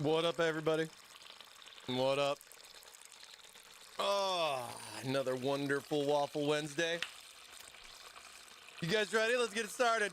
What up, everybody? What up? Oh, another wonderful Waffle Wednesday. You guys ready? Let's get it started.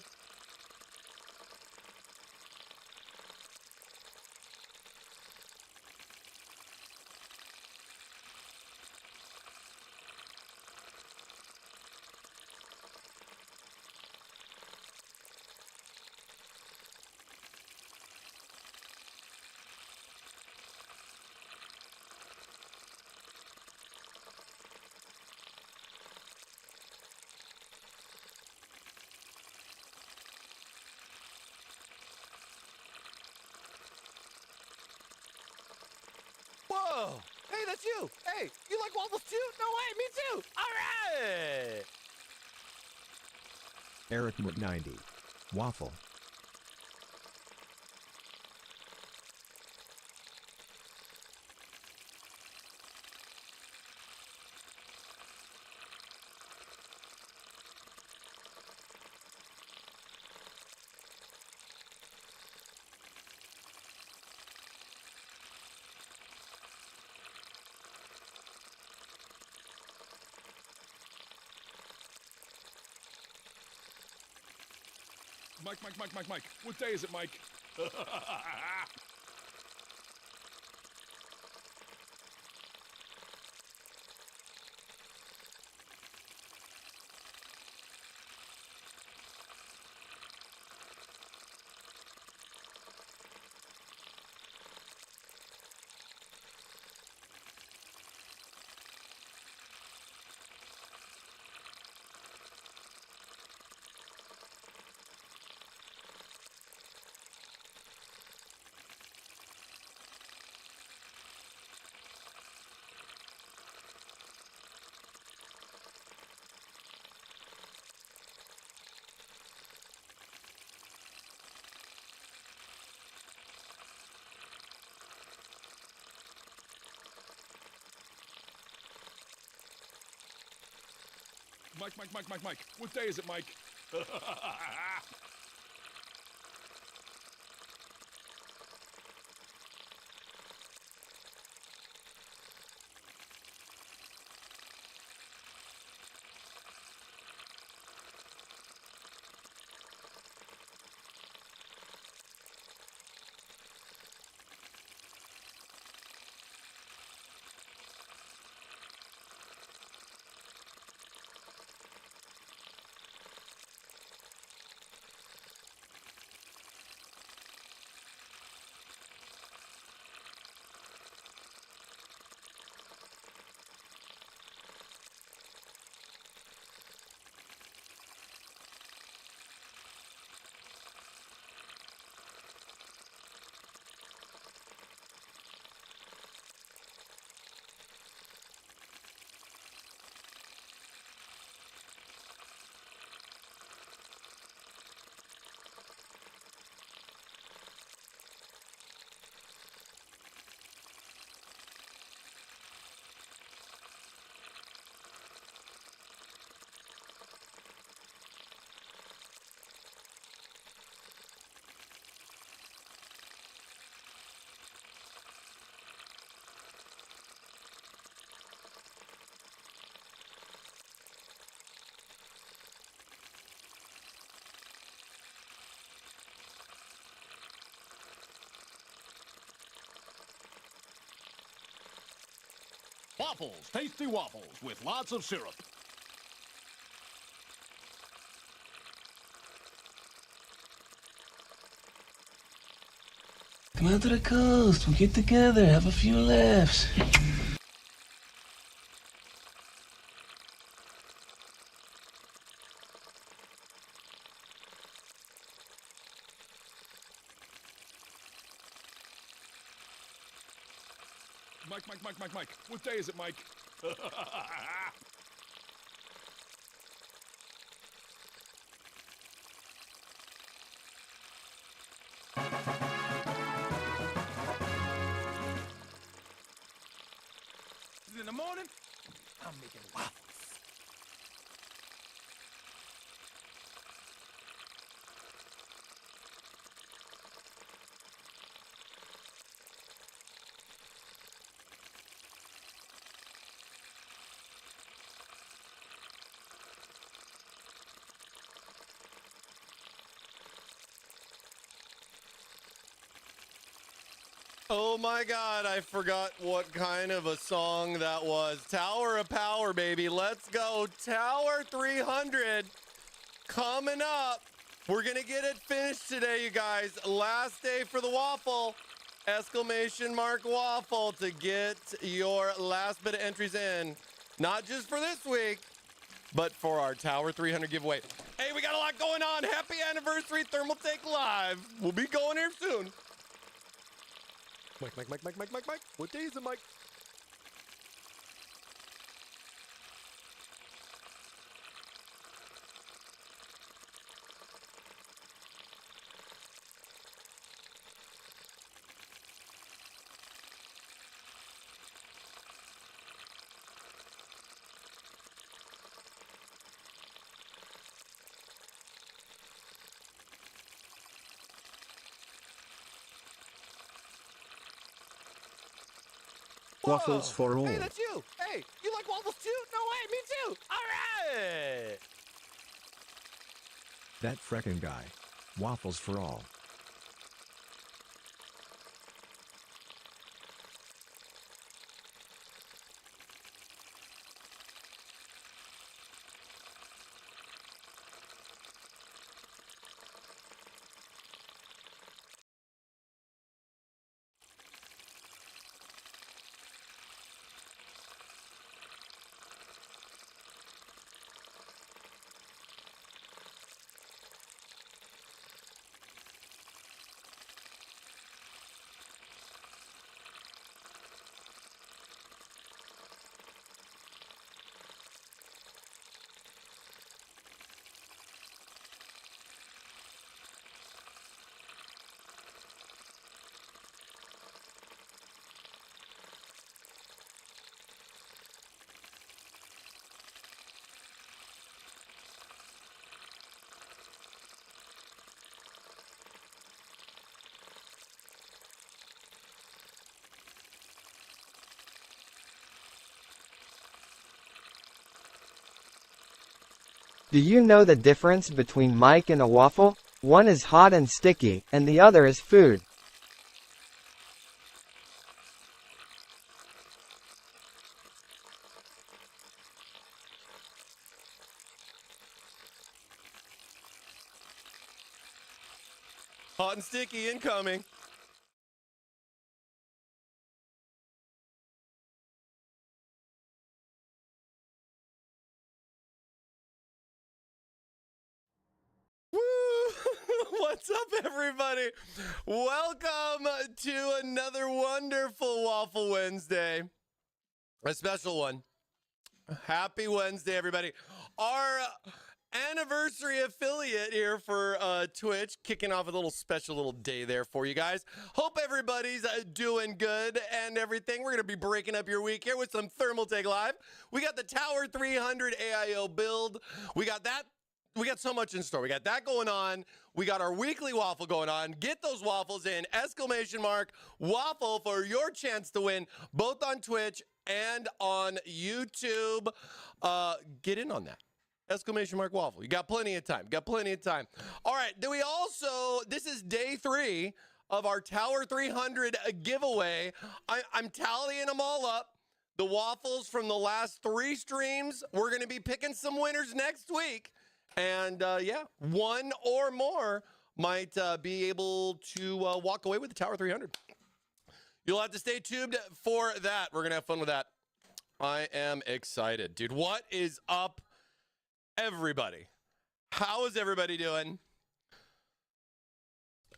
Whoa! Hey, that's you! Hey, you like waffles too? No way, me too! Alright! Eric 90. Waffle. Mike. What day is it, Mike? Mike. What day is it, Mike? Waffles, tasty waffles with lots of syrup. Come out to the coast, we'll get together, have a few laughs. Mike. What day is it, Mike? In the morning, I'm making waffles. Oh my God, I forgot what kind of a song that was. Tower of Power, baby. Let's go. Tower 300 coming up. We're going to get it finished today, you guys. Last day for the waffle. Exclamation mark waffle to get your last bit of entries in. Not just for this week, but for our Tower 300 giveaway. Hey, we got a lot going on. Happy anniversary, Thermaltake Live. We'll be going here soon. Mike. What day is it, Mike? Waffles Whoa. for all. Hey, that's you. Hey, you like waffles too? No way, me too. All right. That freckin' guy. Waffles for all. Do you know the difference between Mike and a waffle? One is hot and sticky, and the other is food. Hot and sticky incoming. Woo! What's up, everybody? Welcome to another wonderful Waffle Wednesday. A special one. Happy Wednesday, everybody. Our anniversary affiliate here for Twitch, kicking off a little special little day there for you guys. Hope everybody's doing good and everything. We're going to be breaking up your week here with some Thermaltake Live. We got the Tower 300 AIO build. We got that. We got so much in store. We got that going on. We got our weekly waffle going on. Get those waffles in. Exclamation mark waffle for your chance to win, both on Twitch and on YouTube. Get in on that. Exclamation mark waffle. You got plenty of time. All right. Then we also, this is day 3 of our Tower 300 giveaway. I'm tallying them all up. The waffles from the last 3 streams. We're going to be picking some winners next week. And yeah, one or more might be able to walk away with the Tower 300. You'll have to stay tuned for that. We're going to have fun with that. I am excited. Dude, what is up, everybody? How is everybody doing?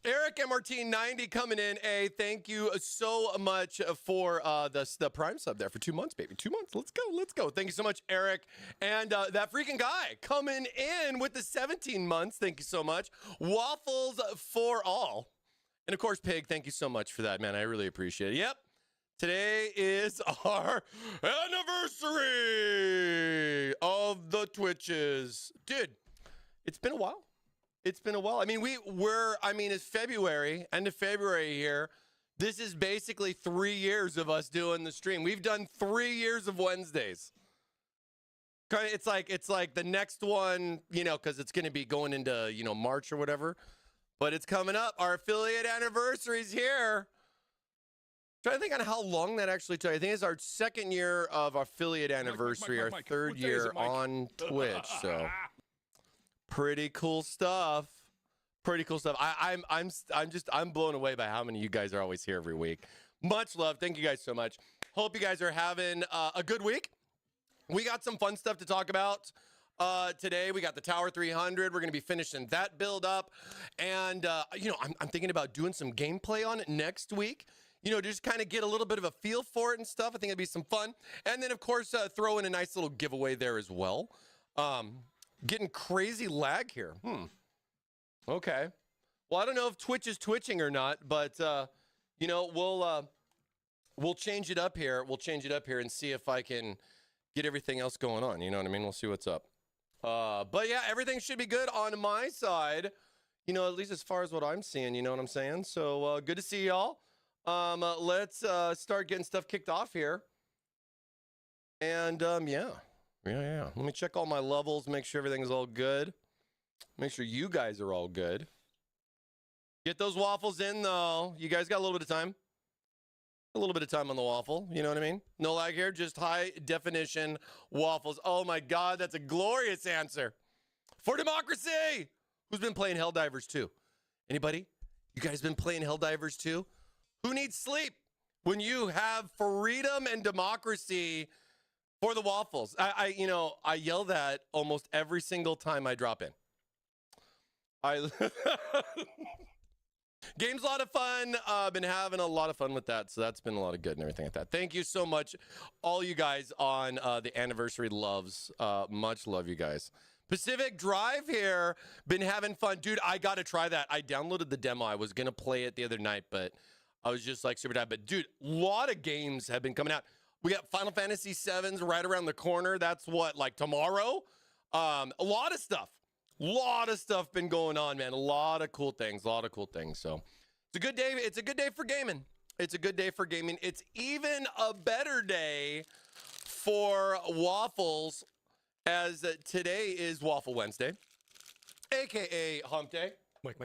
Eric MRT 90 coming in. Hey, thank you so much for the Prime sub there for 2 months, baby. 2 months. Let's go. Thank you so much, Eric. And that freaking guy coming in with the 17 months. Thank you so much. Waffles for all. And of course, Pig, thank you so much for that, man. I really appreciate it. Yep. Today is our anniversary of the Twitches. Dude, it's been a while. It's been a while. I mean, it's February, end of February here. This is basically 3 years of us doing the stream. We've done 3 years of Wednesdays. It's like the next one, because it's going to be going into, March or whatever. But it's coming up. Our affiliate anniversary's here. Trying to think on how long that actually took. I think it's our second year of affiliate anniversary, our Mike. third What day is year it, Mike? on Twitch. So pretty cool stuff. Pretty cool stuff. I'm blown away by how many of you guys are always here every week. Much love. Thank you guys so much. Hope you guys are having a good week. We got some fun stuff to talk about today. We got the Tower 300. We're going to be finishing that build up. And, I'm thinking about doing some gameplay on it next week. Just kind of get a little bit of a feel for it and stuff. I think it'd be some fun. And then, of course, throw in a nice little giveaway there as well. Getting crazy lag here. Okay. Well, I don't know if Twitch is twitching or not, but, we'll change it up here. We'll change it up here and see if I can get everything else going on. You know what I mean? We'll see what's up. But yeah, everything should be good on my side. At least as far as what I'm seeing, you know what I'm saying? So good to see y'all. Let's start getting stuff kicked off here. And yeah. Let me check all my levels, make sure everything's all good. Make sure you guys are all good. Get those waffles in though. You guys got a little bit of time. A little bit of time on the waffle, you know what I mean? No lag here, just high definition waffles. Oh my God, that's a glorious answer. For democracy! Who's been playing Helldivers 2? Anybody? You guys been playing Helldivers 2? Who needs sleep when you have freedom and democracy for the waffles? I yell that almost every single time I drop in. Game's a lot of fun. Been having a lot of fun with that, so that's been a lot of good and everything like that. Thank you so much, all you guys on the anniversary loves. Much love, you guys. Pacific Drive here. Been having fun. Dude, I got to try that. I downloaded the demo. I was going to play it the other night, but I was just like super tired. But dude, a lot of games have been coming out. We got Final Fantasy VII's right around the corner. That's what, like tomorrow? A lot of stuff. Been going on, man. A lot of cool things. So it's a good day. It's a good day for gaming. It's even a better day for waffles, as today is Waffle Wednesday, aka Hump Day. Mike.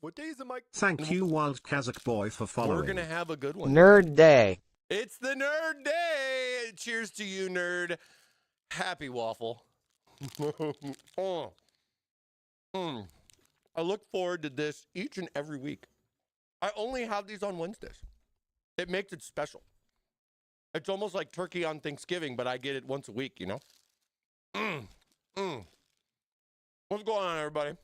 What day is it, Mike? Thank you, Wild Kazakh Boy, for following. We're gonna have a good one. Nerd Day. It's the Nerd Day. Cheers to you, nerd. Happy waffle. I look forward to this each and every week. I only have these on Wednesdays. It makes it special. It's almost like turkey on Thanksgiving, but I get it once a week, you know? What's going on, everybody?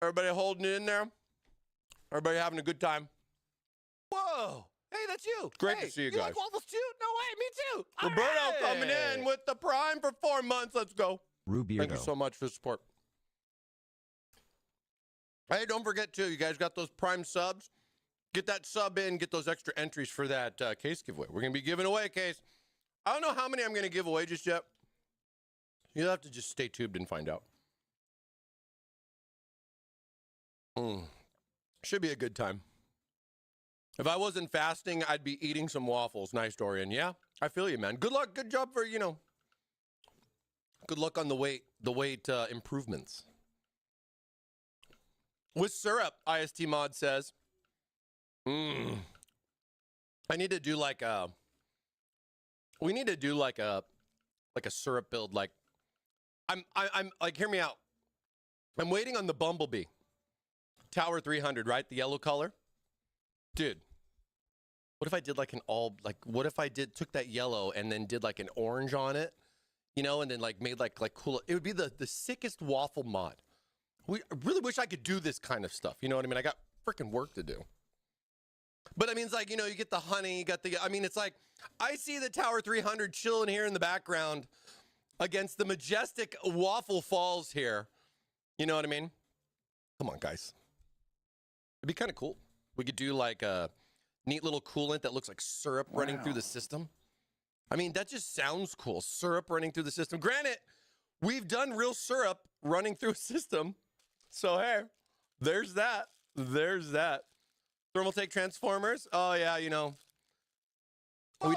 Everybody holding it in there? Everybody having a good time? Whoa! Hey, that's you. Great to see you guys. You like waffles too? No way, me too. Roberto coming in with the Prime for 4 months. Let's go. Rubio. Thank you so much for the support. Hey, don't forget, too, you guys got those Prime subs? Get that sub in, get those extra entries for that case giveaway. We're going to be giving away a case. I don't know how many I'm going to give away just yet. You'll have to just stay tuned and find out. Should be a good time. If I wasn't fasting, I'd be eating some waffles. Nice, Dorian. Yeah, I feel you, man. Good luck. Good job for, good luck on the weight improvements. With syrup, IST Mod says. I need to do we need to do like a syrup build. Like, I'm like, hear me out. I'm waiting on the Bumblebee. Tower 300, right? The yellow color. Dude, what if I did what if I took that yellow and then did like an orange on it, and then like made like cool. It would be the sickest waffle mod. I really wish I could do this kind of stuff. You know what I mean? I got freaking work to do. But I mean, it's like, you get the honey, it's like, I see the Tower 300 chilling here in the background against the majestic Waffle Falls here. You know what I mean? Come on, guys. It'd be kind of cool. We could do like a neat little coolant that looks like syrup running through the system. I mean, that just sounds cool. Syrup running through the system. Granted, we've done real syrup running through a system. So, hey, there's that. Thermaltake transformers. Oh, yeah, we'd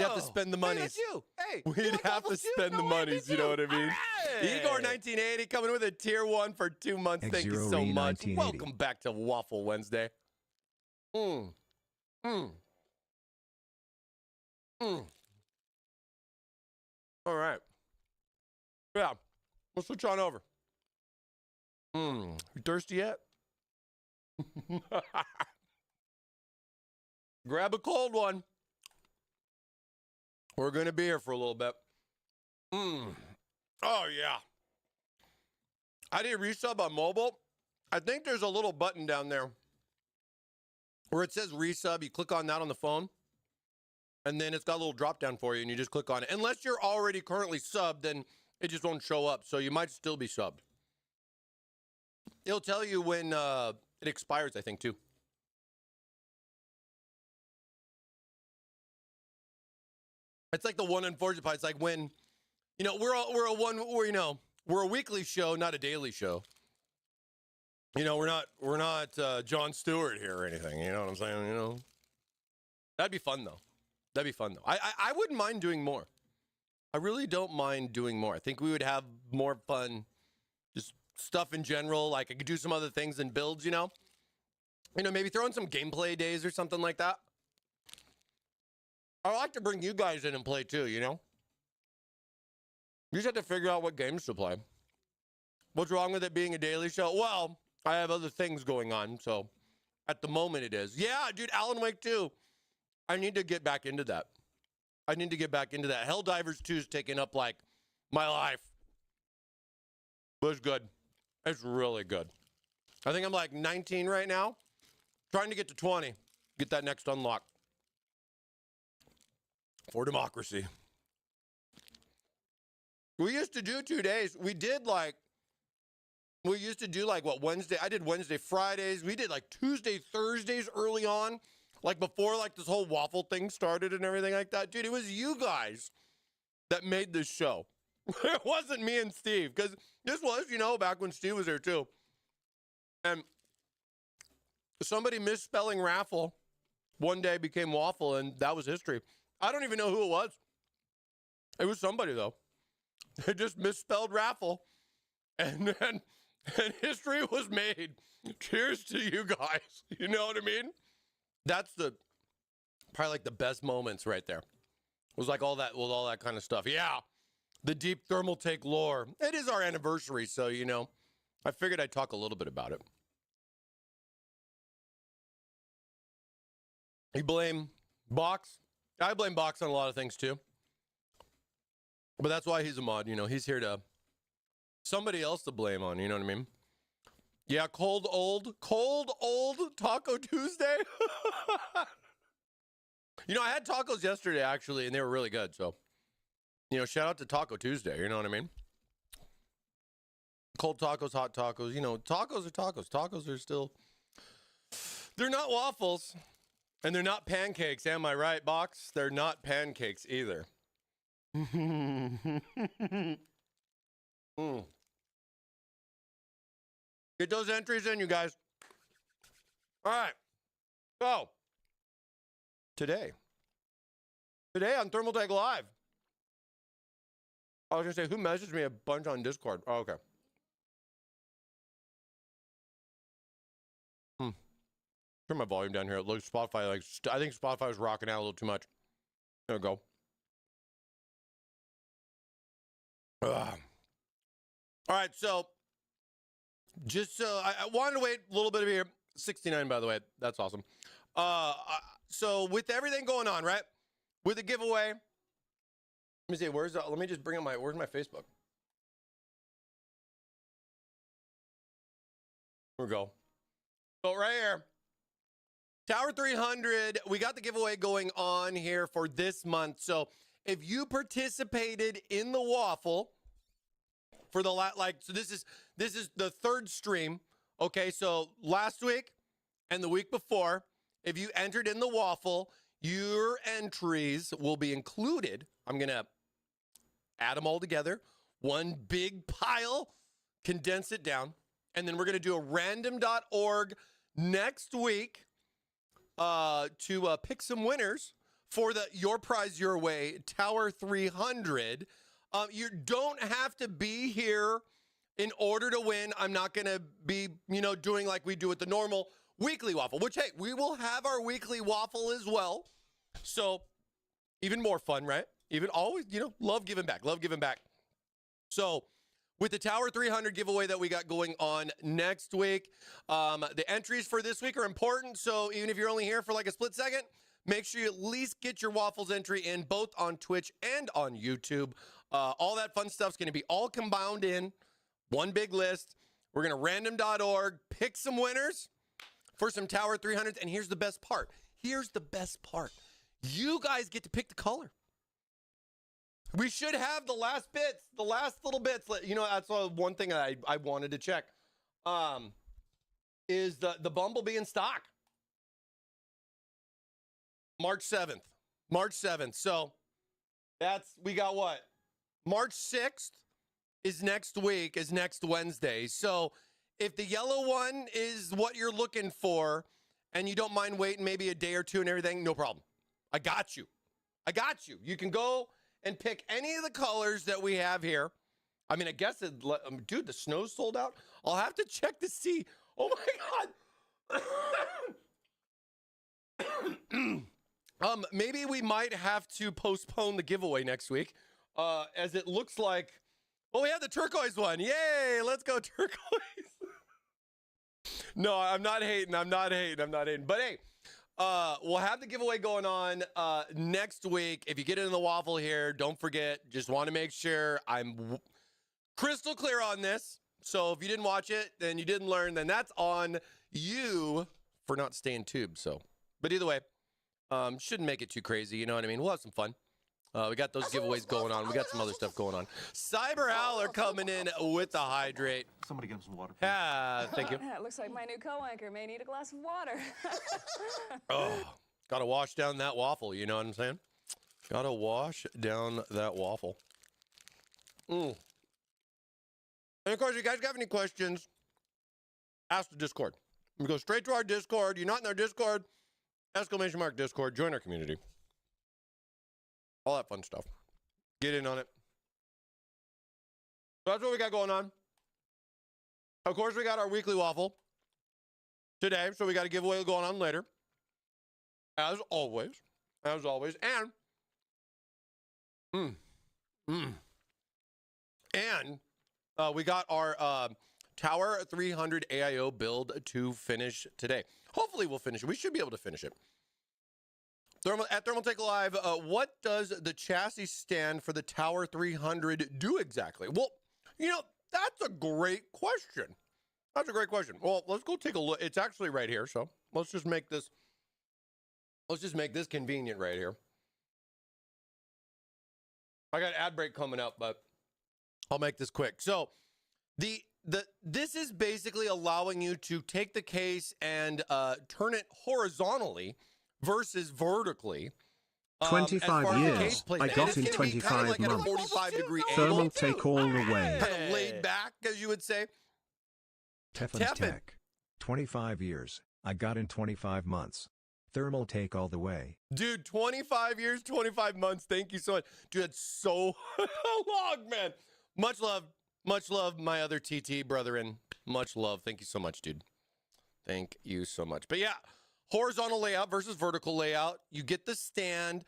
have to spend the monies. Hey, that's you. Hey, we'd have to spend the monies, you know what I mean? Right. Igor 1980 coming with a tier 1 for 2 months. Thank you so much. Welcome back to Waffle Wednesday. Mm. Mm. All right. Yeah. We'll switch on over. You thirsty yet? Grab a cold one. We're going to be here for a little bit. Oh, yeah. I did resub on mobile. I think there's a little button down there where it says resub. You click on that on the phone, and then it's got a little drop down for you, and you just click on it. Unless you're already currently subbed, then it just won't show up, so you might still be subbed. It'll tell you when it expires, I think, too. It's like the one unfortunate part. It's like when, we're a weekly show, not a daily show. We're not Jon Stewart here or anything. You know what I'm saying? That'd be fun though. I wouldn't mind doing more. I really don't mind doing more. I think we would have more fun, just stuff in general. Like I could do some other things than builds. Maybe throw in some gameplay days or something like that. I like to bring you guys in and play too. You just have to figure out what games to play. What's wrong with it being a daily show? Well, I have other things going on, so at the moment it is. Yeah, dude, Alan Wake 2. I need to get back into that. Helldivers 2 is taking up, like, my life. But it's good. It's really good. I think I'm, like, 19 right now. Trying to get to 20. Get that next unlock. For democracy. We used to do 2 days. We used to do like Wednesday. I did Wednesday, Fridays. We did like Tuesday, Thursdays early on, like before like this whole waffle thing started and everything like that. Dude, it was you guys that made this show. It wasn't me and Steve, because this was, back when Steve was there too. And somebody misspelling raffle one day became waffle, and that was history. I don't even know who it was. It was somebody though. They just misspelled raffle, and history was made. Cheers to you guys. You know what I mean? That's probably like the best moments right there. It was like all that kind of stuff. Yeah, the deep Thermaltake lore. It is our anniversary, so I figured I'd talk a little bit about it. You blame Box? I blame Box on a lot of things too. But that's why he's a mod, he's here to somebody else to blame on, you know what I mean? Yeah, cold old Taco Tuesday. I had tacos yesterday actually, and they were really good. So, shout out to Taco Tuesday, you know what I mean? Cold tacos, hot tacos, tacos are tacos. Tacos are still, they're not waffles, and they're not pancakes. Am I right, Box? They're not pancakes either. Get those entries in, you guys. All right. So, today on Thermaltake Live, I was going to say, who messaged me a bunch on Discord? Oh, okay. Turn my volume down here. Look, Spotify, I think Spotify was rocking out a little too much. There we go. All right, so I wanted to wait a little bit of here. 69, by the way. That's awesome. So with everything going on, right? With the giveaway, let me see. Let me just bring up where's my Facebook? Here we go. So right here, Tower 300. We got the giveaway going on here for this month. So if you participated in the waffle for the so this is the third stream. Okay, so last week and the week before, if you entered in the waffle, your entries will be included. I'm gonna add them all together, one big pile, condense it down, and then we're gonna do a random.org next week to pick some winners for the Your Prize Your Way Tower 300. You don't have to be here in order to win. I'm not going to be, doing like we do with the normal weekly waffle, which, hey, we will have our weekly waffle as well. So even more fun, right? Even always, love giving back, love giving back. So with the Tower 300 giveaway that we got going on next week, the entries for this week are important. So even if you're only here for like a split second, make sure you at least get your waffles entry in both on Twitch and on YouTube. All that fun stuff's going to be all combined in one big list. We're going to random.org, pick some winners for some Tower 300s. And here's the best part. You guys get to pick the color. We should have the last little bits. That's one thing I wanted to check. Is the Bumblebee in stock? March 7th. So we got what? March 6th is next Wednesday. So if the yellow one is what you're looking for and you don't mind waiting maybe a day or two and everything, no problem. I got you. You can go and pick any of the colors that we have here. I mean, I guess, dude, the snow's sold out. I'll have to check to see. Oh my God. Maybe we might have to postpone the giveaway next week, as it looks like. Oh, we have the turquoise one. Yay, let's go turquoise. No, I'm not hating. But hey, we'll have the giveaway going on next week. If you get into the waffle here, don't forget, just want to make sure I'm crystal clear on this. So if you didn't watch it, then you didn't learn, then that's on you for not staying tuned. So, but either way, shouldn't make it too crazy. You know what I mean? We'll have some fun. We got those giveaways going on. We got some other stuff going on. Cyber Howler coming in with the hydrate. Somebody get him some water. Yeah, thank you. It looks like my new co-anchor may need a glass of water. Oh, gotta wash down that waffle. You know what I'm saying? Gotta wash down that waffle. And of course, if you guys have any questions, ask the Discord. We go straight to our Discord. You're not in our Discord, ! Discord. Join our community. All that fun stuff. Get in on it. So that's what we got going on. Of course, we got our weekly waffle today, so we got a giveaway going on later. As always. And we got our Tower 300 AIO build to finish today. Hopefully we'll finish it. We should be able to finish it. At Thermaltake Live, what does the chassis stand for the Tower 300 do exactly? Well, that's a great question. Well, let's go take a look. It's actually right here, so let's just make this convenient right here. I got an ad break coming up, but I'll make this quick. So this is basically allowing you to take the case and turn it horizontally versus vertically. 25 years. I got in 25 like months. 45-degree Thermaltake all the way. Kind of laid back, as you would say. Tech. 25 years. I got in 25 months. Thermaltake all the way. Dude, 25 years, 25 months. Thank you so much. Dude, that's so long, man. Much love, my other TT brethren. Much love. Thank you so much, dude. Thank you so much. But yeah, horizontal layout versus vertical layout. You get the stand,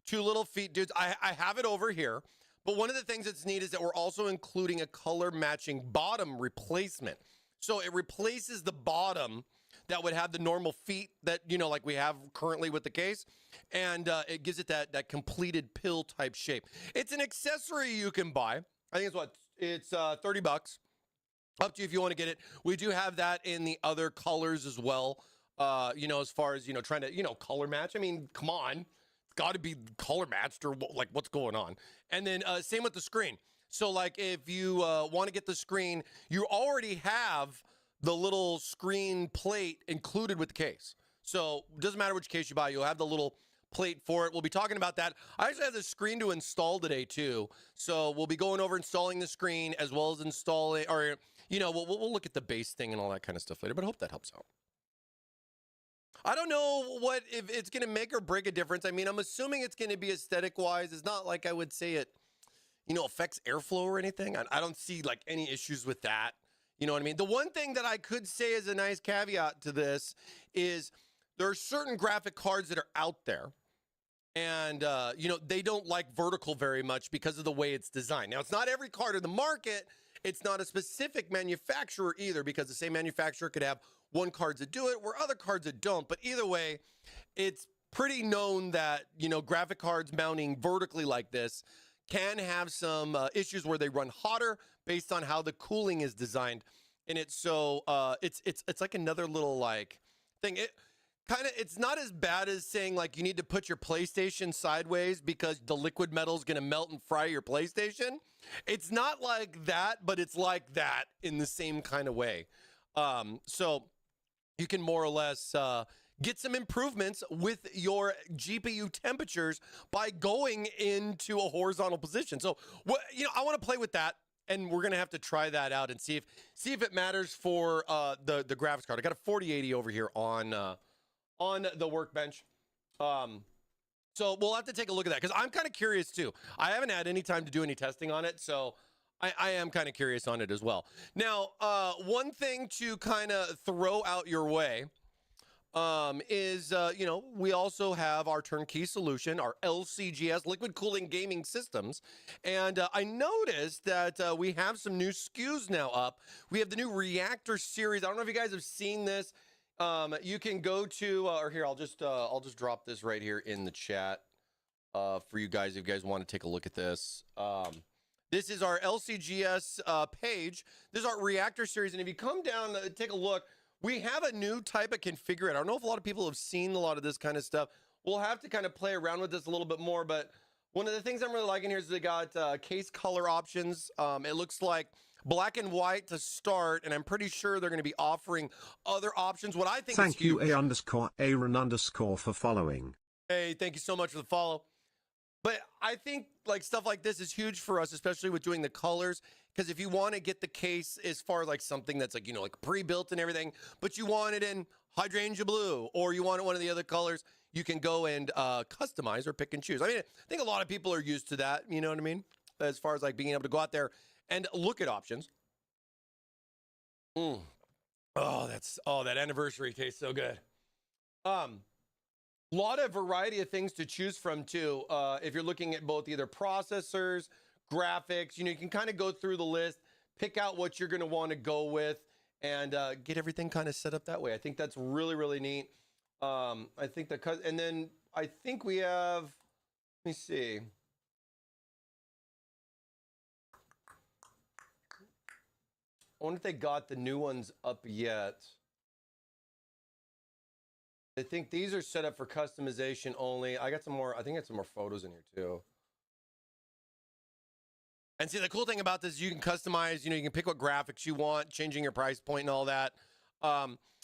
2 little feet, dudes. I have it over here. But one of the things that's neat is that we're also including a color matching bottom replacement. So it replaces the bottom that would have the normal feet that, like we have currently with the case. And it gives it that completed pill type shape. It's an accessory you can buy. I think it's $30. Up to you if you want to get it. We do have that in the other colors as well. As far as, trying to, color match. I mean, come on. It's got to be color matched or like what's going on. And then same with the screen. So like if you want to get the screen, you already have the little screen plate included with the case. So it doesn't matter which case you buy, you'll have the little plate for it. We'll be talking about that. I actually have the screen to install today too. So we'll be going over installing the screen as well as installing, or, we'll look at the base thing and all that kind of stuff later, but I hope that helps out. I don't know if it's going to make or break a difference. I mean, I'm assuming it's going to be aesthetic wise. It's not like I would say it, affects airflow or anything. I don't see like any issues with that. You know what I mean? The one thing that I could say as a nice caveat to this is there are certain graphic cards that are out there. And, you know, they don't like vertical very much because of the way it's designed. Now, it's not every card in the market. It's not a specific manufacturer either, because the same manufacturer could have one cards that do it where other cards that don't. But either way, it's pretty known that, you know, graphic cards mounting vertically like this can have some issues where they run hotter based on how the cooling is designed. And it's so it's like another little like thing. It's not as bad as saying like you need to put your PlayStation sideways because the liquid metal is going to melt and fry your PlayStation. It's not like that, but it's like that in the same kind of way. So you can more or less get some improvements with your GPU temperatures by going into a horizontal position. So, you know, I want to play with that, and we're gonna have to try that out and see if it matters for the graphics card. I got a 4080 over here on the workbench. So we'll have to take a look at that because I'm kind of curious too. I haven't had any time to do any testing on it, so I am kind of curious on it as well. Now, one thing to kind of throw out your way is, you know, we also have our turnkey solution, our LCGS, liquid cooling gaming systems. And I noticed that we have some new SKUs now up. We have the new Reactor series. I don't know if you guys have seen this. You can go to, or here, I'll just drop this right here in the chat for you guys if you guys want to take a look at this. This is our LCGS page. This is our Reactor series. And if you come down, take a look, we have a new type of configurator. I don't know if a lot of people have seen a lot of this kind of stuff. We'll have to kind of play around with this a little bit more, but one of the things I'm really liking here is they got case color options. It looks like black and white to start, and I'm pretty sure they're going to be offering other options. What I think Thank is you, huge. Aaron_for following. Hey, thank you so much for the follow. But I think like stuff like this is huge for us, especially with doing the colors. Because if you want to get the case as far like something that's like, you know, like pre-built and everything, but you want it in hydrangea blue or you want it one of the other colors, you can go and customize or pick and choose. I mean, I think a lot of people are used to that. You know what I mean? As far as like being able to go out there and look at options. Oh, that anniversary tastes so good. Lot of variety of things to choose from too. If you're looking at both either processors, graphics, you know, you can kind of go through the list, pick out what you're going to want to go with, and get everything kind of set up that way. I think that's really, really neat. I think and then I think we have, let me see. I wonder if they got the new ones up yet. I think these are set up for customization only. I got some more, I think I got some more photos in here too. And see, the cool thing about this, you can customize, you know, you can pick what graphics you want, changing your price point and all that.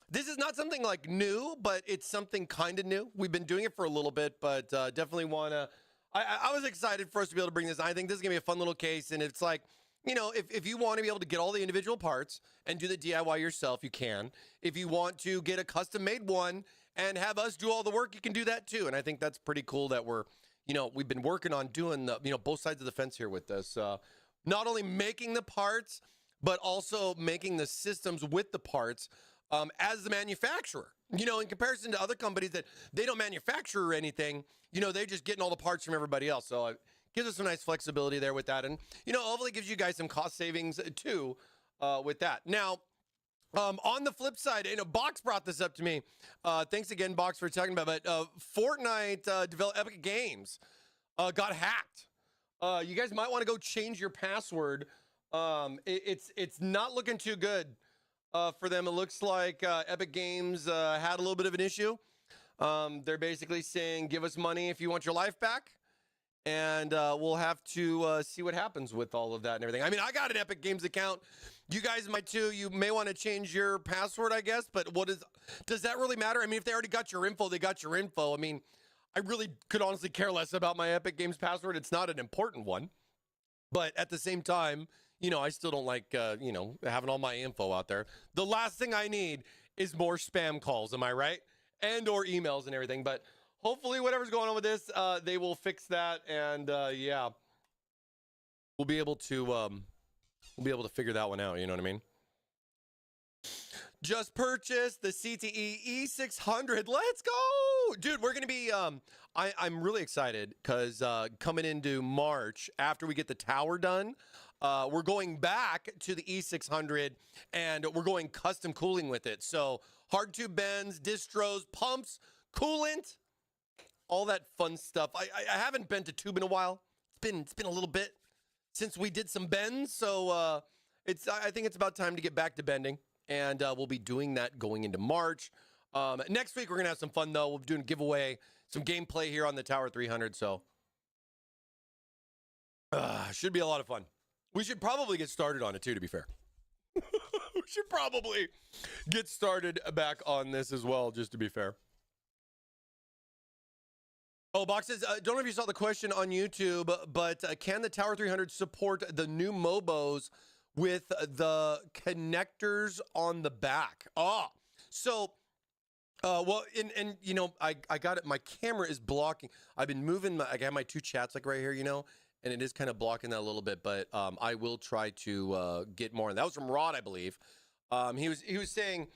This is not something like new, but it's something kind of new. We've been doing it for a little bit, but definitely want to, I was excited for us to be able to bring this. I think this is going to be a fun little case. And it's like, you know, if you want to be able to get all the individual parts and do the DIY yourself, you can. If you want to get a custom made one and have us do all the work, you can do that too. And I think that's pretty cool that we're, you know, we've been working on doing the, you know, both sides of the fence here with this. Not only making the parts, but also making the systems with the parts as the manufacturer. You know, in comparison to other companies that they don't manufacture or anything, you know, they're just getting all the parts from everybody else. So it gives us some nice flexibility there with that. And, you know, hopefully gives you guys some cost savings too with that. Now, on the flip side, you know, Box brought this up to me. Thanks again, Box, for talking about it. But Fortnite developed Epic Games got hacked. You guys might want to go change your password. It's not looking too good for them. It looks like Epic Games had a little bit of an issue. They're basically saying, give us money if you want your life back. And we'll have to see what happens with all of that and everything. I mean, I got an Epic Games account. You guys might too. You may want to change your password, I guess. But does that really matter? I mean, if they already got your info, they got your info. I mean, I really could honestly care less about my Epic Games password. It's not an important one. But at the same time, you know, I still don't like, you know, having all my info out there. The last thing I need is more spam calls. Am I right? And or emails and everything. But hopefully whatever's going on with this, they will fix that. And yeah, we'll be able to figure that one out. You know what I mean? just purchased the CTE E600. Let's go, dude. We're gonna be. I'm really excited because coming into March, after we get the tower done, we're going back to the E600 and we're going custom cooling with it. So hard tube bends, distros, pumps, coolant, all that fun stuff. I haven't been to tube in a while. It's been a little bit since we did some bends, so I think it's about time to get back to bending, and we'll be doing that going into March. Next week we're gonna have some fun though. We'll be doing a giveaway, some gameplay here on the Tower 300. So should be a lot of fun. We should probably get started on it too, to be fair. We should probably get started back on this as well, just to be fair. Oh, Boxes, don't know if you saw the question on YouTube, but can the Tower 300 support the new Mobos with the connectors on the back? So, well, and you know, I got it. My camera is blocking. I've been moving. I got my two chats like right here, you know, and it is kind of blocking that a little bit, but I will try to get more. And that was from Rod, I believe. He was saying,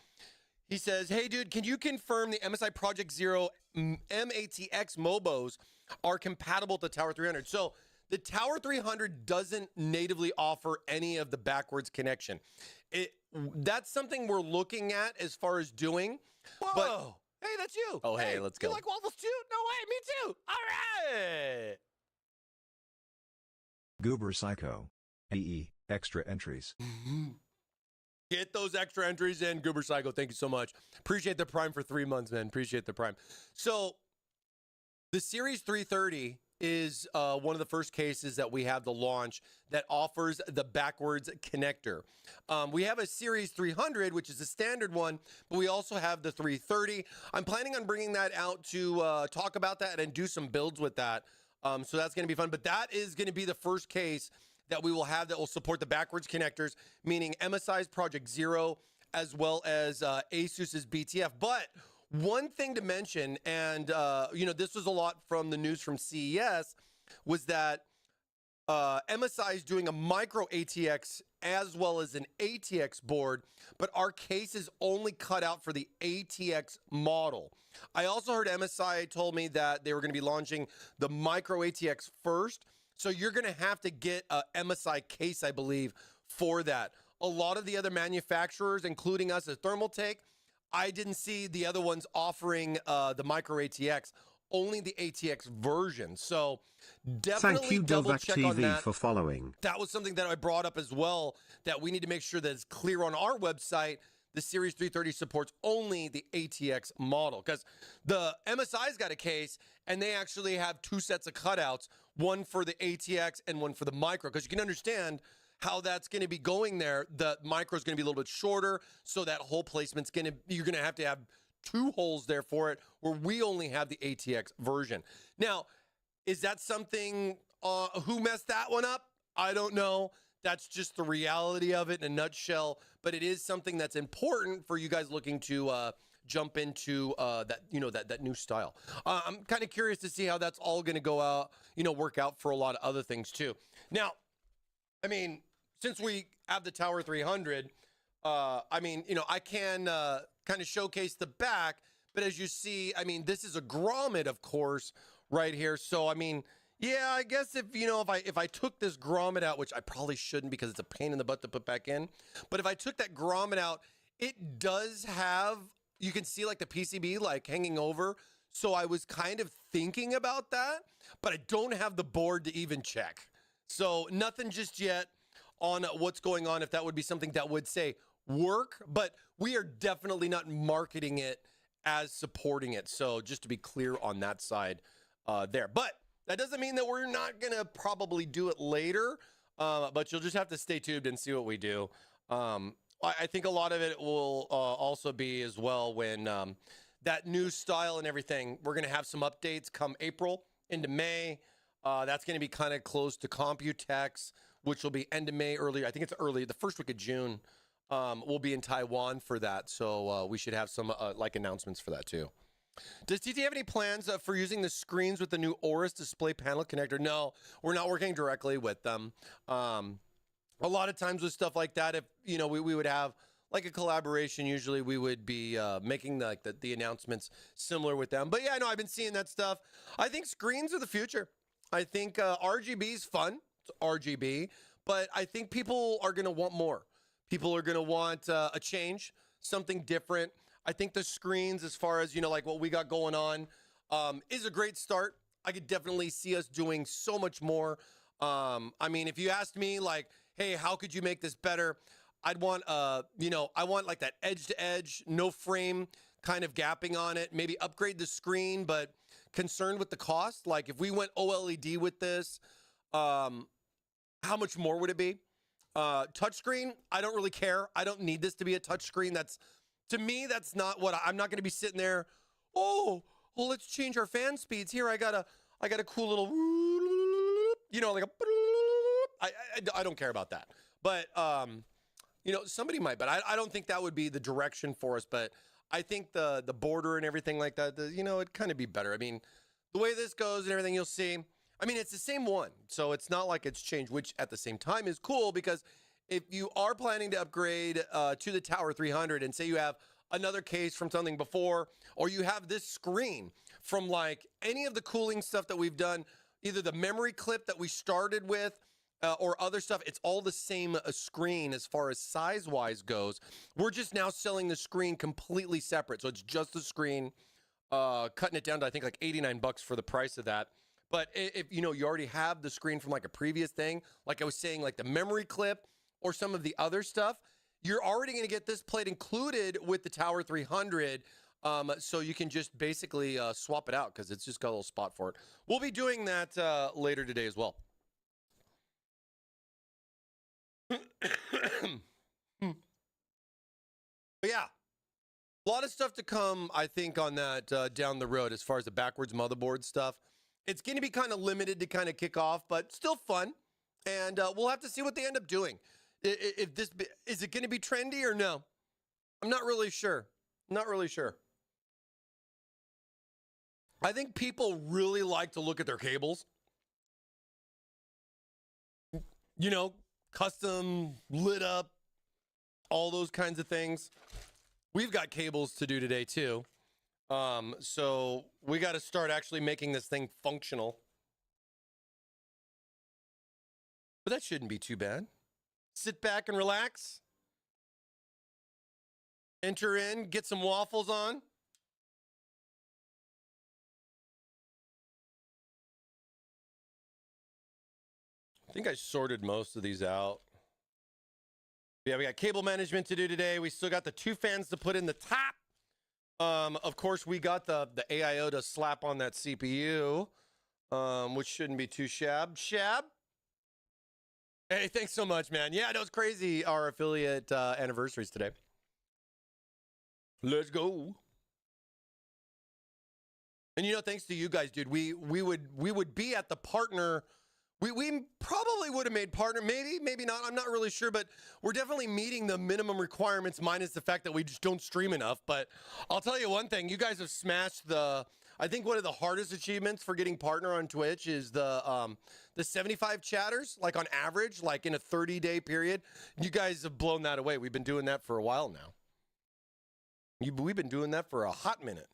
he says, hey, dude, can you confirm the MSI Project Zero MATX Mobos are compatible with the Tower 300? So the Tower 300 doesn't natively offer any of the backwards connection. That's something we're looking at as far as doing. Whoa. But, hey, that's you. Oh, hey, let's go. You like waffles too? No way, me too. All right. Goober Psycho. EE, extra entries. Get those extra entries in, Goober Psycho. Thank you so much. Appreciate the Prime for 3 months, man. Appreciate the Prime. So the Series 330 is one of the first cases that we have the launch that offers the backwards connector. We have a Series 300, which is a standard one, but we also have the 330. I'm planning on bringing that out to talk about that and do some builds with that. So that's going to be fun. But that is going to be the first case that we will have that will support the backwards connectors, meaning MSI's Project Zero as well as Asus's BTF. But one thing to mention, and you know, this was a lot from the news from CES, was that MSI is doing a micro ATX as well as an ATX board, but our case is only cut out for the ATX model. I also heard MSI told me that they were going to be launching the micro ATX first. So you're going to have to get a MSI case, I believe, for that. A lot of the other manufacturers, including us at Thermaltake, I didn't see the other ones offering the micro ATX, only the ATX version. So definitely Thank you, double check TV, on that. for following. That was something that I brought up as well, that we need to make sure that it's clear on our website. The Series 330 supports only the ATX model, because the MSI's got a case and they actually have two sets of cutouts, one for the ATX and one for the micro, because you can understand how that's going to be going there. The micro is going to be a little bit shorter, so that hole placement's going to, you're going to have two holes there for it, where we only have the ATX version. Now, is that something, who messed that one up? I don't know. That's just the reality of it in a nutshell, but it is something that's important for you guys looking to jump into that new style. I'm kind of curious to see how that's all going to go out, work out for a lot of other things too. Now, I mean, since we have the Tower 300, I can kind of showcase the back, but as you see, I mean, this is a grommet, of course, right here. So, I mean, yeah, I guess if I took this grommet out, which I probably shouldn't because it's a pain in the butt to put back in, but if I took that grommet out, it does have, you can see like the PCB like hanging over. So I was kind of thinking about that, but I don't have the board to even check. So nothing just yet on what's going on, if that would be something that would say work, but we are definitely not marketing it as supporting it. So just to be clear on that side there, but that doesn't mean that we're not going to probably do it later, but you'll just have to stay tuned and see what we do. I think a lot of it will also be as well when that new style and everything, we're going to have some updates come April into May. That's going to be kind of close to Computex, which will be end of May, early. I think it's early, the first week of June. We'll be in Taiwan for that. So we should have some like announcements for that too. Does TT have any plans for using the screens with the new Aorus display panel connector? No, we're not working directly with them. A lot of times with stuff like that, if we would have like a collaboration, usually we would be making the announcements similar with them. But yeah, no, I've been seeing that stuff. I think screens are the future. I think RGB is fun. It's RGB. But I think people are going to want more. People are going to want a change, something different. I think the screens, as far as, like what we got going on, is a great start. I could definitely see us doing so much more. I mean, if you asked me, like, hey, how could you make this better? I'd want, I want like that edge to edge, no frame kind of gapping on it. Maybe upgrade the screen, but concerned with the cost. Like if we went OLED with this, how much more would it be? Touchscreen, I don't really care. I don't need this to be a touchscreen. To me, that's not what I'm not going to be sitting there. Oh, well, let's change our fan speeds. Here, I got a cool little, like I don't care about that. But, somebody might, but I don't think that would be the direction for us. But I think the border and everything like that, it'd kind of be better. I mean, the way this goes and everything you'll see, I mean, it's the same one. So it's not like it's changed, which at the same time is cool because if you are planning to upgrade to the Tower 300 and say you have another case from something before, or you have this screen from like any of the cooling stuff that we've done, either the memory clip that we started with or other stuff, it's all the same screen as far as size-wise goes. We're just now selling the screen completely separate. So it's just the screen, cutting it down to, I think, like $89 for the price of that. But if, you already have the screen from like a previous thing, like I was saying, like the memory clip or some of the other stuff, you're already going to get this plate included with the Tower 300. So you can just basically swap it out because it's just got a little spot for it. We'll be doing that later today as well. But yeah, a lot of stuff to come, I think, on that down the road as far as the backwards motherboard stuff. It's going to be kind of limited to kind of kick off, but still fun. And we'll have to see what they end up doing. If this is it going to be trendy or no? I'm not really sure. Not really sure. I think people really like to look at their cables. Custom, lit up, all those kinds of things. We've got cables to do today too. So we got to start actually making this thing functional. But that shouldn't be too bad. Sit back and relax. Enter in, get some waffles on. I think I sorted most of these out. Yeah, we got cable management to do today. We still got the 2 fans to put in the top. Of course, we got the AIO to slap on that CPU, which shouldn't be too shab. Hey, thanks so much, man. Yeah, that was crazy. Our affiliate anniversaries today. Let's go. And thanks to you guys, dude. We would be at the partner. We probably would have made partner, maybe not. I'm not really sure, but we're definitely meeting the minimum requirements minus the fact that we just don't stream enough. But I'll tell you one thing, you guys have smashed I think one of the hardest achievements for getting partner on Twitch is the 75 chatters, like on average, like in a 30-day period. You guys have blown that away. We've been doing that for a while now. We've been doing that for a hot minute.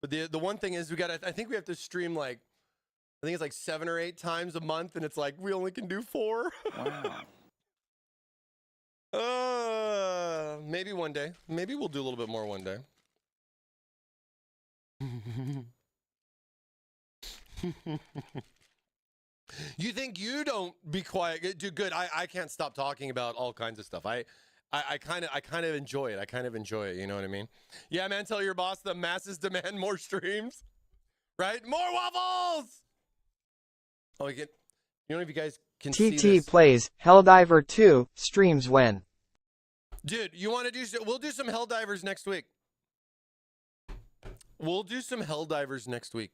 But the one thing is I think we have to stream like, I think it's like 7 or 8 times a month, and it's like we only can do 4. Wow. Maybe one day. Maybe we'll do a little bit more one day. You think you don't be quiet? Do good. I can't stop talking about all kinds of stuff. I kind of enjoy it. I kind of enjoy it. You know what I mean? Yeah, man. Tell your boss the masses demand more streams, right? More waffles. Oh, if you guys can see this. TT plays Helldiver 2 streams when? Dude, you want to do? We'll do some Helldivers next week. We'll do some Helldivers next week.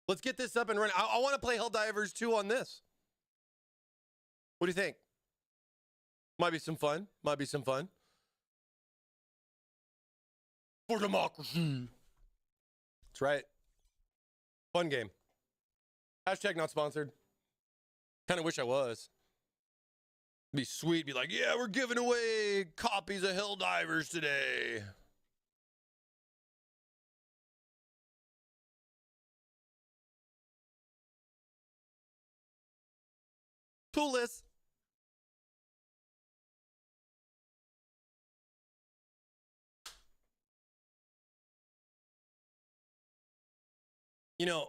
Let's get this up and running. I want to play Helldivers 2 on this. What do you think? Might be some fun. Might be some fun. For democracy. That's right. Fun game. Hashtag not sponsored. Kind of wish I was. Be sweet, be like, yeah, we're giving away copies of Helldivers today. Toolless. You know,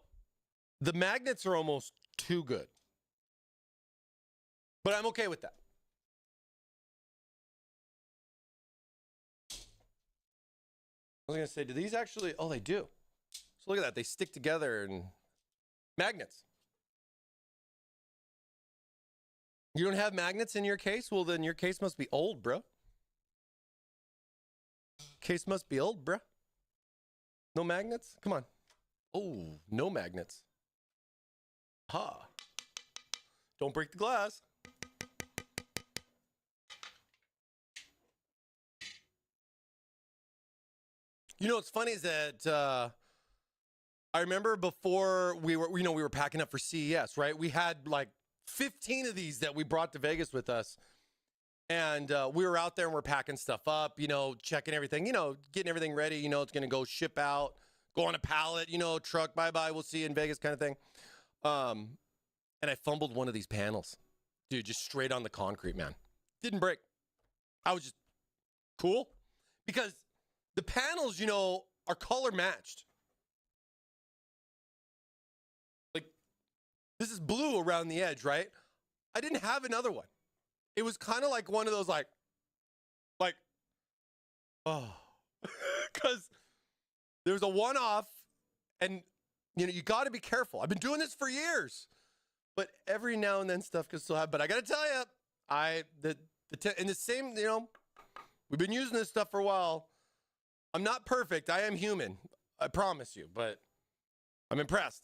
the magnets are almost too good. But I'm okay with that. I was going to say, do these actually... Oh, they do. So look at that. They stick together and... Magnets. You don't have magnets in your case? Well, then your case must be old, bro. Case must be old, bro. No magnets? Come on. Oh, no magnets. Ha. Don't break the glass. You know what's funny is that I remember before we were packing up for CES, right? We had like 15 of these that we brought to Vegas with us. And we were out there and we're packing stuff up, checking everything, getting everything ready. It's going to go ship out, go on a pallet, truck, bye-bye, we'll see you in Vegas kind of thing. And I fumbled one of these panels. Dude, just straight on the concrete, man. Didn't break. I was just cool. Because the panels, are color matched. Like, this is blue around the edge, right? I didn't have another one. It was kind of like one of those, oh. Because there was a one-off, and, you got to be careful. I've been doing this for years. But every now and then stuff can still happen. But I got to tell you, in the same, we've been using this stuff for a while. I'm not perfect. I am human. I promise you. But I'm impressed.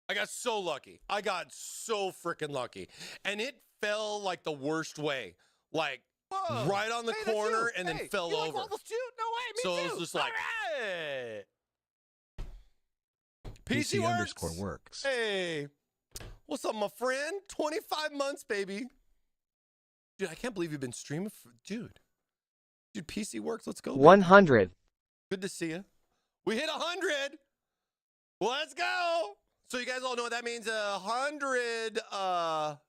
I got so lucky. I got so freaking lucky. And it fell like the worst way. Like, whoa, right on the corner and then fell over. Like waffles too? No way, me too. It was just like, right. PC works. Hey, what's up, my friend? 25 months, baby. Dude, I can't believe you've been streaming for... Dude, PC works. Let's go. 100. Good to see you. We hit 100. Let's go. So you guys all know what that means. 100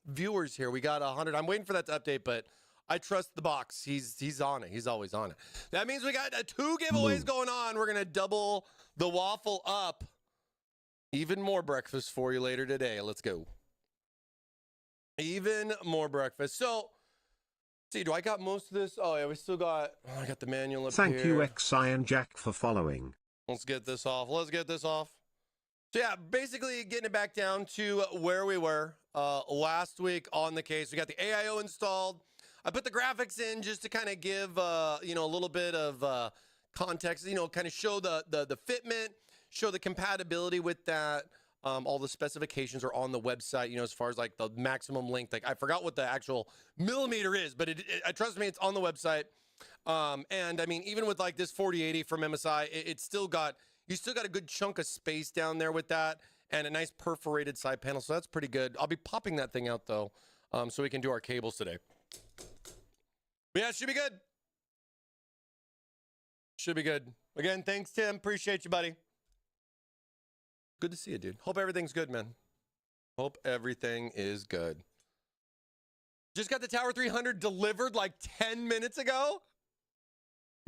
viewers here. We got 100. I'm waiting for that to update, but I trust the box. He's on it. He's always on it. That means we got 2 giveaways going on. We're going to double the waffle up. Even more breakfast for you later today. Let's go. Even more breakfast. So, let's see, do I got most of this? Oh, yeah, we still got... Oh, I got the manual up here. Thank you, Xion Jack, for following. Let's get this off. So, yeah, basically getting it back down to where we were last week on the case. We got the AIO installed. I put the graphics in just to kind of give, a little bit of context, kind of show the fitment, show the compatibility with that. All the specifications are on the website, as far as like the maximum length. Like I forgot what the actual millimeter is, but trust me, it's on the website. And I mean, even with like this 4080 from MSI, you still got a good chunk of space down there with that and a nice perforated side panel. So that's pretty good. I'll be popping that thing out though, so we can do our cables today. But yeah, it should be good. Should be good. Again, thanks, Tim. Appreciate you, buddy. Good to see you, dude. Hope everything's good, man. Hope everything is good. Just got the Tower 300 delivered like 10 minutes ago.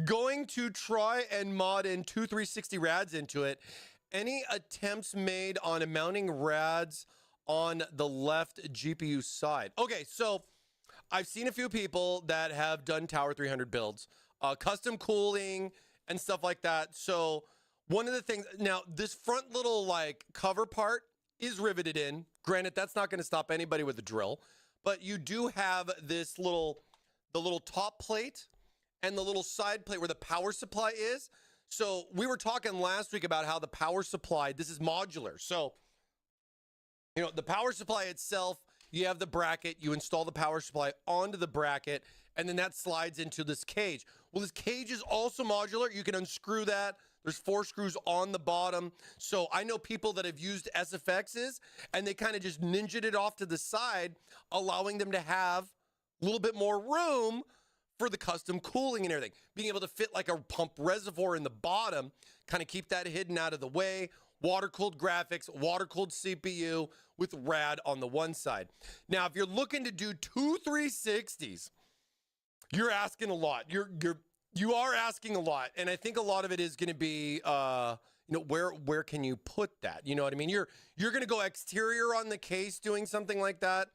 Going to try and mod in 2 360 rads into it. Any attempts made on mounting rads on the left GPU side? Okay, so I've seen a few people that have done Tower 300 builds, custom cooling and stuff like that. So one of the things, now this front little like cover part is riveted in. Granted, that's not going to stop anybody with a drill, but you do have this the little top plate and the little side plate where the power supply is. So we were talking last week about how the power supply, this is modular. So, the power supply itself, you have the bracket, you install the power supply onto the bracket, and then that slides into this cage. Well, this cage is also modular. You can unscrew that. There's 4 screws on the bottom. So I know people that have used SFXs and they kind of just ninja'd it off to the side, allowing them to have a little bit more room for the custom cooling and everything. Being able to fit like a pump reservoir in the bottom, kind of keep that hidden out of the way. Water-cooled graphics, water-cooled CPU with rad on the one side. Now, if you're looking to do 2 360s, you're asking a lot. You are asking a lot, and I think a lot of it is going to be, where can you put that? You know what I mean? You're going to go exterior on the case doing something like that.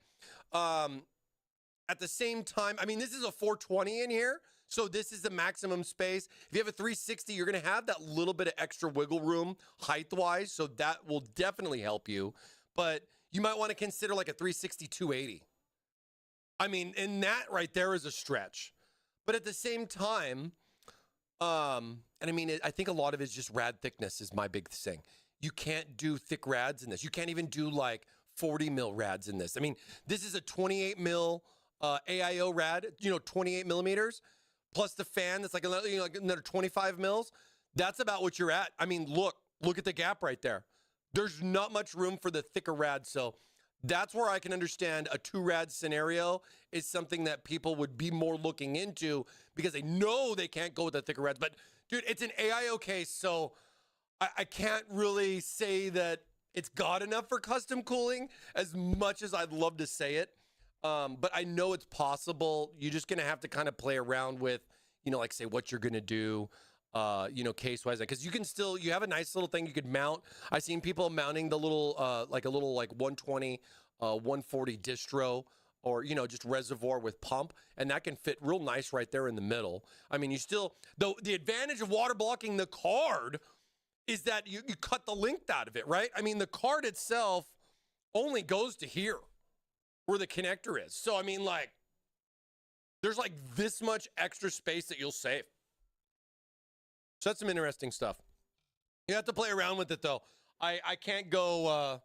At the same time, I mean, this is a 420 in here, so this is the maximum space. If you have a 360, you're going to have that little bit of extra wiggle room height-wise, so that will definitely help you. But you might want to consider like a 360 280. I mean, and that right there is a stretch. But at the same time, and I mean, I think a lot of it is just rad thickness is my big thing. You can't do thick rads in this. You can't even do like 40 mil rads in this. I mean, this is a 28 mil AIO rad, 28 millimeters, plus the fan that's like another, like another 25 mils. That's about what you're at. I mean, look at the gap right there. There's not much room for the thicker rad. So that's where I can understand a 2 rad scenario is something that people would be more looking into because they know they can't go with the thicker rads. But dude, it's an AIO case, so I can't really say that it's got enough for custom cooling as much as I'd love to say it. But I know it's possible. You're just going to have to kind of play around with, like say what you're going to do, case-wise. Because you have a nice little thing you could mount. I've seen people mounting the little, like 120, 140 distro or, just reservoir with pump. And that can fit real nice right there in the middle. I mean, the advantage of water blocking the card is that you cut the length out of it, right? I mean, the card itself only goes to here, where the connector is. So, I mean, like, there's like this much extra space that you'll save. So that's some interesting stuff. You have to play around with it, though. I can't go,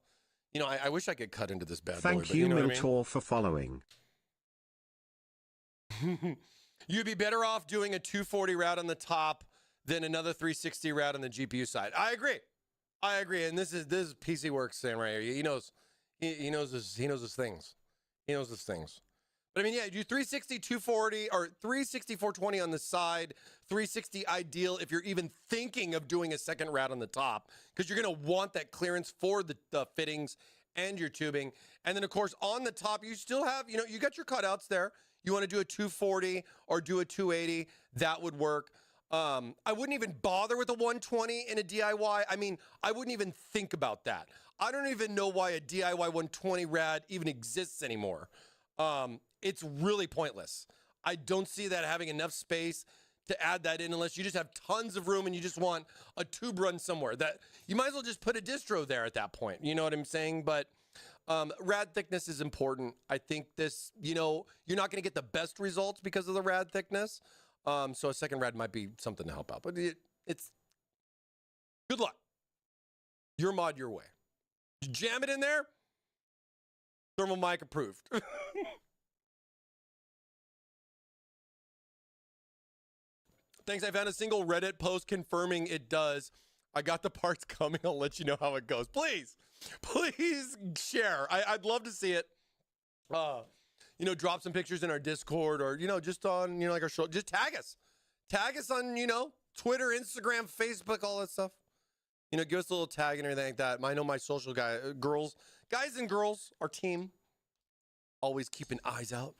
I wish I could cut into this bad boy. Thank you, Miltor, for following. You'd be better off doing a 240 route on the top than another 360 route on the GPU side. I agree. And this is PC Works saying right here. He knows his things. He knows his things. But I mean, yeah, you do 360, 240, or 360, 420 on the side, 360 ideal if you're even thinking of doing a second route on the top, because you're going to want that clearance for the fittings and your tubing. And then, of course, on the top, you still have, you got your cutouts there. You want to do a 240 or do a 280, that would work. I wouldn't even bother with a 120 in a DIY. I mean, I wouldn't even think about that. I don't even know why a DIY 120 rad even exists anymore. It's really pointless. I don't see that having enough space to add that in unless you just have tons of room and you just want a tube run somewhere. That you might as well just put a distro there at that point. You know what I'm saying? But rad thickness is important. I think this, you're not going to get the best results because of the rad thickness. So a second rad might be something to help out. But it's good luck. Your mod your way. Jam it in there. ThermalMike approved. Thanks. I found a single Reddit post confirming it does. I got the parts coming. I'll let you know how it goes. Please share. I'd love to see it. Drop some pictures in our Discord or, just on, like our show. Just tag us. Tag us on, Twitter, Instagram, Facebook, all that stuff. Give us a little tag and everything like that. I know my social guys and girls, our team, always keeping eyes out.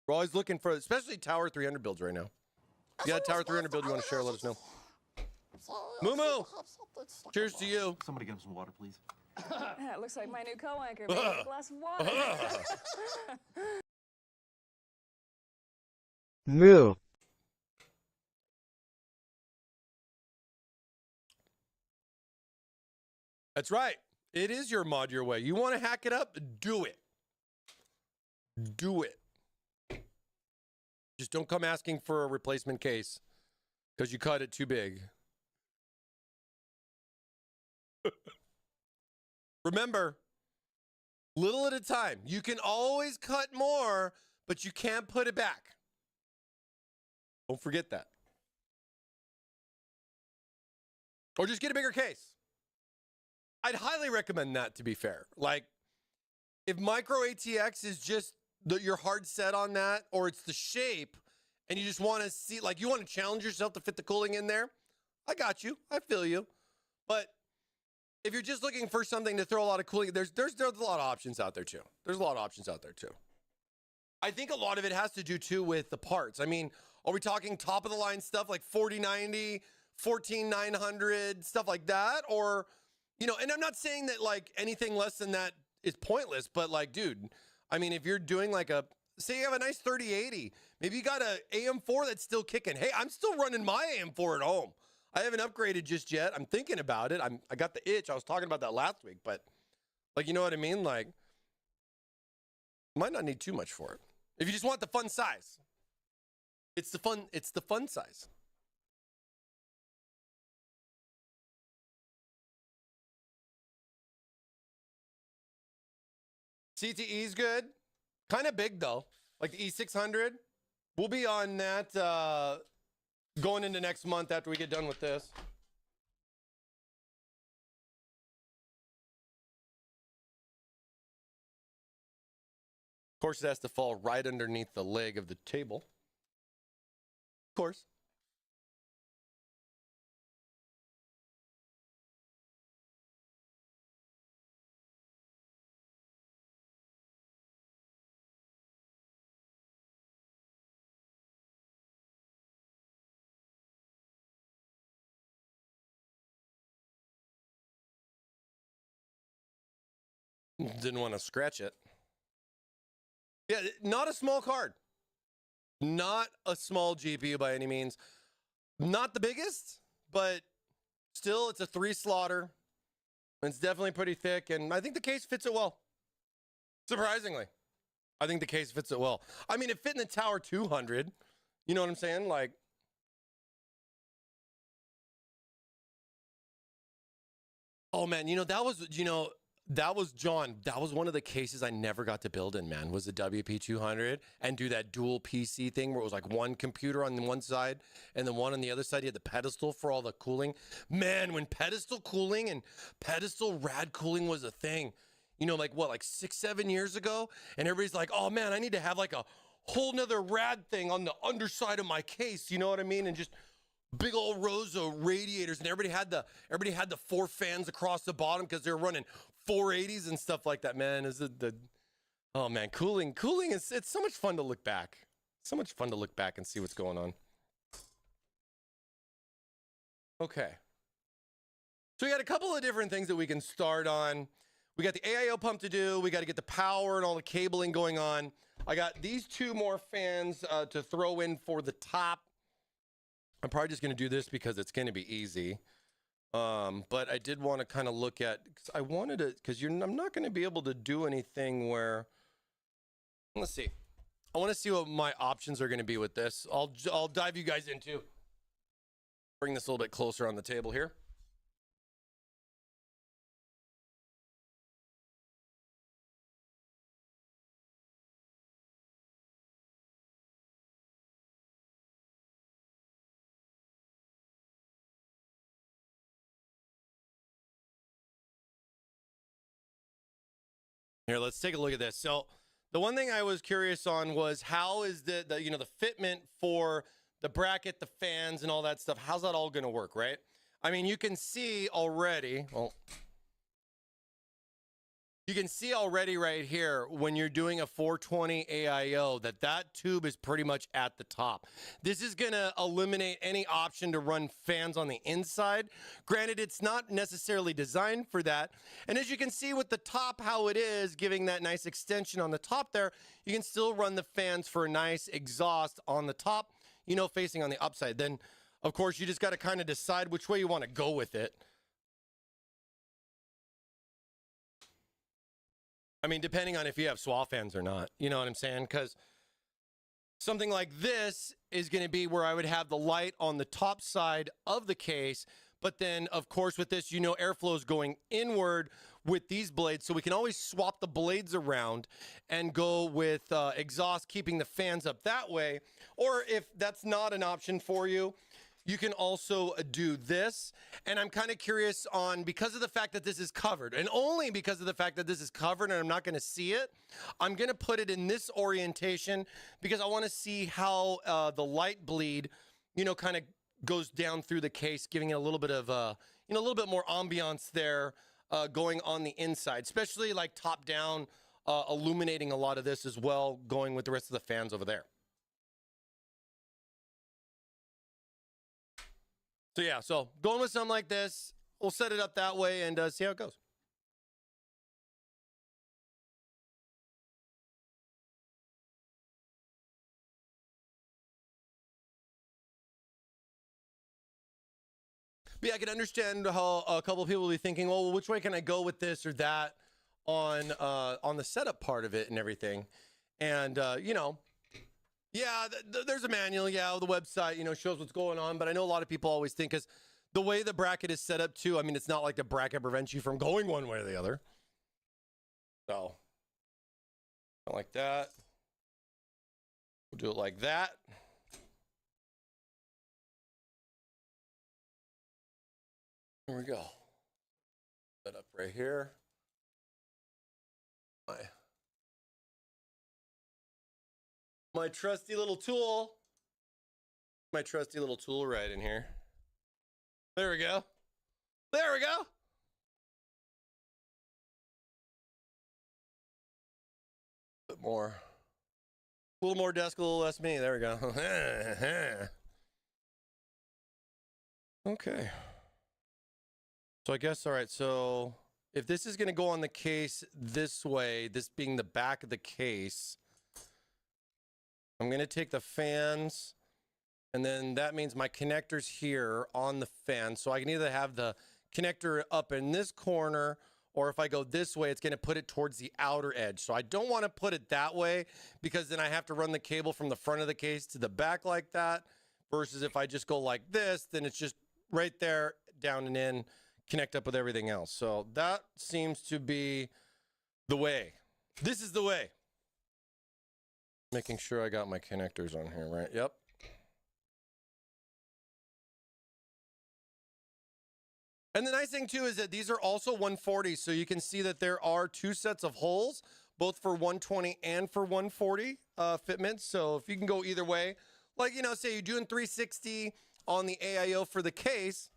We're always looking for, especially Tower 300 builds right now. If you got a Tower 300 build you want to share, let us know. Moo, cheers to you. Somebody get him some water, please. It looks like my new co-anchor made a glass of water. Moo. That's right. It is your mod your way. You want to hack it up? Do it. Do it. Just don't come asking for a replacement case because you cut it too big. Remember, little at a time. You can always cut more, but you can't put it back. Don't forget that. Or just get a bigger case. I'd highly recommend that, to be fair. Like, if micro ATX is just your hard set on that, or it's the shape, and you just want to see, like, you want to challenge yourself to fit the cooling in there, I got you. I feel you. But if you're just looking for something to throw a lot of cooling, there's a lot of options out there, too. There's a lot of options out there, too. I think a lot of it has to do, too, with the parts. I mean, are we talking top-of-the-line stuff like 4090, 14900, stuff like that? Or, you know, and I'm not saying that, like, anything less than that is pointless, but, like, dude, I mean, if you're doing, like, say you have a nice 3080, maybe you got a AM4 that's still kicking. Hey, I'm still running my AM4 at home. I haven't upgraded just yet. I'm thinking about it. I got the itch. I was talking about that last week, but, like, you know what I mean? Like, might not need too much for it. If you just want the fun size. It's the fun size. CTE is good. Kind of big, though. Like the E600. We'll be on that going into next month after we get done with this. Of course, it has to fall right underneath the leg of the table. Of course. Didn't want to scratch it. Yeah, not a small card. Not a small GPU by any means. Not the biggest, but still, it's a 3-slaughter. It's definitely pretty thick, and I think the case fits it well. Surprisingly, I think the case fits it well. I mean, it fit in the Tower 200. You know what I'm saying? Like, oh man, that was John. That was one of the cases I never got to build in, man, was the WP200 and do that dual PC thing where it was like one computer on one side and then one on the other side. You had the pedestal for all the cooling. Man, when pedestal cooling and pedestal rad cooling was a thing, like 6-7 years ago, and everybody's like, oh man, I need to have like a whole nother rad thing on the underside of my case. You know what I mean? And just big old rows of radiators, and everybody had the 4 fans across the bottom because they were running 480s and stuff like that. Man, oh man, cooling is, it's so much fun to look back. So much fun to look back and see what's going on. Okay. So we got a couple of different things that we can start on. We got the AIO pump to do. We got to get the power and all the cabling going on. I got these 2 more fans to throw in for the top. I'm probably just going to do this because it's going to be easy. But I did want to kind of look at, I'm not going to be able to do anything where, let's see. I want to see what my options are going to be with this. I'll dive you guys into. Bring this a little bit closer on the table here. Here, let's take a look at this. So the one thing I was curious on was how is the fitment for the bracket, the fans, and all that stuff. How's that all going to work, right? I mean, you can see already. Well, you can see already right here when you're doing a 420 AIO that tube is pretty much at the top. This is going to eliminate any option to run fans on the inside. Granted, it's not necessarily designed for that. And as you can see with the top, how it is giving that nice extension on the top there, you can still run the fans for a nice exhaust on the top, facing on the upside. Then, of course, you just got to kind of decide which way you want to go with it. I mean, depending on if you have SWA fans or not, you know what I'm saying? Because something like this is going to be where I would have the light on the top side of the case. But then, of course, with this, airflow is going inward with these blades. So we can always swap the blades around and go with exhaust, keeping the fans up that way. Or if that's not an option for you, you can also do this. And I'm kind of curious on, because of the fact that this is covered, and only because of the fact that this is covered and I'm not going to see it, I'm going to put it in this orientation because I want to see how the light bleed, you know, kind of goes down through the case, giving it a little bit of, you know, a little bit more ambiance there going on the inside, especially like top down, illuminating a lot of this as well, going with the rest of the fans over there. So yeah, so going with something like this, we'll set it up that way and see how it goes. But yeah, I can understand how a couple of people will be thinking, well, which way can I go with this or that on the setup part of it and everything. And, you know, yeah, there's a manual. Yeah, the website, you know, shows what's going on. But I know a lot of people always think, because the way the bracket is set up too, I mean, it's not like the bracket prevents you from going one way or the other. So, like that. We'll do it like that. Here we go. Set up right here. My trusty little tool. My trusty little tool right in here. There we go. There we go. Bit more. A little more desk, a little less me. There we go. Okay. So I guess, all right, so if this is going to go on the case this way, this being the back of the case, I'm going to take the fans, and then that means my connector's here on the fan. So I can either have the connector up in this corner, or if I go this way, it's going to put it towards the outer edge. So I don't want to put it that way, because then I have to run the cable from the front of the case to the back like that, versus if I just go like this, then it's just right there, down and in, connect up with everything else. So that seems to be the way. This is the way. Making sure I got my connectors on here, right? Yep. And the nice thing too is that these are also 140, so you can see that there are two sets of holes, both for 120 and for 140 fitments. So if you can go either way, like, you know, say you're doing 360 on the AIO for the case.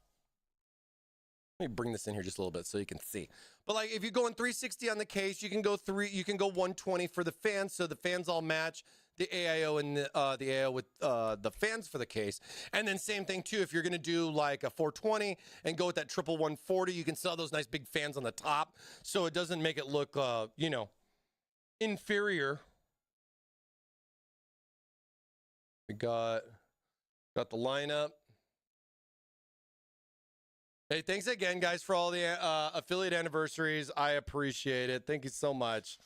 Let me bring this in here just a little bit so you can see. But like, if you're going 360 on the case, you can go 120 for the fans, so the fans all match the AIO and the AIO with the fans for the case. And then same thing too, if you're gonna do like a 420 and go with that triple 140, you can sell those nice big fans on the top, so it doesn't make it look, you know, inferior. We got the lineup. Hey, thanks again, guys, for all the affiliate anniversaries. I appreciate it. Thank you so much.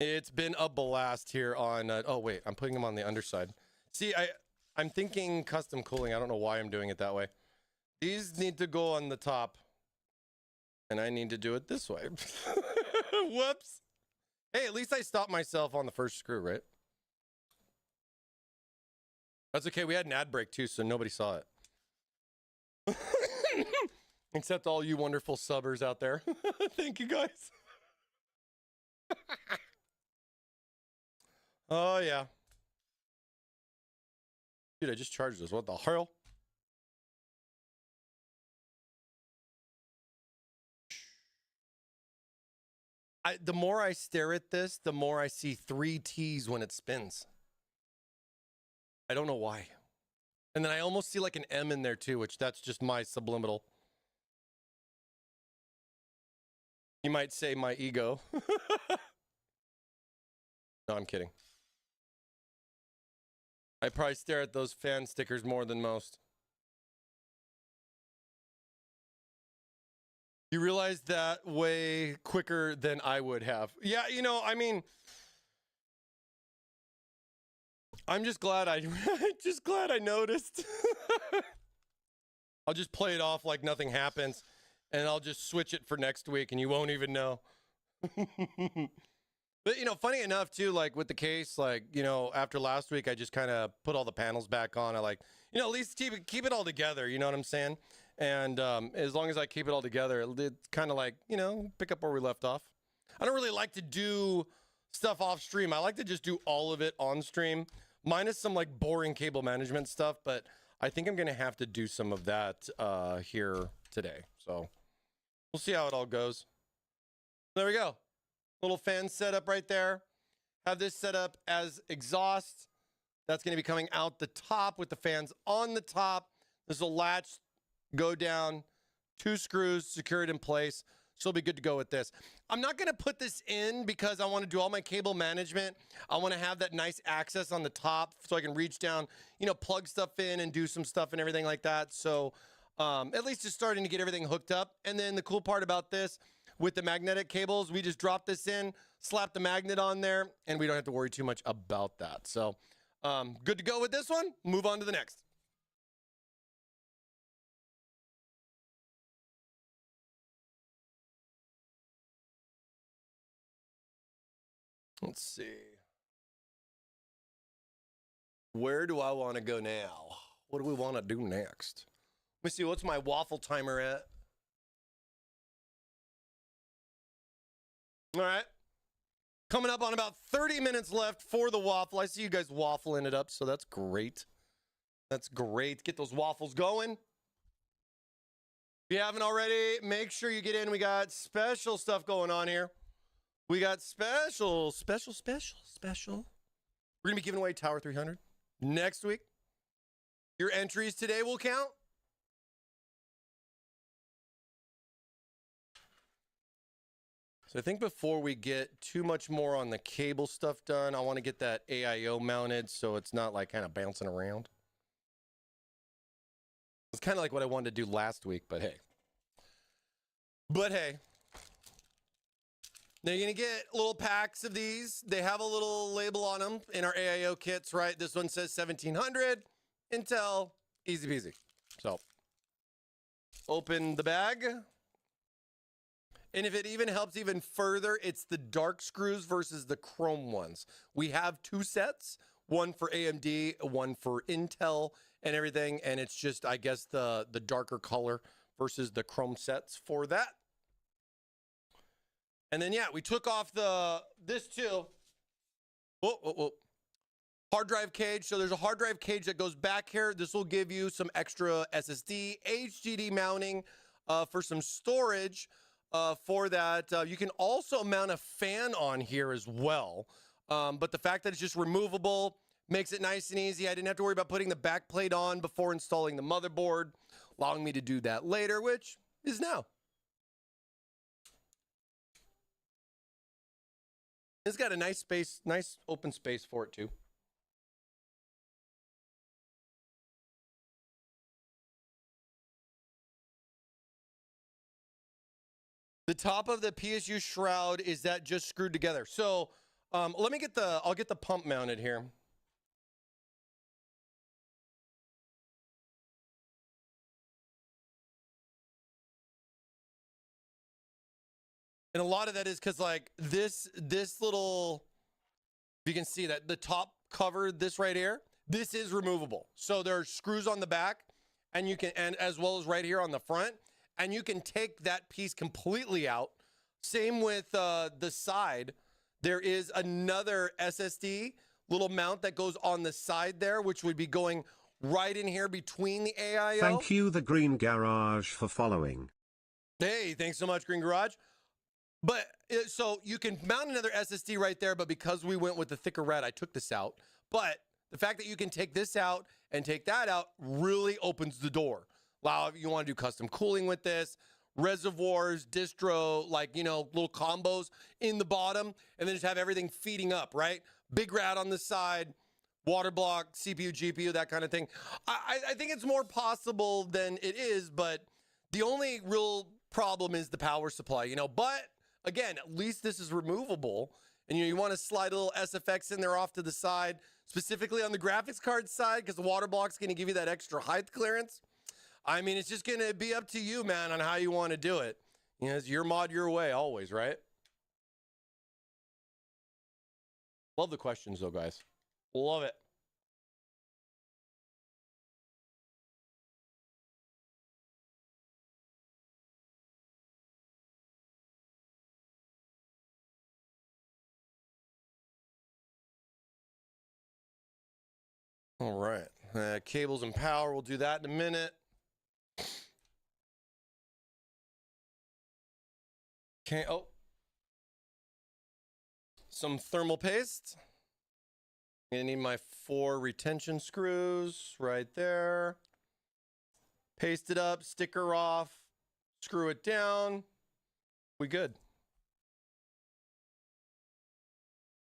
It's been a blast here on... oh, wait. I'm putting them on the underside. See, I'm thinking custom cooling. I don't know why I'm doing it that way. These need to go on the top. And I need to do it this way. Whoops. Hey, at least I stopped myself on the first screw, right? That's okay. We had an ad break, too, so nobody saw it. Except all you wonderful subbers out there. Thank you, guys. Oh, yeah. Dude, I just charged this. What the hell? The more I stare at this, the more I see 3 T's when it spins. I don't know why. And then I almost see like an M in there too, which that's just my subliminal. You might say my ego. No, I'm kidding. I probably stare at those fan stickers more than most. You realize that way quicker than I would have. Yeah, you know, I mean, I'm just glad I noticed. I'll just play it off like nothing happens, and I'll just switch it for next week and you won't even know. But, you know, funny enough, too, like with the case, like, you know, after last week, I just kind of put all the panels back on. I like, you know, at least keep it all together. You know what I'm saying? And as long as I keep it all together, it's kind of like, you know, pick up where we left off. I don't really like to do stuff off stream. I like to just do all of it on stream, minus some like boring cable management stuff. But I think I'm going to have to do some of that here today. So we'll see how it all goes. There we go. Little fan setup right there. Have this set up as exhaust. That's going to be coming out the top with the fans on the top. This will latch, go down, 2 screws, secured in place. So it'll be good to go with this. I'm not going to put this in because I want to do all my cable management. I want to have that nice access on the top so I can reach down, you know, plug stuff in and do some stuff and everything like that. So at least just starting to get everything hooked up. And then the cool part about this, with the magnetic cables, we just drop this in, slap the magnet on there, and we don't have to worry too much about that. So good to go with this one. Move on to the next. Let's see. Where do I want to go now? What do we want to do next? Let me see. What's my waffle timer at? All right. Coming up on about 30 minutes left for the waffle. I see you guys waffling it up, so that's great. That's great. Get those waffles going. If you haven't already, make sure you get in. We got special stuff going on here. We got special. We're going to be giving away Tower 300 next week. Your entries today will count. So I think before we get too much more on the cable stuff done, I want to get that AIO mounted so it's not like kind of bouncing around. It's kind of like what I wanted to do last week, but hey. Now you're going to get little packs of these. They have a little label on them in our AIO kits, right? This one says 1700, Intel, easy peasy. So open the bag. And if it even helps even further, it's the dark screws versus the chrome ones. We have 2 sets, one for AMD, one for Intel and everything. And it's just, I guess, the darker color versus the chrome sets for that. And then, yeah, we took off this too. Hard drive cage. So there's a hard drive cage that goes back here. This will give you some extra SSD, HDD mounting for some storage. For that, you can also mount a fan on here as well. But the fact that it's just removable makes it nice and easy. I didn't have to worry about putting the back plate on before installing the motherboard, allowing me to do that later, which is now. It's got a nice space, nice open space for it too. The top of the PSU shroud, is that just screwed together? So let me get I'll get the pump mounted here. And a lot of that is because like this little, if you can see that the top cover, this right here, this is removable. So there are screws on the back and you can, and as well as right here on the front. And you can take that piece completely out. Same with the side. There is another SSD little mount that goes on the side there, which would be going right in here between the AIO. Thank you, the Green Garage, for following. Hey, thanks so much, Green Garage. But so you can mount another SSD right there, but because we went with the thicker red, I took this out. But the fact that you can take this out and take that out really opens the door. Wow, if you want to do custom cooling with this, reservoirs, distro, like, you know, little combos in the bottom, and then just have everything feeding up, right? Big rat on the side, water block, CPU, GPU, that kind of thing. I think it's more possible than it is, but the only real problem is the power supply, you know. But again, at least this is removable, and you want to slide a little SFX in there off to the side, specifically on the graphics card side, because the water block's going to give you that extra height clearance. I mean, it's just going to be up to you, man, on how you want to do it. You know, it's your mod your way always, right? Love the questions though, guys. Love it. All right. Cables and power, we'll do that in a minute. Okay, oh. Some thermal paste. I'm gonna need my 4 retention screws right there. Paste it up, sticker off, screw it down. We good.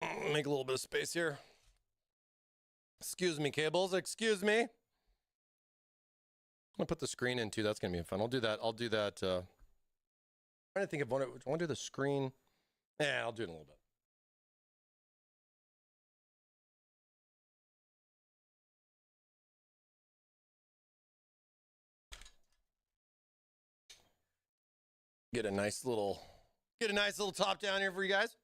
Make a little bit of space here. Excuse me, cables. Excuse me. I'm gonna put the screen in too. That's gonna be fun. I'll do that. I'm trying to think of one. I want to do the screen. Yeah, I'll do it in a little bit. Get a nice little top down here for you guys.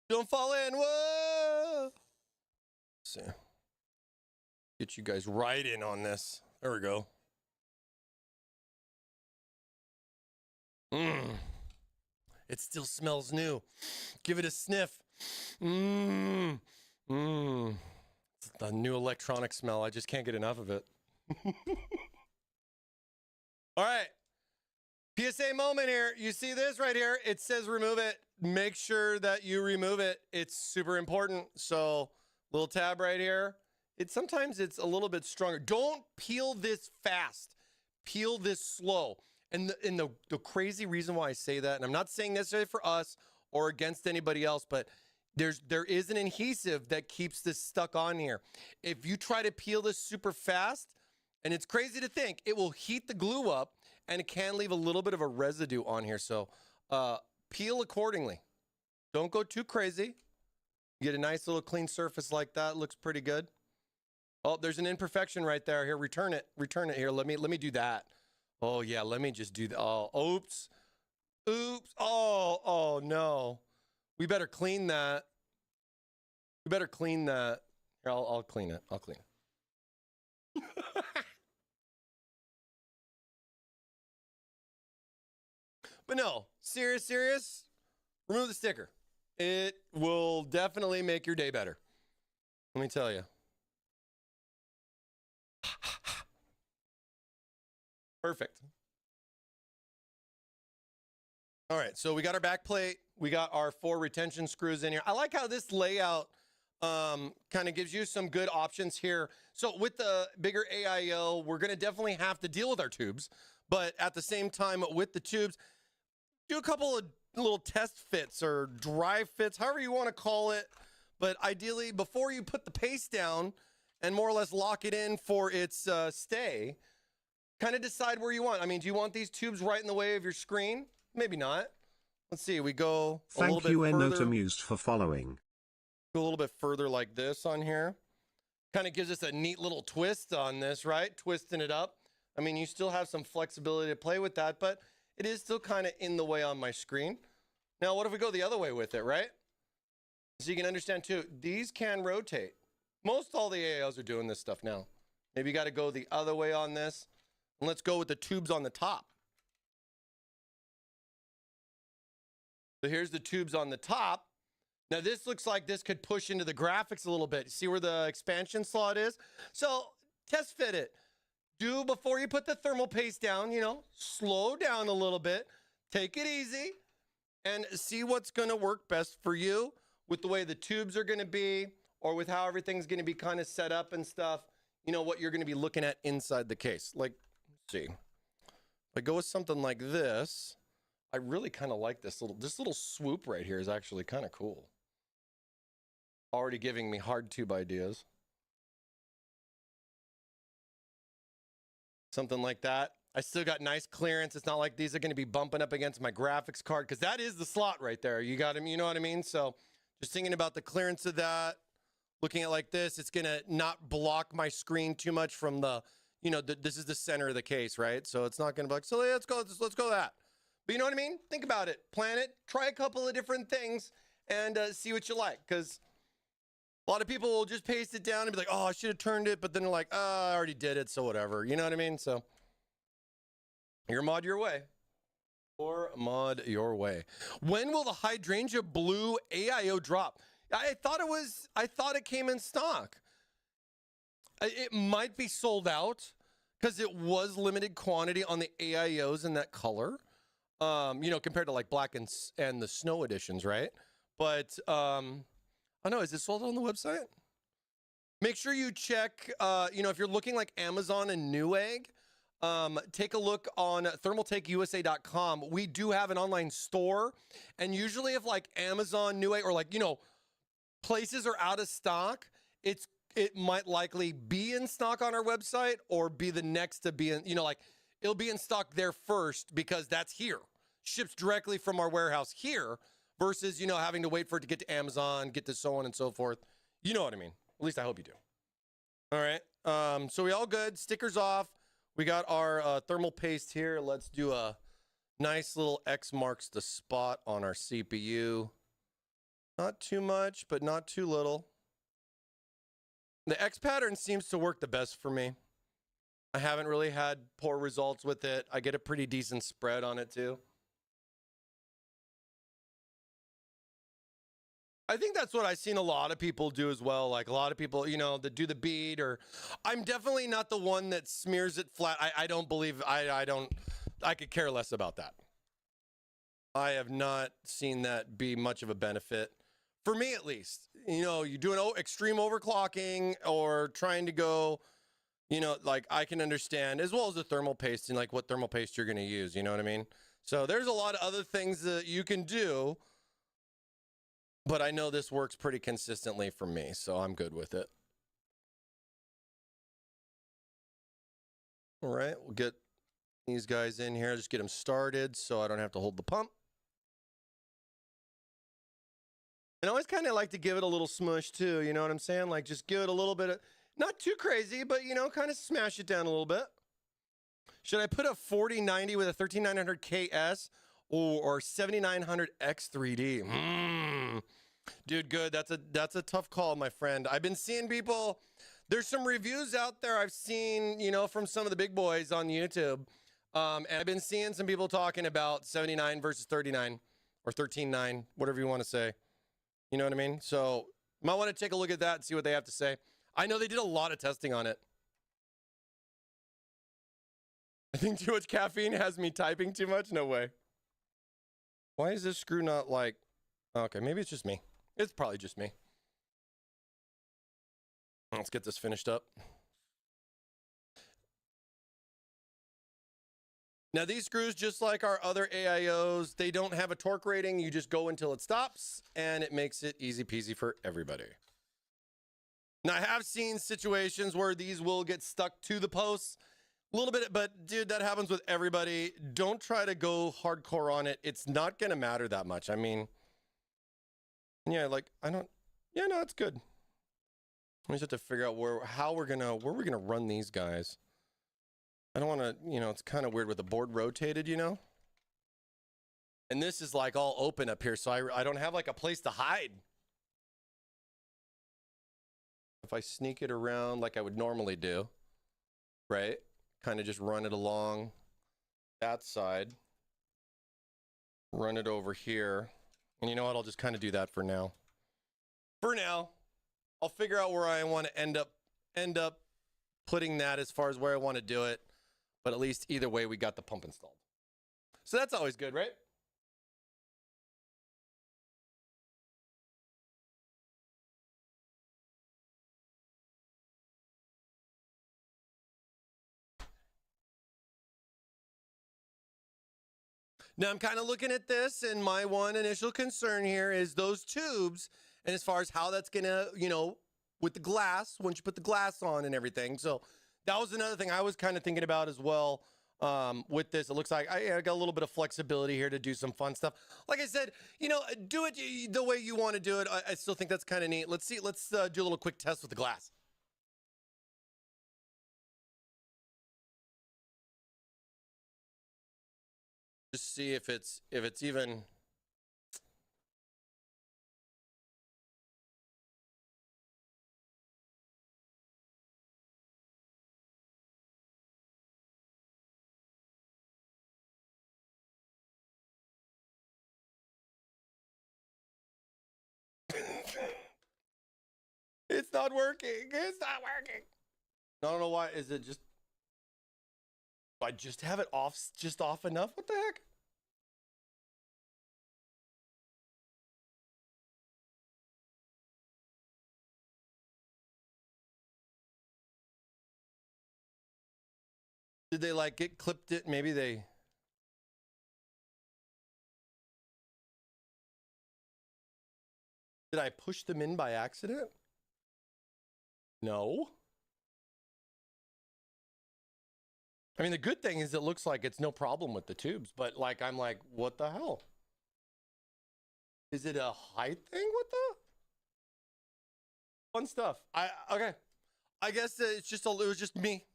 Don't fall in. Whoa! Let's see. Get you guys right in on this. There we go. It still smells new. Give it a sniff. It's the new electronic smell. I just can't get enough of it. All right. PSA moment here. You see this right here? It says remove it. Make sure that you remove it. It's super important. So, little tab right here. Sometimes it's a little bit stronger. Don't peel this fast. Peel this slow. And the crazy reason why I say that, and I'm not saying necessarily for us or against anybody else, but there is an adhesive that keeps this stuck on here. If you try to peel this super fast, and it's crazy to think, it will heat the glue up and it can leave a little bit of a residue on here. So peel accordingly. Don't go too crazy. You get a nice little clean surface like that. Looks pretty good. Oh, there's an imperfection right there. Here, return it. Return it here. Let me do that. Oh yeah, let me just do that. Oh, oops. Oops. Oh no. We better clean that. We better clean that. Here, I'll clean it. I'll clean it. But no, serious. Remove the sticker. It will definitely make your day better. Let me tell you. Perfect. All right, so we got our back plate. We got our 4 retention screws in here. I like how this layout kind of gives you some good options here. So with the bigger AIO, we're going to definitely have to deal with our tubes. But at the same time, with the tubes, do a couple of little test fits or dry fits, however you want to call it. But ideally, before you put the paste down and more or less lock it in for its stay, kind of decide where you want. I mean, do you want these tubes right in the way of your screen? Maybe not. Let's see. We go a little bit further. Thank you, Enotamused, for following. Go a little bit further like this on here. Kind of gives us a neat little twist on this, right? Twisting it up. I mean, you still have some flexibility to play with that, but it is still kind of in the way on my screen. Now, what if we go the other way with it, right? So you can understand too, these can rotate. Most all the AIOs are doing this stuff now. Maybe you got to go the other way on this. And let's go with the tubes on the top. So here's the tubes on the top. Now this looks like this could push into the graphics a little bit. See where the expansion slot is? So test fit it. Do before you put the thermal paste down, slow down a little bit. Take it easy and see what's going to work best for you with the way the tubes are going to be or with how everything's going to be kind of set up and stuff. What you're going to be looking at inside the case. Like, let's see. If I go with something like this, I really kind of like this little swoop right here is actually kind of cool. Already giving me hard tube ideas. Something like that. I still got nice clearance. It's not like these are going to be bumping up against my graphics card because that is the slot right there. You got him. You know what I mean? So just thinking about the clearance of that, looking at like this, it's going to not block my screen too much from the, this is the center of the case, right? So it's not going to be like, so let's go that. But you know what I mean? Think about it, plan it, try a couple of different things, and see what you like. Because a lot of people will just paste it down and be like, oh, I should have turned it. But then they're like, oh, I already did it. So whatever. You know what I mean? So your mod your way. Or mod your way. When will the hydrangea blue AIO drop? I thought it came in stock. It might be sold out because it was limited quantity on the AIOs in that color. You know, compared to like black and the snow editions, right? But I don't know, is it sold on the website? Make sure you check, you know, if you're looking like Amazon and Newegg, take a look on thermaltakeusa.com. We do have an online store, and usually if like Amazon, Newegg, or like, you know, places are out of stock, it might likely be in stock on our website or be the next to be in, you know, like it'll be in stock there first because that's here. Ships directly from our warehouse here versus, you know, having to wait for it to get to Amazon, get to so on and so forth. You know what I mean? At least I hope you do. All right. So we all good. Stickers off. We got our thermal paste here. Let's do a nice little X marks the spot on our CPU. Not too much, but not too little. The X pattern seems to work the best for me. I haven't really had poor results with it. I get a pretty decent spread on it too. I think that's what I've seen a lot of people do as well. Like a lot of people, you know, that do the bead, or I'm definitely not the one that smears it flat. I don't believe, I could care less about that. I have not seen that be much of a benefit. For me, at least, you know, you're doing extreme overclocking or trying to go, you know, like I can understand, as well as the thermal paste and like what thermal paste you're going to use. You know what I mean? So there's a lot of other things that you can do, but I know this works pretty consistently for me, so I'm good with it. All right, we'll get these guys in here. Just get them started so I don't have to hold the pump. And I always kind of like to give it a little smush too, you know what I'm saying? Like just give it a little bit of, not too crazy, but you know, kind of smash it down a little bit. Should I put a 4090 with a 13900 KS or 7900 X3D? Dude, good. That's a tough call, my friend. I've been seeing people, there's some reviews out there I've seen, you know, from some of the big boys on YouTube. And I've been seeing some people talking about 79 versus 39 or 13.9, whatever you want to say. You know what I mean? So might want to take a look at that and see what they have to say. I know they did a lot of testing on it. I think too much caffeine has me typing too much. No way. Why is this screw not like, okay, maybe it's just me. It's probably just me. Let's get this finished up. Now these screws, just like our other AIOs, they don't have a torque rating. You just go until it stops and it makes it easy peasy for everybody. Now I have seen situations where these will get stuck to the posts a little bit, but dude, that happens with everybody. Don't try to go hardcore on it. It's not going to matter that much. I mean, yeah, like yeah, no, it's good. We just have to figure out where we're going to run these guys. I don't want to, you know, it's kind of weird with the board rotated, you know? And this is like all open up here, so I don't have like a place to hide. If I sneak it around like I would normally do, right? Kind of just run it along that side. Run it over here. And you know what? I'll just kind of do that for now. For now, I'll figure out where I want to end up putting that as far as where I want to do it. But at least either way, we got the pump installed. So that's always good, right? Now I'm kind of looking at this, and my one initial concern here is those tubes, and as far as how that's gonna, you know, with the glass, once you put the glass on and everything. So that was another thing I was kind of thinking about as well. With this, it looks like I got a little bit of flexibility here to do some fun stuff. Like I said, you know, do it the way you want to do it. I still think that's kind of neat. Let's see. Let's do a little quick test with the glass. Just see if it's even. It's not working. It's not working. I don't know why. Is it just... Do I just have it off, just off enough? What the heck? Did they like get clipped it? Maybe they... Did I push them in by accident? No. I mean, the good thing is it looks like it's no problem with the tubes, but like, I'm like, what the hell? Is it a height thing? What the? Fun stuff. Okay. I guess it's just it was just me.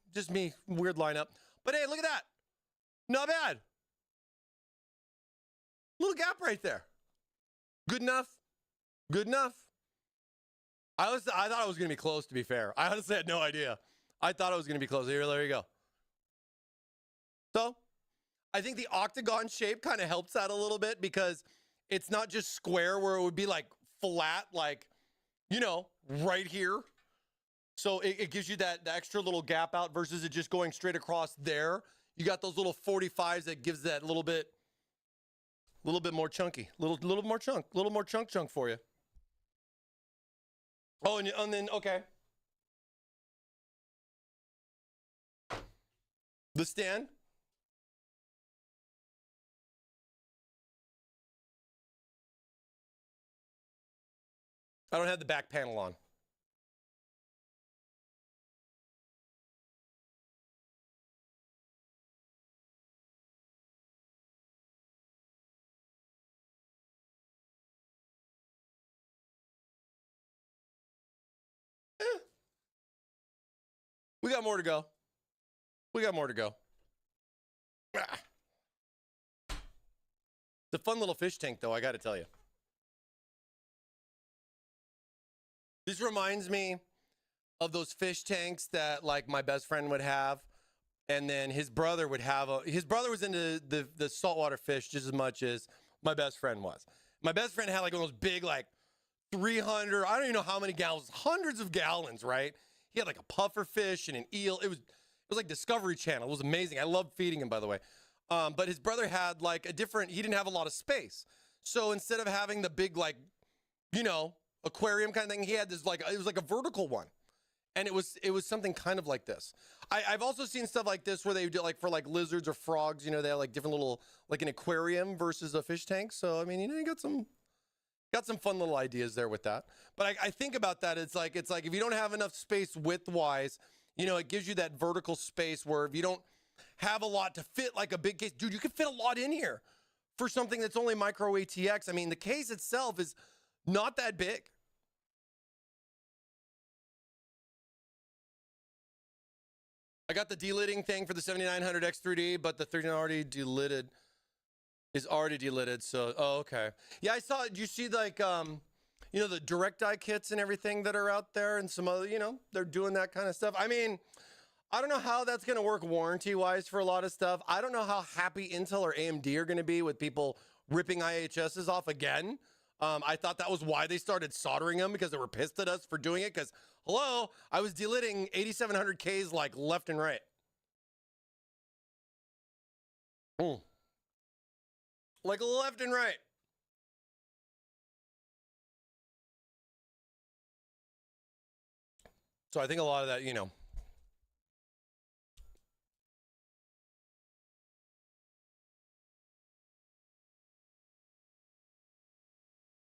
Weird lineup. But hey, look at that. Not bad. Little gap right there. Good enough. Good enough. I thought it was going to be close, to be fair. I honestly had no idea. I thought it was going to be close. Here, there you go. So, I think the octagon shape kind of helps out a little bit because it's not just square where it would be like flat, like, you know, right here. So it gives you that extra little gap out versus it just going straight across there. You got those little 45s that gives that little bit more chunky, little more chunk for you. Oh, and then, okay. The stand. I don't have the back panel on. We got more to go. We got more to go. It's a fun little fish tank, though, I got to tell you. This reminds me of those fish tanks that, like, my best friend would have, and then his brother would have. His brother was into the saltwater fish just as much as my best friend was. My best friend had, like, one of those big, like, 300, I don't even know how many gallons, hundreds of gallons, right? He had like a puffer fish and an eel. It was like Discovery Channel. It was amazing. I loved feeding him, by the way. But his brother had like he didn't have a lot of space. So instead of having the big, like, you know, aquarium kind of thing, he had this like, it was like a vertical one. And it was something kind of like this. I've also seen stuff like this where they do like for like lizards or frogs, you know, they have like different little, like an aquarium versus a fish tank. So, I mean, you know, you got some fun little ideas there with that. But I think about that. It's like if you don't have enough space width-wise, you know, it gives you that vertical space where if you don't have a lot to fit like a big case, dude, you can fit a lot in here for something that's only micro ATX. I mean, the case itself is not that big. I got the delidding thing for the 7900 X3D, but the 1300 is already delitted. So, oh, okay. Yeah, I saw it. Do you see like, you know, the direct die kits and everything that are out there and some other, you know, they're doing that kind of stuff. I mean, I don't know how that's going to work warranty wise for a lot of stuff. I don't know how happy Intel or AMD are going to be with people ripping IHSs off again. I thought that was why they started soldering them, because they were pissed at us for doing it. Because, hello, I was delitting 8700Ks like left and right. Like left and right. So I think a lot of that, you know.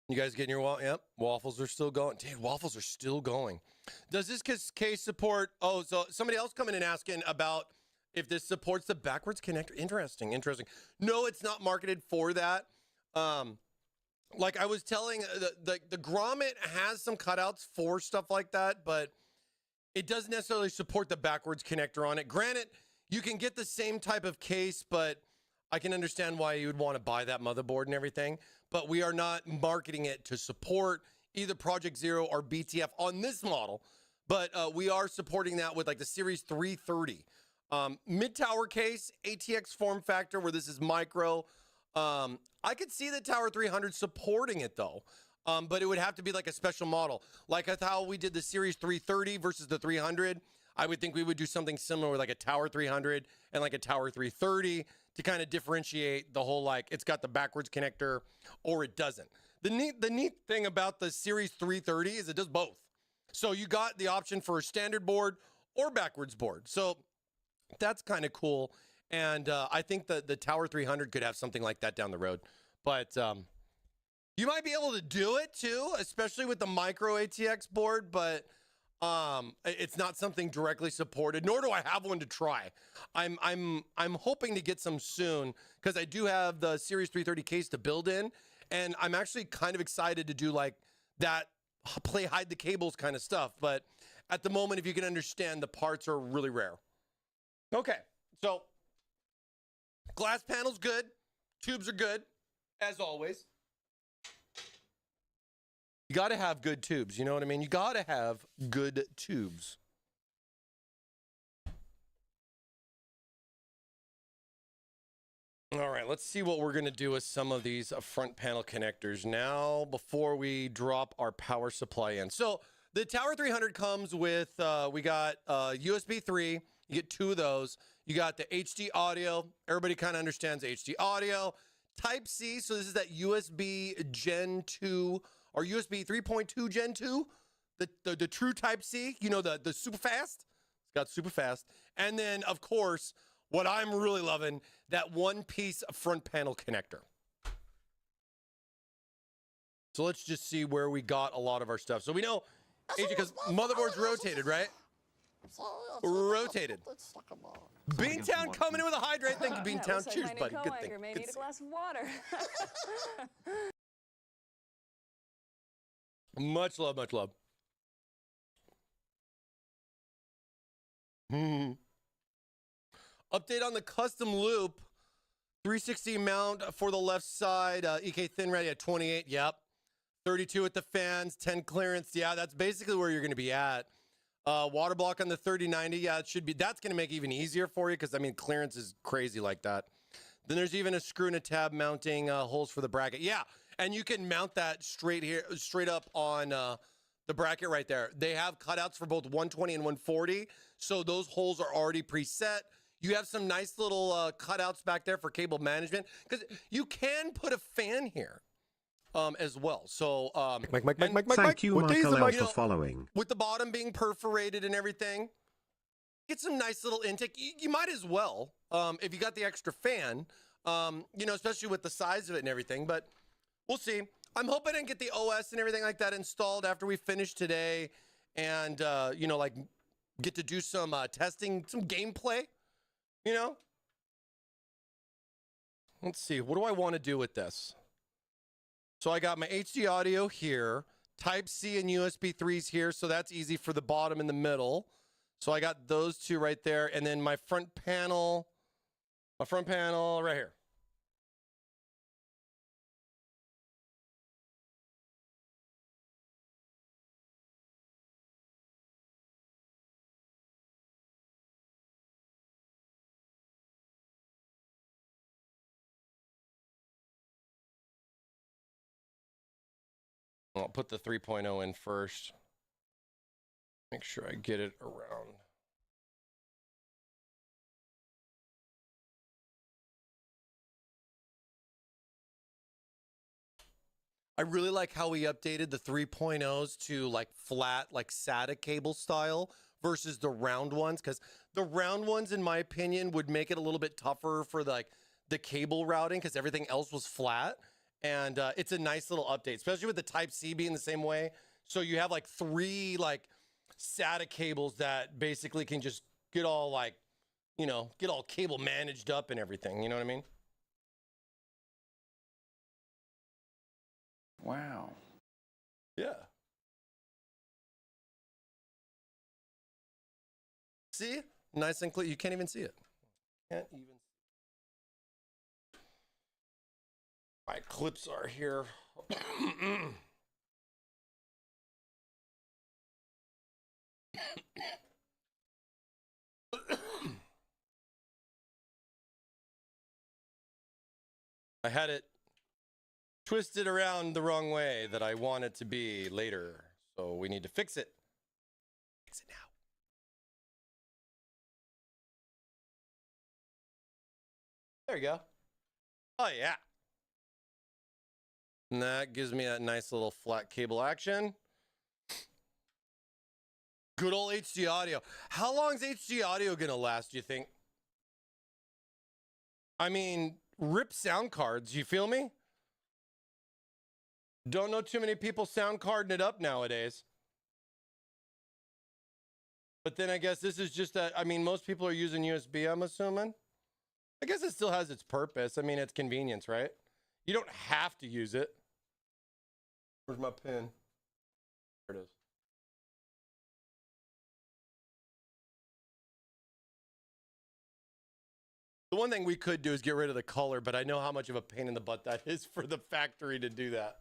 You guys getting your yep, waffles are still going. Dude, waffles are still going. Does this case support, oh, so somebody else coming in asking about if this supports the backwards connector. Interesting. No, it's not marketed for that. Like I was telling, the grommet has some cutouts for stuff like that, but it doesn't necessarily support the backwards connector on it. Granted, you can get the same type of case, but I can understand why you would want to buy that motherboard and everything. But we are not marketing it to support either Project Zero or BTF on this model. But we are supporting that with like the Series 330. Mid-tower case, ATX form factor where this is micro. I could see the Tower 300 supporting it though. But it would have to be like a special model. Like how we did the Series 330 versus the 300. I would think we would do something similar with like a Tower 300 and like a Tower 330 to kind of differentiate the whole, like it's got the backwards connector or it doesn't. The neat thing about the Series 330 is it does both. So you got the option for a standard board or backwards board. So that's kind of cool. And I think that the Tower 300 could have something like that down the road. But you might be able to do it too, especially with the micro ATX board, but it's not something directly supported, nor do I have one to try. I'm hoping to get some soon because I do have the Series 330 case to build in, and I'm actually kind of excited to do like that play hide the cables kind of stuff. But at the moment, if you can understand, the parts are really rare. Okay, so glass panel's good, tubes are good, as always. You got to have good tubes. You know what I mean? You got to have good tubes. All right, let's see what we're going to do with some of these front panel connectors now before we drop our power supply in. So the Tower 300 comes with, we got USB 3. You get 2 of those. You got the HD audio. Everybody kind of understands HD audio. Type C, so this is that USB Gen 2 or USB 3.2 Gen 2, the true Type C, you know, the super fast. It's got super fast. And then, of course, what I'm really loving, that one-piece front panel connector. So let's just see where we got a lot of our stuff. So we know, because motherboard's rotated, right? Rotated. Beantown coming in with a hydrate. Thank you, Beantown. Looks like Cheers, my new buddy. Good thing. coworker may Good need a to see glass of water. you. Much love, much love. Update on the custom loop. 360 mount for the left side. EK thin ready at 28. Yep. 32 at the fans. 10 clearance. Yeah, that's basically where you're going to be at. Water block on the 3090. Yeah, it should be. That's going to make it even easier for you because, I mean, clearance is crazy like that. Then there's even a screw and a tab mounting holes for the bracket. Yeah, and you can mount that straight up on the bracket right there. They have cutouts for both 120 and 140, so those holes are already preset. You have some nice little cutouts back there for cable management because you can put a fan here as well. So, Thank you, Michael L, for following. with the bottom being perforated and everything, get some nice little intake. You might as well, if you got the extra fan, you know, especially with the size of it and everything, but we'll see. I'm hoping I can get the OS and everything like that installed after we finish today and, you know, like get to do some testing, some gameplay, you know? Let's see. What do I want to do with this? So I got my HD audio here, Type C and USB 3s here, so that's easy for the bottom and the middle. So I got those two right there, and then my front panel right here. I'll put the 3.0 in first. Make sure I get it around. I really like how we updated the 3.0s to like flat, like SATA cable style versus the round ones, because the round ones, in my opinion, would make it a little bit tougher for like the cable routing because everything else was flat. And it's a nice little update, especially with the Type C being the same way. So you have like 3 like SATA cables that basically can just get all like, you know, get all cable managed up and everything. You know what I mean? Wow. Yeah. See? Nice and clear. You can't even see it. Can't even. My clips are here. I had it twisted around the wrong way that I want it to be later. So we need to fix it. Fix it now. There you go. Oh, yeah. And that gives me that nice little flat cable action. Good old HD audio. How long is HD audio going to last, do you think? I mean, rip sound cards, you feel me? Don't know too many people sound carding it up nowadays. But then I guess this is just that, I mean, most people are using USB, I'm assuming. I guess it still has its purpose. I mean, it's convenience, right? You don't have to use it. Where's my pen? There it is. The one thing we could do is get rid of the color, but I know how much of a pain in the butt that is for the factory to do that.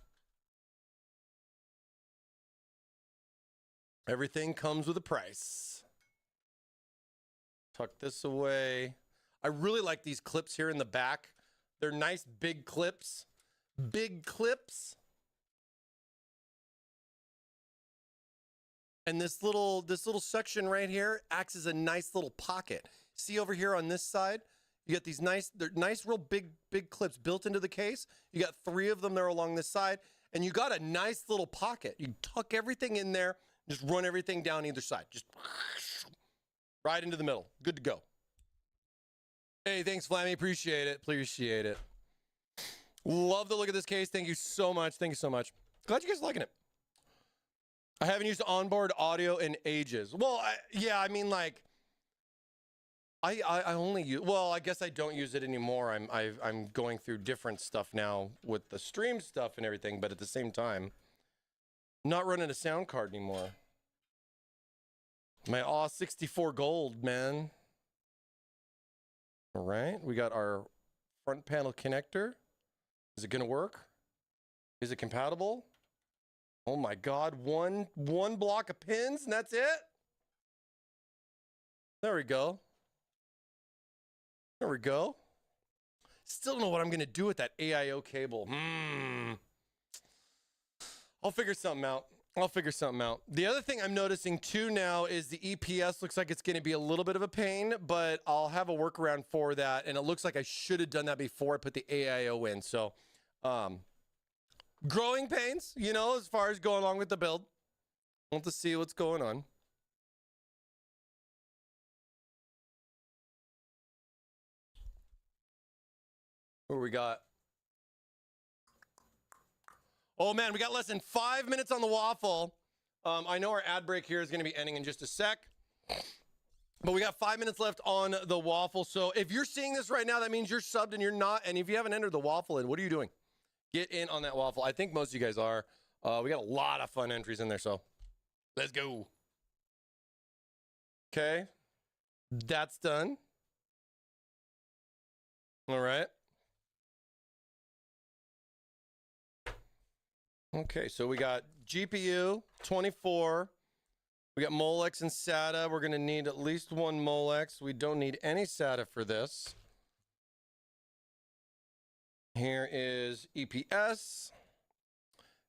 Everything comes with a price. Tuck this away. I really like these clips here in the back. They're nice big clips. Big clips. And this little section right here acts as a nice little pocket. See over here on this side? You got these nice real big clips built into the case. You got 3 of them there along this side, and you got a nice little pocket. You tuck everything in there, just run everything down either side. Just right into the middle. Good to go. Hey, thanks, Flammy. Appreciate it. Appreciate it. Love the look of this case. Thank you so much. Thank you so much. Glad you guys are liking it. I haven't used onboard audio in ages. Well, yeah, I mean, like, I only use, well, I guess I don't use it anymore. I'm going through different stuff now with the stream stuff and everything, but at the same time, not running a sound card anymore. My AW64 gold, man. All right, we got our front panel connector. Is it gonna work? Is it compatible? Oh my God, one block of pins and that's it? There we go. There we go. Still don't know what I'm gonna do with that AIO cable. I'll figure something out. The other thing I'm noticing too now is the EPS looks like it's going to be a little bit of a pain, but I'll have a workaround for that. And it looks like I should have done that before I put the AIO in. So, growing pains, you know, as far as going along with the build. Want to see what's going on. What do we got? Oh man, we got less than 5 minutes on the waffle. I know our ad break here is going to be ending in just a sec, but we got 5 minutes left on the waffle. So if you're seeing this right now, that means you're subbed and you're not. And if you haven't entered the waffle in, what are you doing? Get in on that waffle. I think most of you guys are. We got a lot of fun entries in there, so let's go. Okay, that's done. All right. Okay, so we got GPU, 24. We got Molex and SATA. We're going to need at least 1 Molex. We don't need any SATA for this. Here is EPS.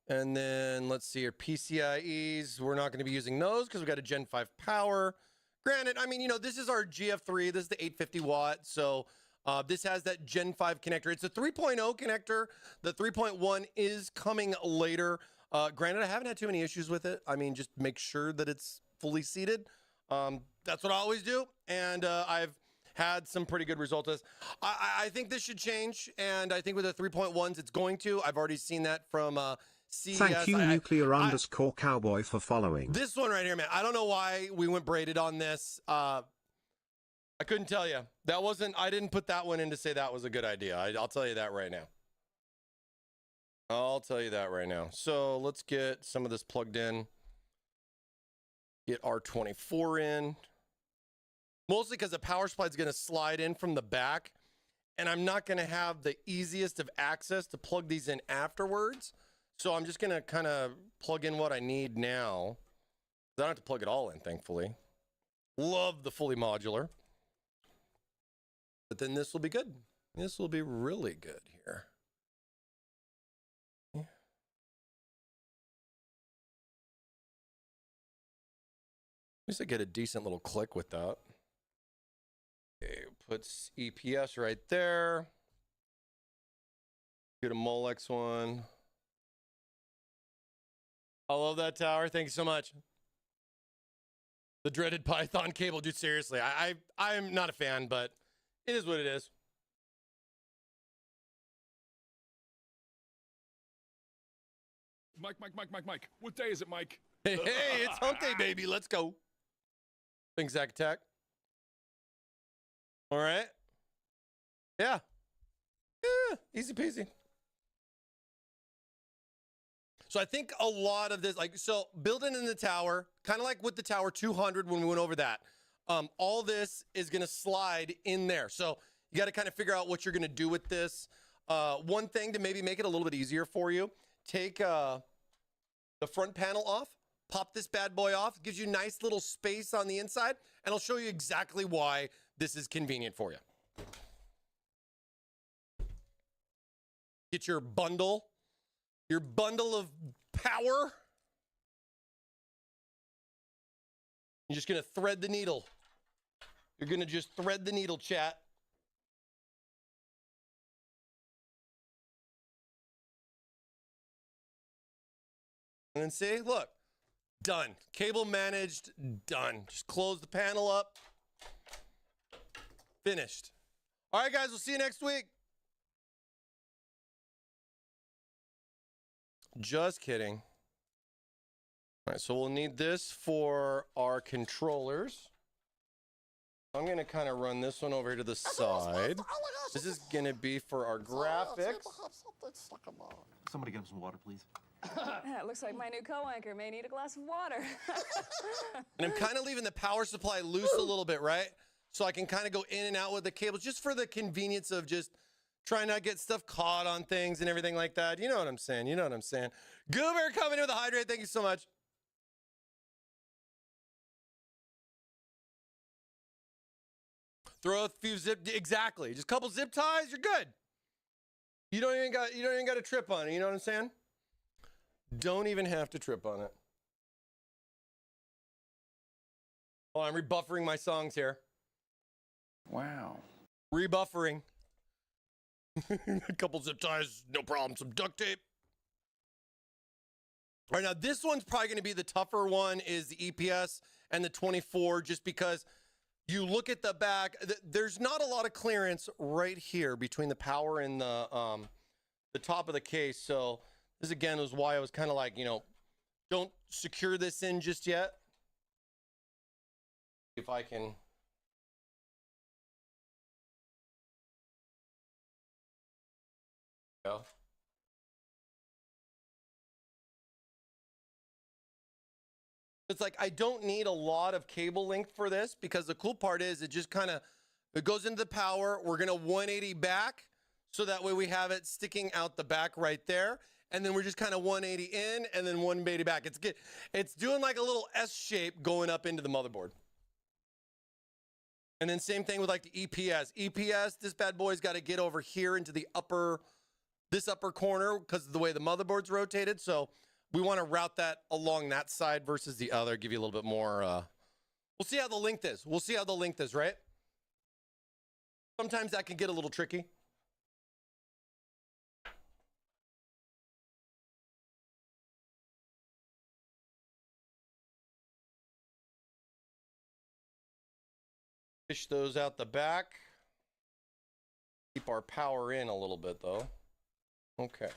And then let's see here, PCIEs. We're not going to be using those because we got a Gen 5 power. Granted, I mean, you know, this is our GF3. This is the 850 watt. So this has that Gen 5 connector. It's a 3.0 connector. The 3.1 is coming later. Granted, I haven't had too many issues with it. I mean, just make sure that it's fully seated. That's what I always do. And I've had some pretty good results. I think this should change. And I think with the 3.1s, it's going to. I've already seen that from CES. Thank you, nuclear_cowboy, for following. This one right here, man. I don't know why we went braided on this. I couldn't tell you. That wasn't, I didn't put that one in to say that was a good idea. I'll tell you that right now. I'll tell you that right now. So let's get some of this plugged in. Get R24 in. Mostly because the power supply is going to slide in from the back. And I'm not going to have the easiest of access to plug these in afterwards. So I'm just going to kind of plug in what I need now. I don't have to plug it all in, thankfully. Love the fully modular. But then this will be good. This will be really good here. least I get a decent little click with that. Okay, puts EPS right there. Get a Molex one. I love that tower. Thank you so much. The dreaded Python cable, dude. Seriously, I'm not a fan, but it is what it is. Mike. What day is it, Mike? Hey, it's hump day, baby. Let's go. Thanks, Zach Attack. All right. Yeah. Easy peasy. So I think a lot of this, like, so building in the tower, kind of like with the tower 200 when we went over that, all this is going to slide in there. So you got to kind of figure out what you're going to do with this. One thing to maybe make it a little bit easier for you, take the front panel off, pop this bad boy off, gives you nice little space on the inside, and I'll show you exactly why this is convenient for you. Get your bundle of power. You're just going to thread the needle. You're going to just thread the needle, chat. And then see, look, done. Cable managed, done. Just close the panel up. Finished. All right, guys, we'll see you next week. Just kidding. All right, so we'll need this for our controllers. I'm going to kind of run this one over here to the side. This is going to be for our graphics. Somebody get him some water, please. It looks like my new co-anchor may need a glass of water. And I'm kind of leaving the power supply loose a little bit, right? So I can kind of go in and out with the cables just for the convenience of just trying not to get stuff caught on things and everything like that. You know what I'm saying? You know what I'm saying? Goober coming in with a hydrate. Thank you so much. Throw a few exactly. Just a couple zip ties, you're good. You don't even got to trip on it. You know what I'm saying? Don't even have to trip on it. Oh, I'm rebuffering my songs here. Wow. Rebuffering. A couple zip ties, no problem. Some duct tape. All right, now this one's probably going to be the tougher one, is the EPS and the 24, just because you look at the back, there's not a lot of clearance right here between the power and the top of the case. So this again was why I was kind of like, don't secure this in just yet. If I can. Go. It's like I don't need a lot of cable length for this, because the cool part is it just kind of, it goes into the power. We're going to 180 back, so that way we have it sticking out the back right there. And then we're just kind of 180 in and then 180 back. It's good. It's doing like a little S shape going up into the motherboard. And then same thing with like the EPS. EPS, this bad boy's got to get over here into the this upper corner because of the way the motherboard's rotated. So we want to route that along that side versus the other, give you a little bit more. We'll see how the length is. We'll see how the length is, right? Sometimes that can get a little tricky. Fish those out the back. Keep our power in a little bit though. Okay,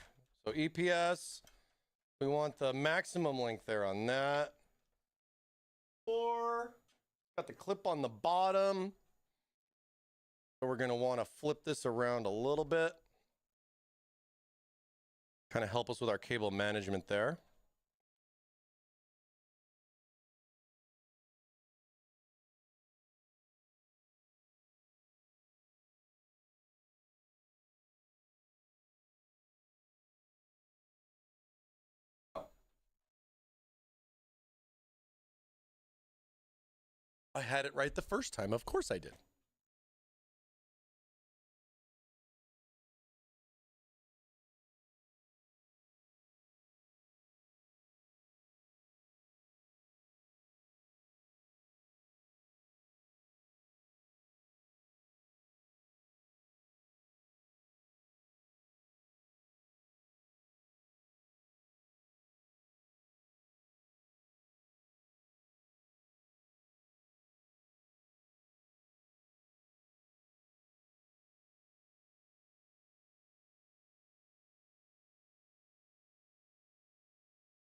so EPS, we want the maximum length there on that. Got the clip on the bottom. So we're gonna wanna flip this around a little bit. Kind of help us with our cable management there. I had it right the first time. Of course I did.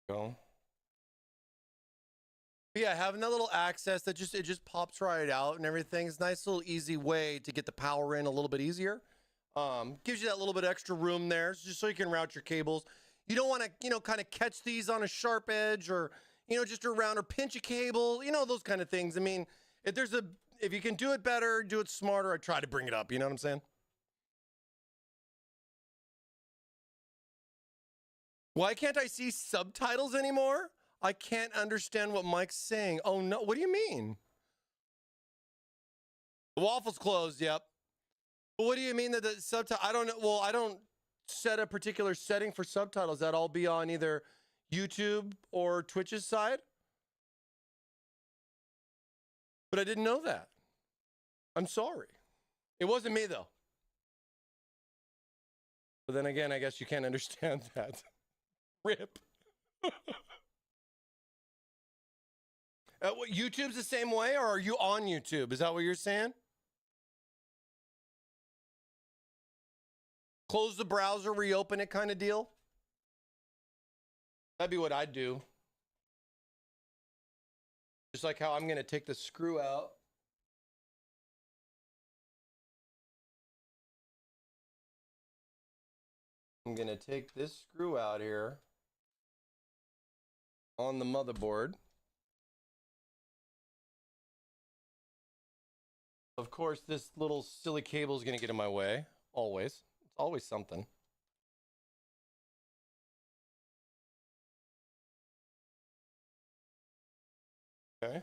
Go. But yeah, having that little access that it just pops right out and everything is a nice little easy way to get the power in a little bit easier. Gives you that little bit extra room there, just so you can route your cables. You don't want to, kind of catch these on a sharp edge or, just around or pinch a cable, those kind of things. I mean, if you can do it better, do it smarter, I try to bring it up. You know what I'm saying? Why can't I see subtitles anymore? I can't understand what Mike's saying. Oh, no. What do you mean? The Waffle's closed. Yep. But what do you mean that the subtitle? I don't know. Well, I don't set a particular setting for subtitles. That all be on either YouTube or Twitch's side. But I didn't know that. I'm sorry. It wasn't me, though. But then again, I guess you can't understand that. Rip. YouTube's the same way, or are you on YouTube? Is that what you're saying? Close the browser, reopen it kind of deal? That'd be what I'd do. Just like how I'm going to take the screw out. I'm going to take this screw out here on the motherboard. Of course, this little silly cable is going to get in my way. Always. It's always something. Okay.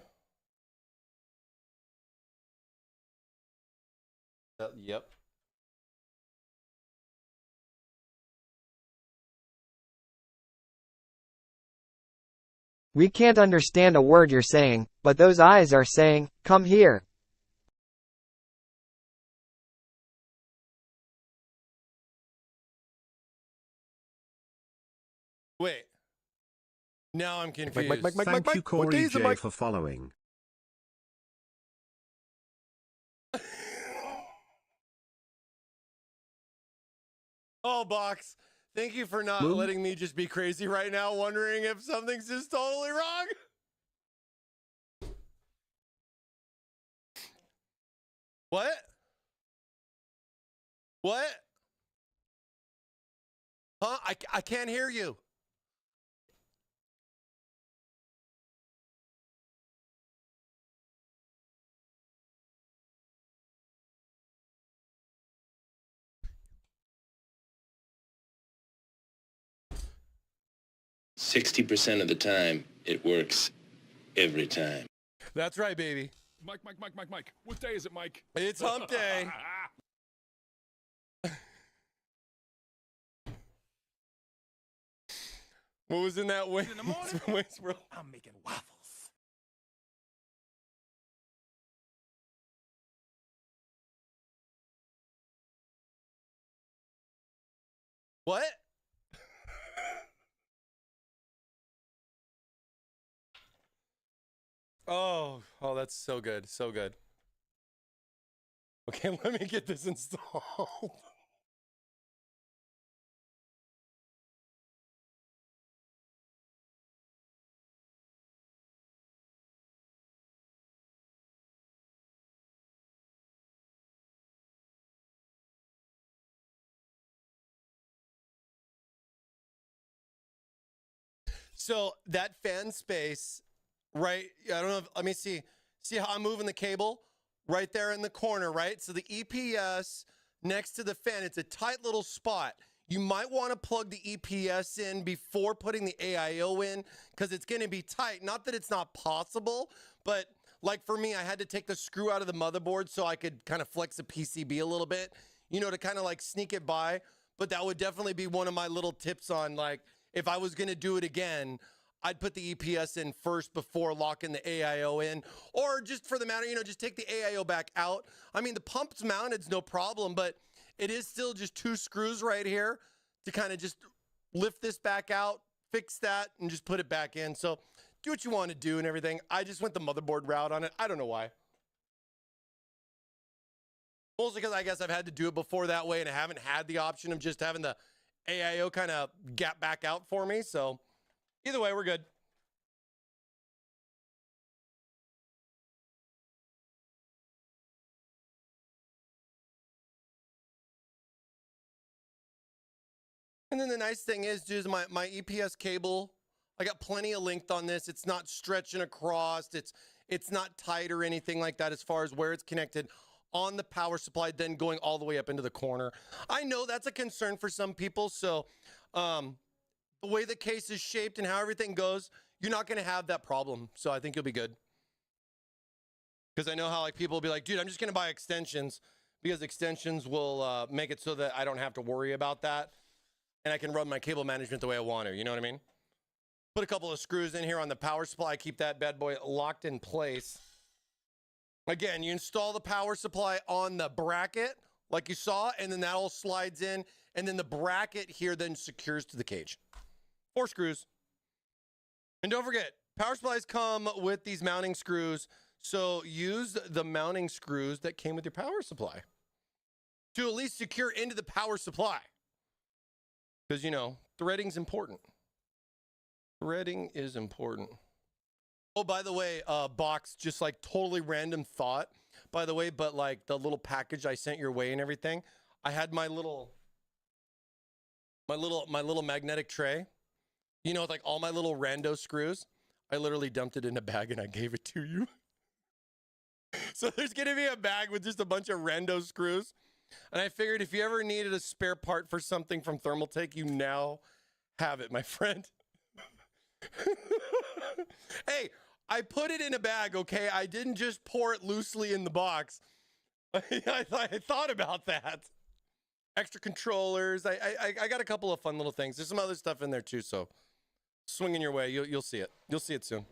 Yep. We can't understand a word you're saying, but those eyes are saying, come here. Wait. Now I'm confused. Thank you, Corey J, for following. Oh, Box. Thank you for not letting me just be crazy right now, wondering if something's just totally wrong. What? What? Huh? I can't hear you. %60 of the time, it works every time. That's right, baby. Mike. What day is it, Mike? It's hump day. What was in that way? In the morning, I'm making waffles. What? Oh, that's so good. So good. Okay, let me get this installed. So that fan space, right? I don't know if, let me see how I'm moving the cable right there in the corner, right? So the EPS next to the fan, it's a tight little spot. You might want to plug the EPS in before putting the AIO in because it's going to be tight. Not that it's not possible, but like for me, I had to take the screw out of the motherboard so I could kind of flex the PCB a little bit, to kind of like sneak it by. But that would definitely be one of my little tips on like, if I was going to do it again, I'd put the EPS in first before locking the AIO in, or just for the matter, just take the AIO back out. I mean, the pump's mounted, it's no problem, but it is still just 2 screws right here to kind of just lift this back out, fix that, and just put it back in. So do what you want to do and everything. I just went the motherboard route on it. I don't know why. Mostly because I guess I've had to do it before that way, and I haven't had the option of just having the AIO kind of gap back out for me. So Either way, we're good. And then the nice thing is, dude, my EPS cable, I got plenty of length on this. It's not stretching across. It's not tight or anything like that as far as where it's connected on the power supply, then going all the way up into the corner. I know that's a concern for some people. So the way the case is shaped and how everything goes, you're not going to have that problem. So I think you'll be good. Because I know how like people will be like, dude, I'm just going to buy extensions because extensions will make it so that I don't have to worry about that. And I can run my cable management the way I want to. You know what I mean? Put a couple of screws in here on the power supply. Keep that bad boy locked in place. Again, you install the power supply on the bracket like you saw, and then that all slides in. And then the bracket here then secures to the cage. 4 screws. And don't forget, power supplies come with these mounting screws. So use the mounting screws that came with your power supply to at least secure into the power supply. Because, you know, threading's important. Threading is important. Oh, by the way, box, just like totally random thought, by the way, but like the little package I sent your way and everything, I had my little magnetic tray, you know, with like all my little rando screws. I literally dumped it in a bag and I gave it to you. So there's going to be a bag with just a bunch of rando screws. And I figured if you ever needed a spare part for something from Thermaltake, you now have it, my friend. Hey, I put it in a bag, okay? I didn't just pour it loosely in the box. I thought about that. Extra controllers. I got a couple of fun little things. There's some other stuff in there too, so swing in your way. You'll see it. You'll see it soon.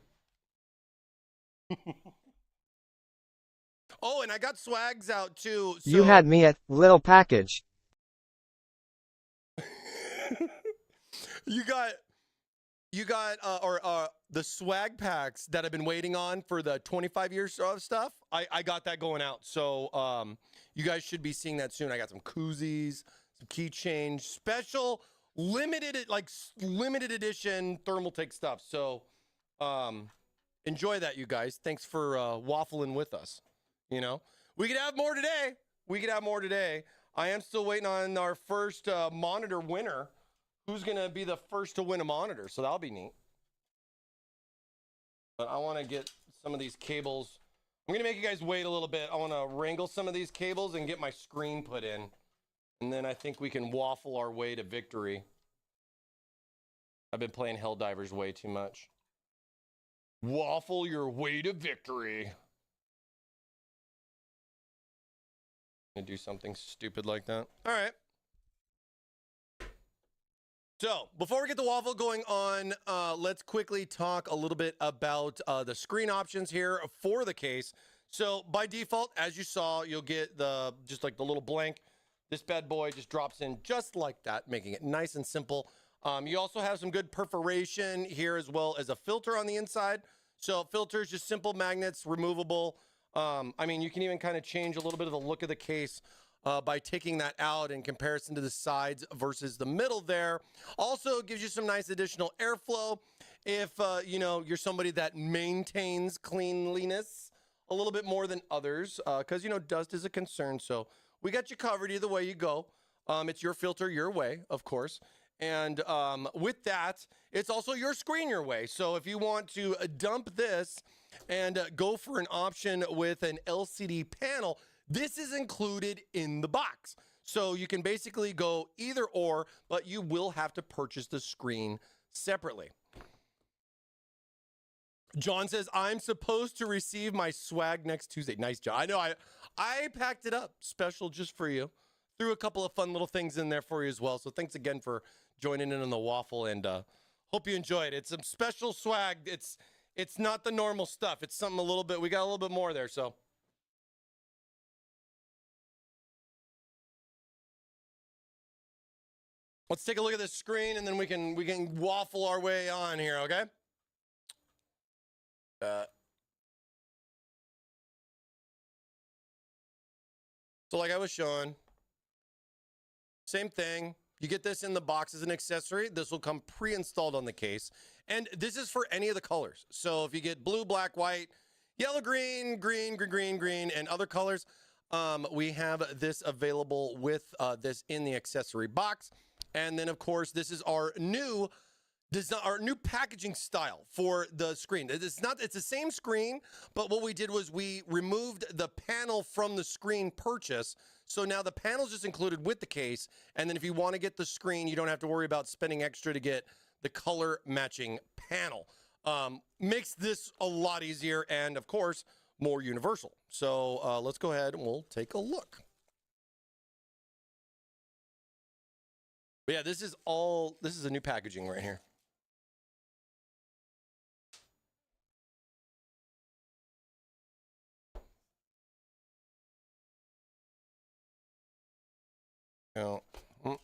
Oh, and I got swags out too. So You had me at little package. you got the swag packs that I've been waiting on for the 25 years of stuff. I got that going out. So you guys should be seeing that soon. I got some koozies, some keychains, special limited edition Thermaltake stuff. So enjoy that, you guys. Thanks for waffling with us. You know, we could have more today. I am still waiting on our first monitor winner. Who's going to be the first to win a monitor? So that'll be neat. But I want to get some of these cables. I'm going to make you guys wait a little bit. I want to wrangle some of these cables and get my screen put in. And then I think we can waffle our way to victory. I've been playing Helldivers way too much. Waffle your way to victory. Gonna do something stupid like that. All right. So before we get the waffle going on, let's quickly talk a little bit about the screen options here for the case. So by default, as you saw, you'll get just like the little blank. This bad boy just drops in just like that, making it nice and simple. You also have some good perforation here as well as a filter on the inside. So filters, just simple magnets, removable. I mean, you can even kind of change a little bit of the look of the case by taking that out in comparison to the sides versus the middle there. Also gives you some nice additional airflow if, you know, you're somebody that maintains cleanliness a little bit more than others because, you know, dust is a concern. So we got you covered either way you go. It's your filter your way, of course. And with that, it's also your screen your way. So if you want to dump this and go for an option with an LCD panel, this is included in the box. So you can basically go either or, but you will have to purchase the screen separately. John says, I'm supposed to receive my swag next Tuesday. Nice job. I know I packed it up special just for you. Threw a couple of fun little things in there for you as well. So thanks again for joining in on the waffle and hope you enjoyed it. It's some special swag. It's not the normal stuff. It's something a little bit, we got a little bit more there. So let's take a look at this screen and then we can waffle our way on here, okay? So like I was showing, same thing. You get this in the box as an accessory. This will come pre-installed on the case. And this is for any of the colors. So if you get blue, black, white, yellow, green, green, green, green, green, and other colors, we have this available with this in the accessory box. And then, of course, this is our new design, our new packaging style for the screen. It's the same screen, but what we did was we removed the panel from the screen purchase. So now the panel's just included with the case. And then if you want to get the screen, you don't have to worry about spending extra to get the color matching panel. Makes this a lot easier and, of course, more universal. So let's go ahead and we'll take a look. But yeah, this is a new packaging right here. Oh. All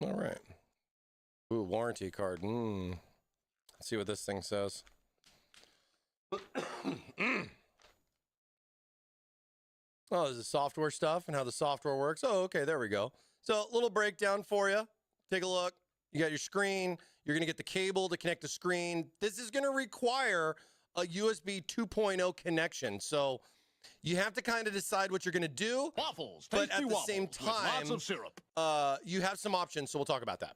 right. Ooh, warranty card. Let's see what this thing says. Oh, this is software stuff and how the software works. Oh, okay, there we go. So a little breakdown for you. Take a look. You got your screen. You're going to get the cable to connect the screen. This is going to require a USB 2.0 connection. So you have to kind of decide what you're going to do. Waffles, but at the waffles same with lots time, of syrup. You have some options, so we'll talk about that.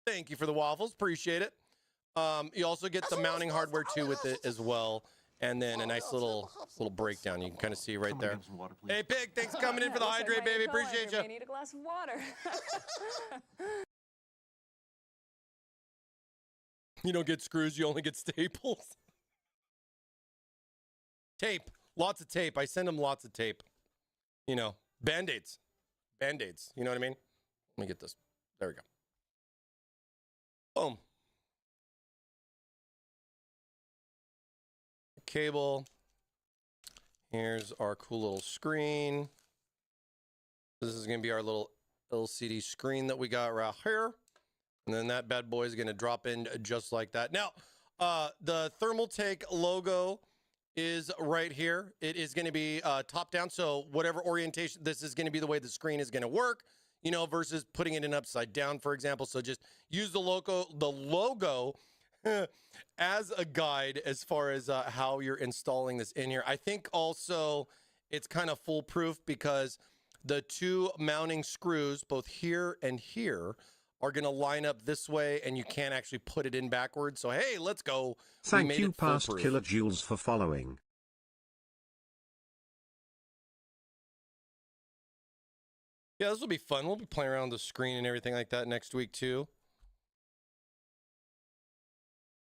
Thank you for the waffles. Appreciate it. You also get the mounting hardware, too, with it as well. And then a nice little breakdown. You can kind of see right there. Water, Hey, Pig, thanks for coming in for the hydrate, baby. Appreciate you. I need a glass of water. You don't get screws, you only get staples. Tape. Lots of tape. I send them lots of tape. You know, Band-Aids. Band-Aids. You know what I mean? Let me get this. There we go. Boom. Cable. Here's our cool little screen. This is going to be our little LCD screen that we got right here. And then that bad boy is going to drop in just like that. Now, the Thermaltake logo is right here. It is going to be top down. So whatever orientation, this is going to be the way the screen is going to work, you know, versus putting it in upside down, for example. So just use the logo as a guide as far as how you're installing this in here. I think also it's kind of foolproof because the two mounting screws, both here and here, are going to line up this way, and you can't actually put it in backwards. So, hey, let's go. Thank you, past kilojoules, for following. Yeah, this will be fun. We'll be playing around the screen and everything like that next week, too.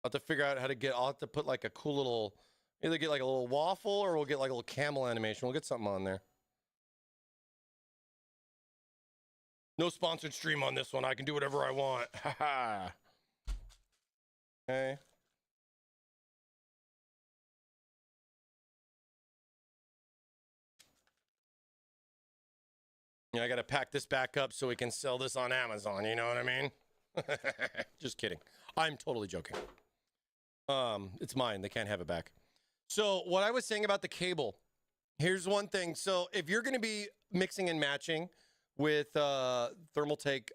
I'll have to figure out how to get, I'll have to put like a cool little, either get like a little waffle or we'll get like a little camel animation. We'll get something on there. No sponsored stream on this one. I can do whatever I want. Haha. Okay. Yeah, I got to pack this back up so we can sell this on Amazon. You know what I mean? Just kidding. I'm totally joking. It's mine. They can't have it back. So what I was saying about the cable, here's one thing. So if you're going to be mixing and matching with Thermaltake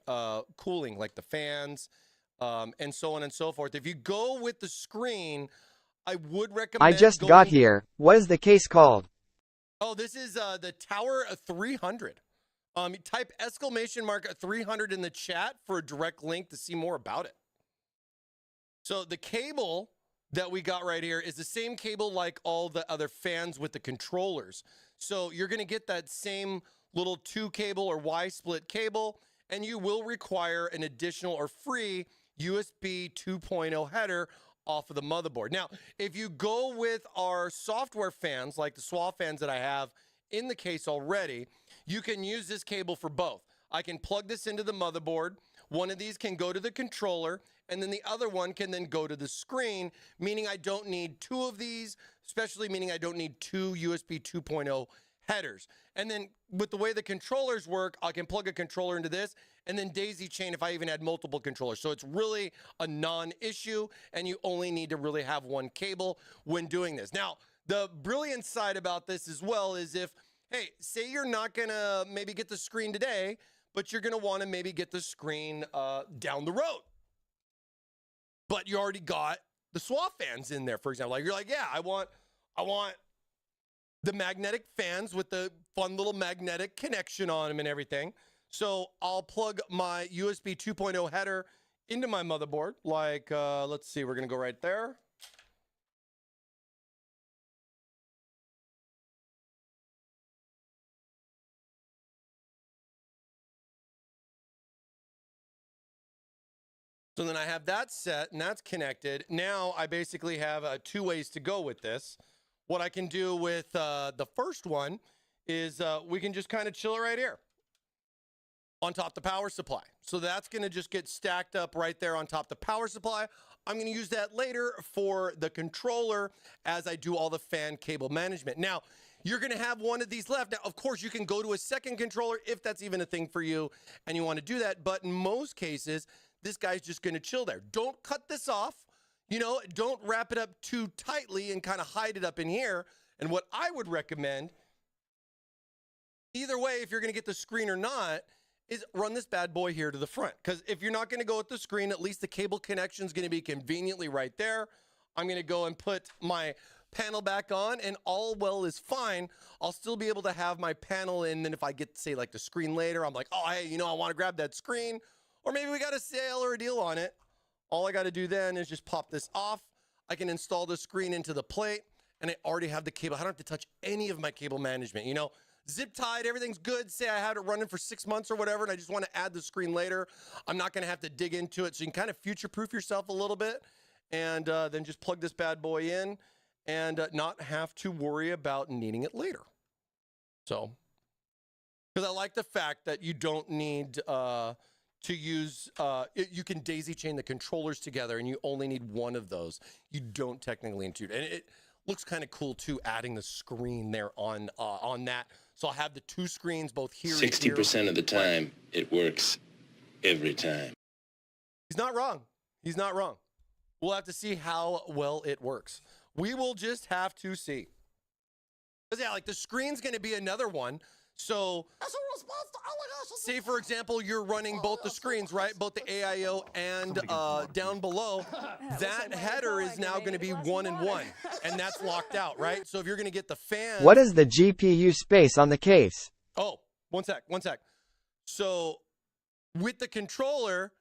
cooling, like the fans and so on and so forth, if you go with the screen, I would recommend. I just got here. What is the case called? Oh, this is the Tower 300. Type !300 in the chat for a direct link to see more about it. So the cable that we got right here is the same cable like all the other fans with the controllers. So you're going to get that same little 2 cable or Y-split cable, and you will require an additional or free USB 2.0 header off of the motherboard. Now, if you go with our software fans, like the SWA fans that I have in the case already, you can use this cable for both. I can plug this into the motherboard. One of these can go to the controller, and then the other one can then go to the screen, meaning I don't need 2 of these, especially meaning I don't need 2 USB 2.0 headers. And then with the way the controllers work, I can plug a controller into this and then daisy chain if I even had multiple controllers. So it's really a non-issue, and you only need to really have one cable when doing this. Now, the brilliant side about this as well is if, hey, say you're not gonna maybe get the screen today, but you're going to want to maybe get the screen down the road. But you already got the swap fans in there, for example. Like, you're like, yeah, I want the magnetic fans with the fun little magnetic connection on them and everything. So I'll plug my USB 2.0 header into my motherboard. Like, let's see, we're going to go right there. So then I have that set and that's connected. Now I basically have two ways to go with this. What I can do with the first one is we can just kind of chill it right here on top of the power supply. So that's going to just get stacked up right there on top of the power supply. I'm going to use that later for the controller as I do all the fan cable management. Now, you're going to have one of these left. Now, of course, you can go to a second controller if that's even a thing for you and you want to do that. But in most cases, this guy's just going to chill there. Don't cut this off. You know, don't wrap it up too tightly and kind of hide it up in here. And what I would recommend, either way, if you're going to get the screen or not, is run this bad boy here to the front. Because if you're not going to go with the screen, at least the cable connection is going to be conveniently right there. I'm going to go and put my panel back on, and all well is fine. I'll still be able to have my panel in. And if I get, say, like the screen later, I'm like, oh, hey, you know, I want to grab that screen. Or maybe we got a sale or a deal on it. All I got to do then is just pop this off. I can install the screen into the plate, and I already have the cable. I don't have to touch any of my cable management. You know, zip tied, everything's good. Say I had it running for 6 months or whatever, and I just want to add the screen later. I'm not going to have to dig into it. So you can kind of future-proof yourself a little bit, and then just plug this bad boy in and not have to worry about needing it later. So, because I like the fact that you don't need to use, you can daisy chain the controllers together and you only need one of those. You don't technically need two. And it looks kind of cool too, adding the screen there on that. So I'll have the two screens both here 60% of the time, it works every time. He's not wrong. He's not wrong. We'll have to see how well it works. We will just have to see. Because yeah, like the screen's going to be another one. So, say for example, you're running both the screens, right? Both the AIO and down below. That header is now going to be 1 and 1, and that's locked out, right? So if you're going to get the fan, what is the GPU space on the case? Oh, one sec. So with the controller,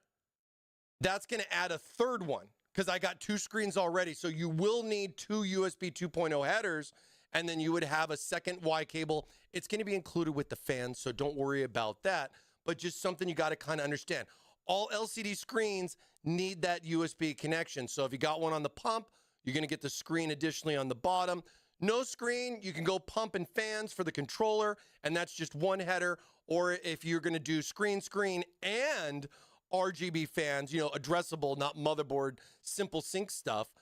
that's going to add a third one because I got two screens already. So you will need two USB 2.0 headers. And then you would have a second Y cable. It's going to be included with the fans, so don't worry about that. But just something you got to kind of understand. All LCD screens need that USB connection. So if you got one on the pump, you're going to get the screen additionally on the bottom. No screen, you can go pump and fans for the controller, and that's just one header. Or if you're going to do screen, and RGB fans, you know, addressable, not motherboard, simple sync stuff,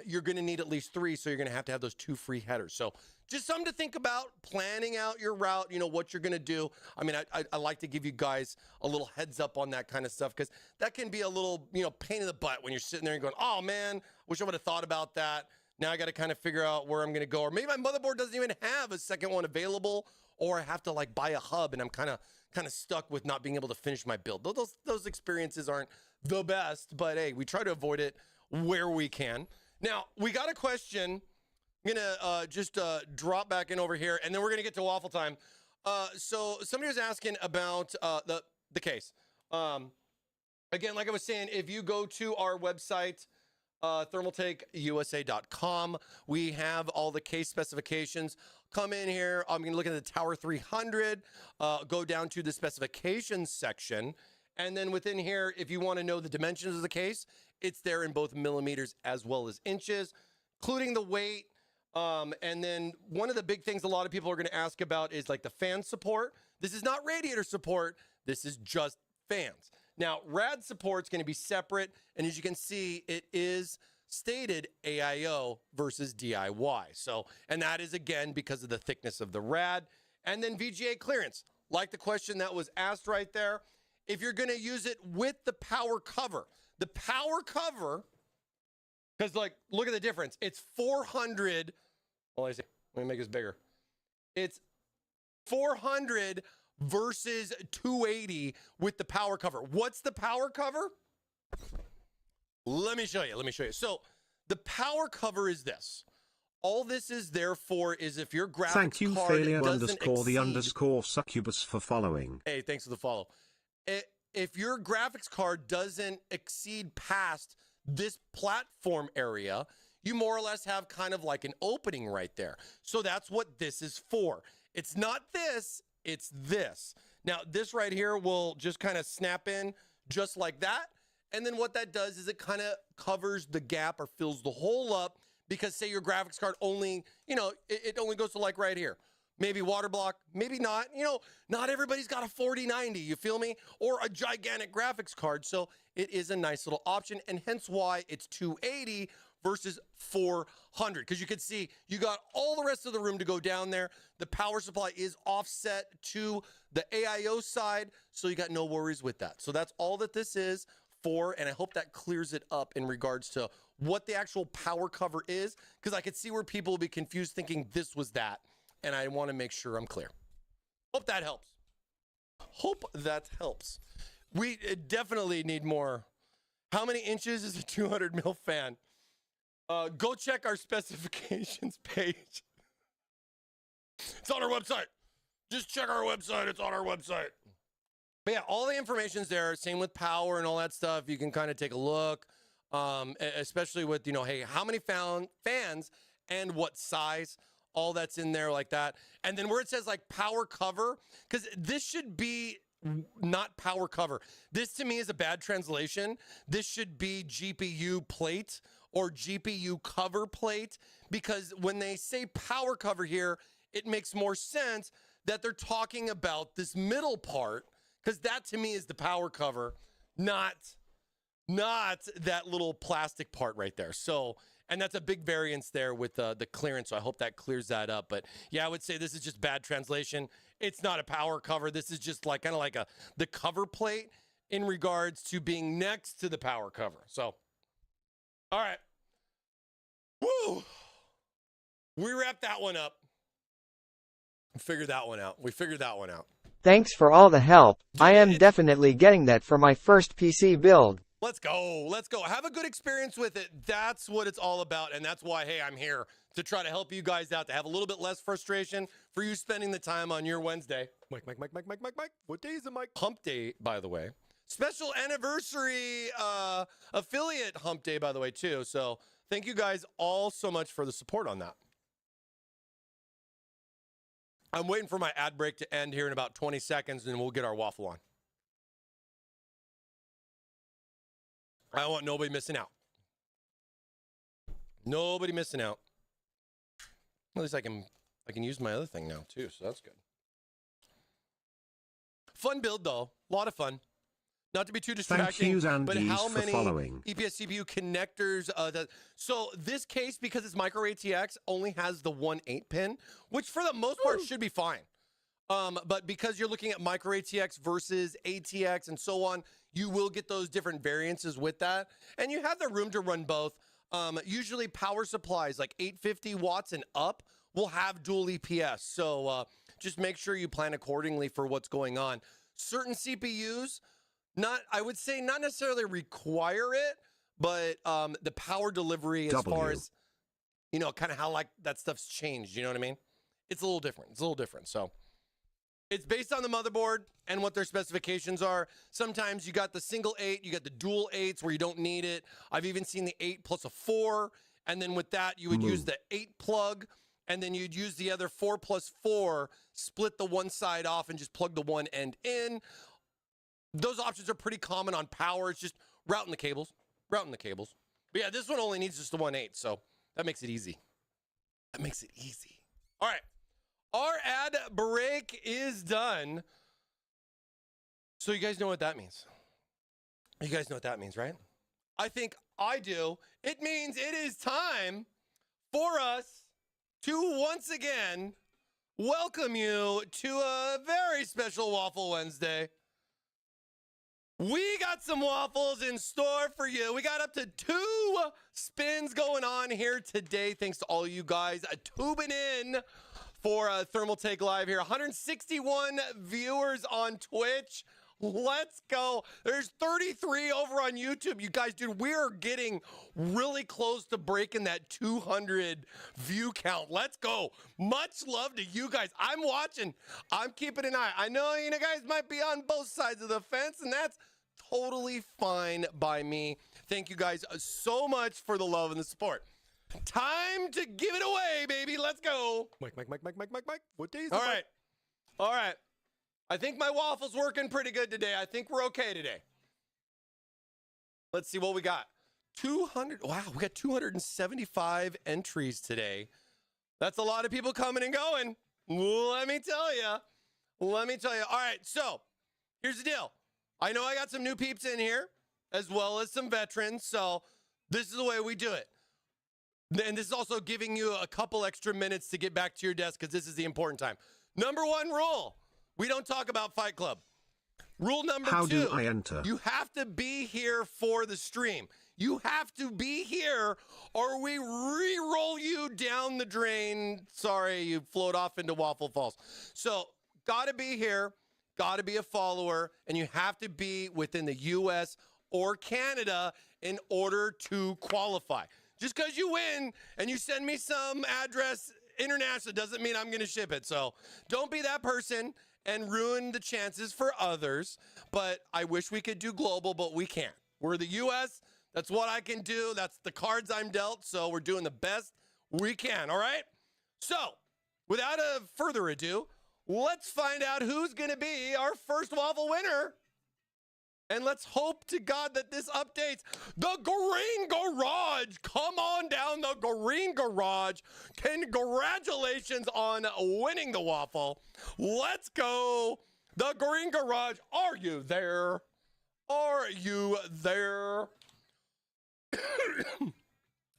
you're going to need at least 3, so you're going to have those 2 free headers. So just something to think about, planning out your route, you know, what you're going to do. I mean, I like to give you guys a little heads up on that kind of stuff because that can be a little, you know, pain in the butt when you're sitting there and going, oh, man, wish I would have thought about that. Now I got to kind of figure out where I'm going to go. Or maybe my motherboard doesn't even have a second one available, or I have to, like, buy a hub, and I'm kind of stuck with not being able to finish my build. Those experiences aren't the best, but, hey, we try to avoid it where we can. Now, we got a question. I'm going to just drop back in over here, and then we're going to get to waffle time. So somebody was asking about the case. Again, like I was saying, if you go to our website, thermaltakeusa.com, we have all the case specifications. Come in here. I'm going to look at the Tower 300, go down to the specifications section. And then within here, if you want to know the dimensions of the case, it's there in both millimeters as well as inches, including the weight. And then one of the big things a lot of people are going to ask about is like the fan support. This is not radiator support. This is just fans. Now, rad support is going to be separate. And as you can see, it is stated AIO versus DIY. So, and that is again because of the thickness of the rad. And then VGA clearance, like the question that was asked right there. If you're going to use it with the power cover, because like, look at the difference. It's 400. Well, let me make this bigger. It's 400 versus 280 with the power cover. What's the power cover? Let me show you. So the power cover is this. All this is there for is if your graphics Thank you, card failure doesn't exceed, _succubus for following. Hey, thanks for the follow. If your graphics card doesn't exceed past this platform area, you more or less have kind of like an opening right there. So that's what this is for. It's not this, it's this. Now, this right here will just kind of snap in just like that. And then what that does is it kind of covers the gap or fills the hole up because say your graphics card only, it only goes to like right here. Maybe water block, maybe not. Not everybody's got a 4090, you feel me? Or a gigantic graphics card. So it is a nice little option, and hence why it's 280 versus 400. Because you can see you got all the rest of the room to go down there. The power supply is offset to the AIO side, so you got no worries with that. So that's all that this is for, and I hope that clears it up in regards to what the actual power cover is, because I could see where people will be confused thinking this was that. And I want to make sure I'm clear. Hope that helps. We definitely need more. How many inches is a 200 mil fan? Go check our specifications page. It's on our website. Just check our website. It's on our website. But yeah, all the information's there. Same with power and all that stuff. You can kind of take a look, especially with, hey, how many fans and what size. All that's in there like that. And then where it says like power cover, because this should be not power cover. This to me is a bad translation. This should be GPU plate or GPU cover plate, because when they say power cover here, it makes more sense that they're talking about this middle part, because that to me is the power cover, not that little plastic part right there. So, and that's a big variance there with the clearance. So I hope that clears that up. But yeah, I would say this is just bad translation. It's not a power cover. This is just like kind of like the cover plate in regards to being next to the power cover. So, all right. Woo! We wrapped that one up. We figured that one out. Thanks for all the help. I am definitely getting that for my first PC build. Let's go. Have a good experience with it. That's what it's all about. And that's why, hey, I'm here to try to help you guys out, to have a little bit less frustration for you spending the time on your Wednesday. Mike. What day is it, Mike? Hump day, by the way. Special anniversary affiliate hump day, by the way, too. So thank you guys all so much for the support on that. I'm waiting for my ad break to end here in about 20 seconds, and we'll get our waffle on. I want nobody missing out. Nobody missing out. At least I can use my other thing now too, so that's good. Fun build though, a lot of fun. Not to be too distracting, but how many EPS CPU connectors? So this case, because it's micro ATX, only has the 1/8 pin, which for the most part should be fine. But because you're looking at micro ATX versus ATX and so on, you will get those different variances with that. And you have the room to run both. Usually power supplies like 850 watts and up will have dual EPS. So just make sure you plan accordingly for what's going on. Certain CPUs, I would say not necessarily require it, but the power delivery as far as, kind of how like that stuff's changed. You know what I mean? It's a little different. So it's based on the motherboard and what their specifications are. Sometimes you got the single 8, you got the dual 8s where you don't need it. I've even seen the 8 plus a 4. And then with that, you would use the 8 plug, and then you'd use the other 4 plus 4, split the one side off and just plug the one end in. Those options are pretty common on power. It's just routing the cables. But yeah, this one only needs just the 1/8, so that makes it easy. All right. Our ad break is done. So you guys know what that means. Right? I think I do. It means it is time for us to once again welcome you to a very special Waffle Wednesday. We got some waffles in store for you. We got up to 2 spins going on here today. Thanks to all you guys tuning in for Thermaltake Live here. 161 viewers on Twitch. Let's go. There's 33 over on YouTube. You guys, dude, we're getting really close to breaking that 200 view count. Let's go. Much love to you guys. I'm watching. I'm keeping an eye. I know you guys might be on both sides of the fence, and that's totally fine by me. Thank you guys so much for the love and the support. Time to give it away, baby. Let's go. Mike. What day is it? All right. All right. I think my waffle's working pretty good today. I think we're okay today. Let's see what we got. 200. Wow, we got 275 entries today. That's a lot of people coming and going. Let me tell you. All right, so here's the deal. I know I got some new peeps in here as well as some veterans. So this is the way we do it. And this is also giving you a couple extra minutes to get back to your desk because this is the important time. Number one rule. We don't talk about Fight Club. Rule number 2. How do I enter? You have to be here for the stream. You have to be here or we re-roll you down the drain. Sorry, you float off into Waffle Falls. So, got to be here, got to be a follower, and you have to be within the U.S. or Canada in order to qualify. Just because you win and you send me some address international doesn't mean I'm going to ship it. So, don't be that person and ruin the chances for others. But I wish we could do global, but we can't. We're the U.S. That's what I can do. That's the cards I'm dealt. So we're doing the best we can. All right. So without a further ado, let's find out who's going to be our first waffle winner. And let's hope to God that this updates. The Green Garage. Come on down, the Green Garage. Congratulations on winning the waffle. Let's go. The Green Garage. Are you there? Are you there?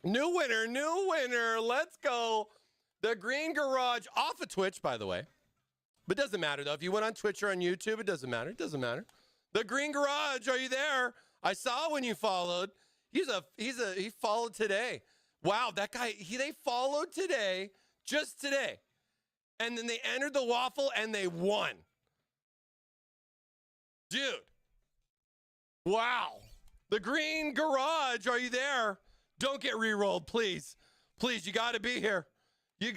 New winner. Let's go. The Green Garage. Off of Twitch, by the way. But it doesn't matter, though. If you went on Twitch or on YouTube, it doesn't matter. The Green Garage, are you there? I saw when you followed. He followed today. Wow, that guy, they followed today, just today. And then they entered the waffle and they won. Dude. Wow. The Green Garage, are you there? Don't get re-rolled, please. Please, you got to be here. I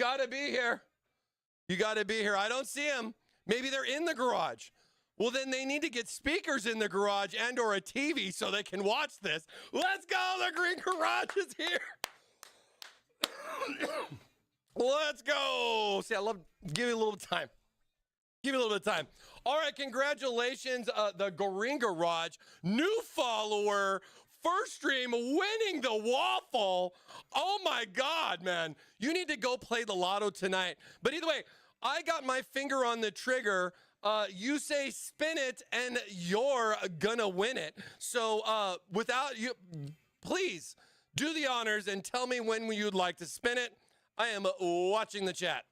don't see them. Maybe they're in the garage. Well, then they need to get speakers in the garage and or a TV so they can watch this. Let's go. The Green Garage is here. Let's go. See, I love, give me a little time. All right, congratulations, the Green Garage. New follower, first stream, winning the waffle. Oh, my God, man. You need to go play the lotto tonight. But either way, I got my finger on the trigger. You say spin it and you're gonna win it. So without you, please do the honors and tell me when you'd like to spin it. I am watching the chat.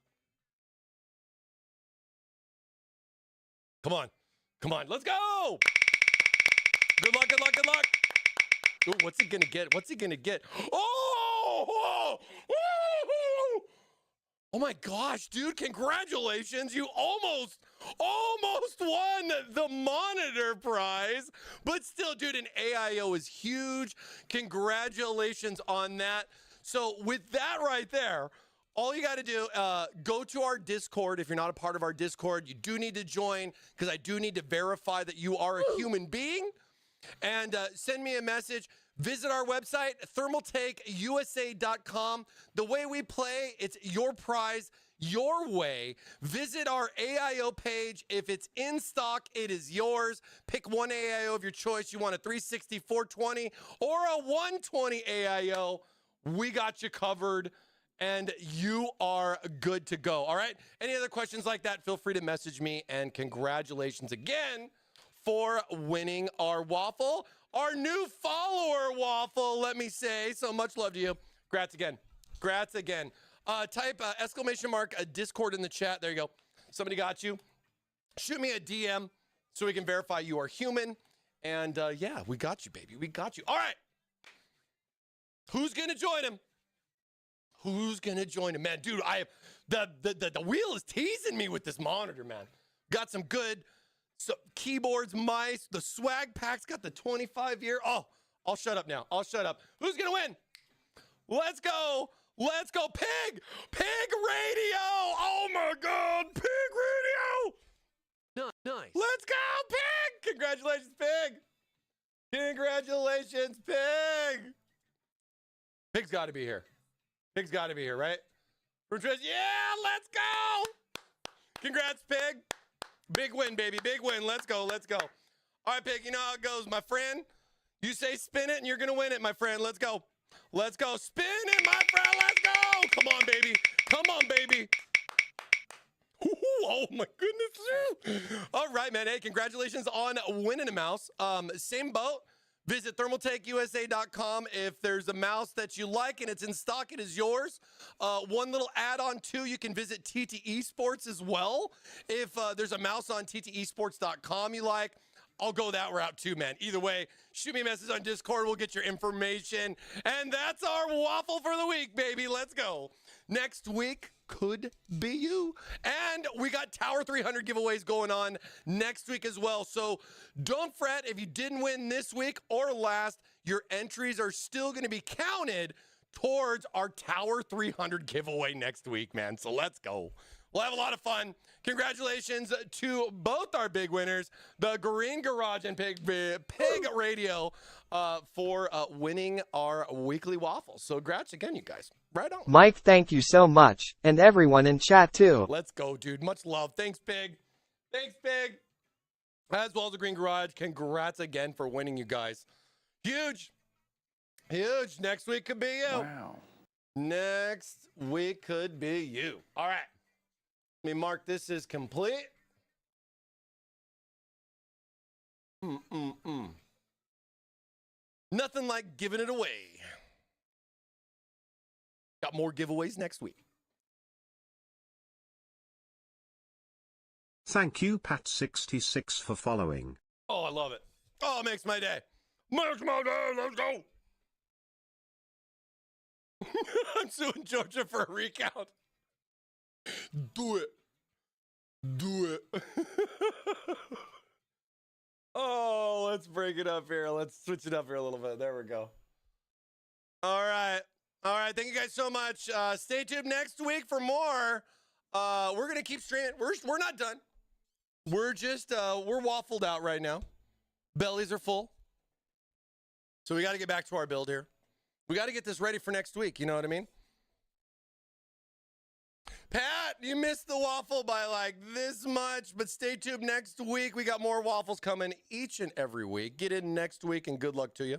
Come on, let's go. Good luck. Ooh, what's he gonna get? Oh my gosh, dude, congratulations. You almost won the monitor prize. But still, dude, an AIO is huge. Congratulations on that. So with that right there, all you got to do, go to our Discord. If you're not a part of our Discord, you do need to join because I do need to verify that you are a human being. And send me a message. Visit our website, thermaltakeusa.com. The way we play, it's your prize, your way. Visit our AIO page. If it's in stock, it is yours. Pick one AIO of your choice. You want a 360, 420, or a 120 AIO. We got you covered, and you are good to go. All right? Any other questions like that, feel free to message me, and congratulations again for winning our waffle. Our new follower waffle, let me say. So much love to you. Congrats again. Type exclamation mark Discord in the chat. There you go. Somebody got you. Shoot me a DM so we can verify you are human. And yeah, we got you, baby. We got you. All right. Who's going to join him? who's gonna join him, man. Dude, I have the wheel is teasing me with this monitor, man. Got some good keyboards, mice. The swag pack's got the 25-year. Oh, I'll shut up now. I'll shut up. Who's gonna win? Let's go. Let's go, Pig Radio. Oh my God, Pig Radio. Nice. Let's go, Pig. Congratulations, Pig. Congratulations, Pig. Pig's got to be here. Pig's got to be here, right? Yeah, let's go. Congrats, Pig. Big win, baby. Big win. Let's go. Let's go. All right, Pig, you know how it goes, my friend. You say spin it, and you're going to win it, my friend. Let's go. Let's go. Spin it, my friend. Let's go. Come on, baby. Come on, baby. Ooh, oh, my goodness. All right, man. Hey, congratulations on winning a mouse. Same boat. Visit thermaltakeusa.com. If there's a mouse that you like and it's in stock, it is yours. One little add-on, too, you can visit TTE Sports as well. If there's a mouse on ttesports.com you like, I'll go that route, too, man. Either way, shoot me a message on Discord. We'll get your information. And that's our waffle for the week, baby. Let's go. Next week could be you. And we got Tower 300 giveaways going on next week as well. So don't fret if you didn't win this week or last. Your entries are still going to be counted towards our Tower 300 giveaway next week, man. So let's go. We'll have a lot of fun. Congratulations to both our big winners, the Green Garage and Pig Radio, for winning our weekly waffles. So congrats again, you guys. Right on. Mike, thank you so much. And everyone in chat, too. Let's go, dude. Much love. Thanks, Pig. Thanks, Pig. As well as the Green Garage. Congrats again for winning, you guys. Huge. Huge. Next week could be you. Wow. Next week could be you. All right. Let me mark this as complete. Nothing like giving it away. Got more giveaways next week. Thank you, Pat66, for following. Oh, I love it. Oh, it makes my day. Makes my day. Let's go. I'm suing Georgia for a recount. Do it. Do it. Oh, let's break it up here. Let's switch it up here a little bit. There we go. All right. All right. Thank you guys so much. Stay tuned next week for more. We're going to keep streaming. We're not done. We're just, we're waffled out right now. Bellies are full. So we got to get back to our build here. We got to get this ready for next week. You know what I mean? Pat, you missed the waffle by like this much, but stay tuned next week. We got more waffles coming each and every week. Get in next week and good luck to you.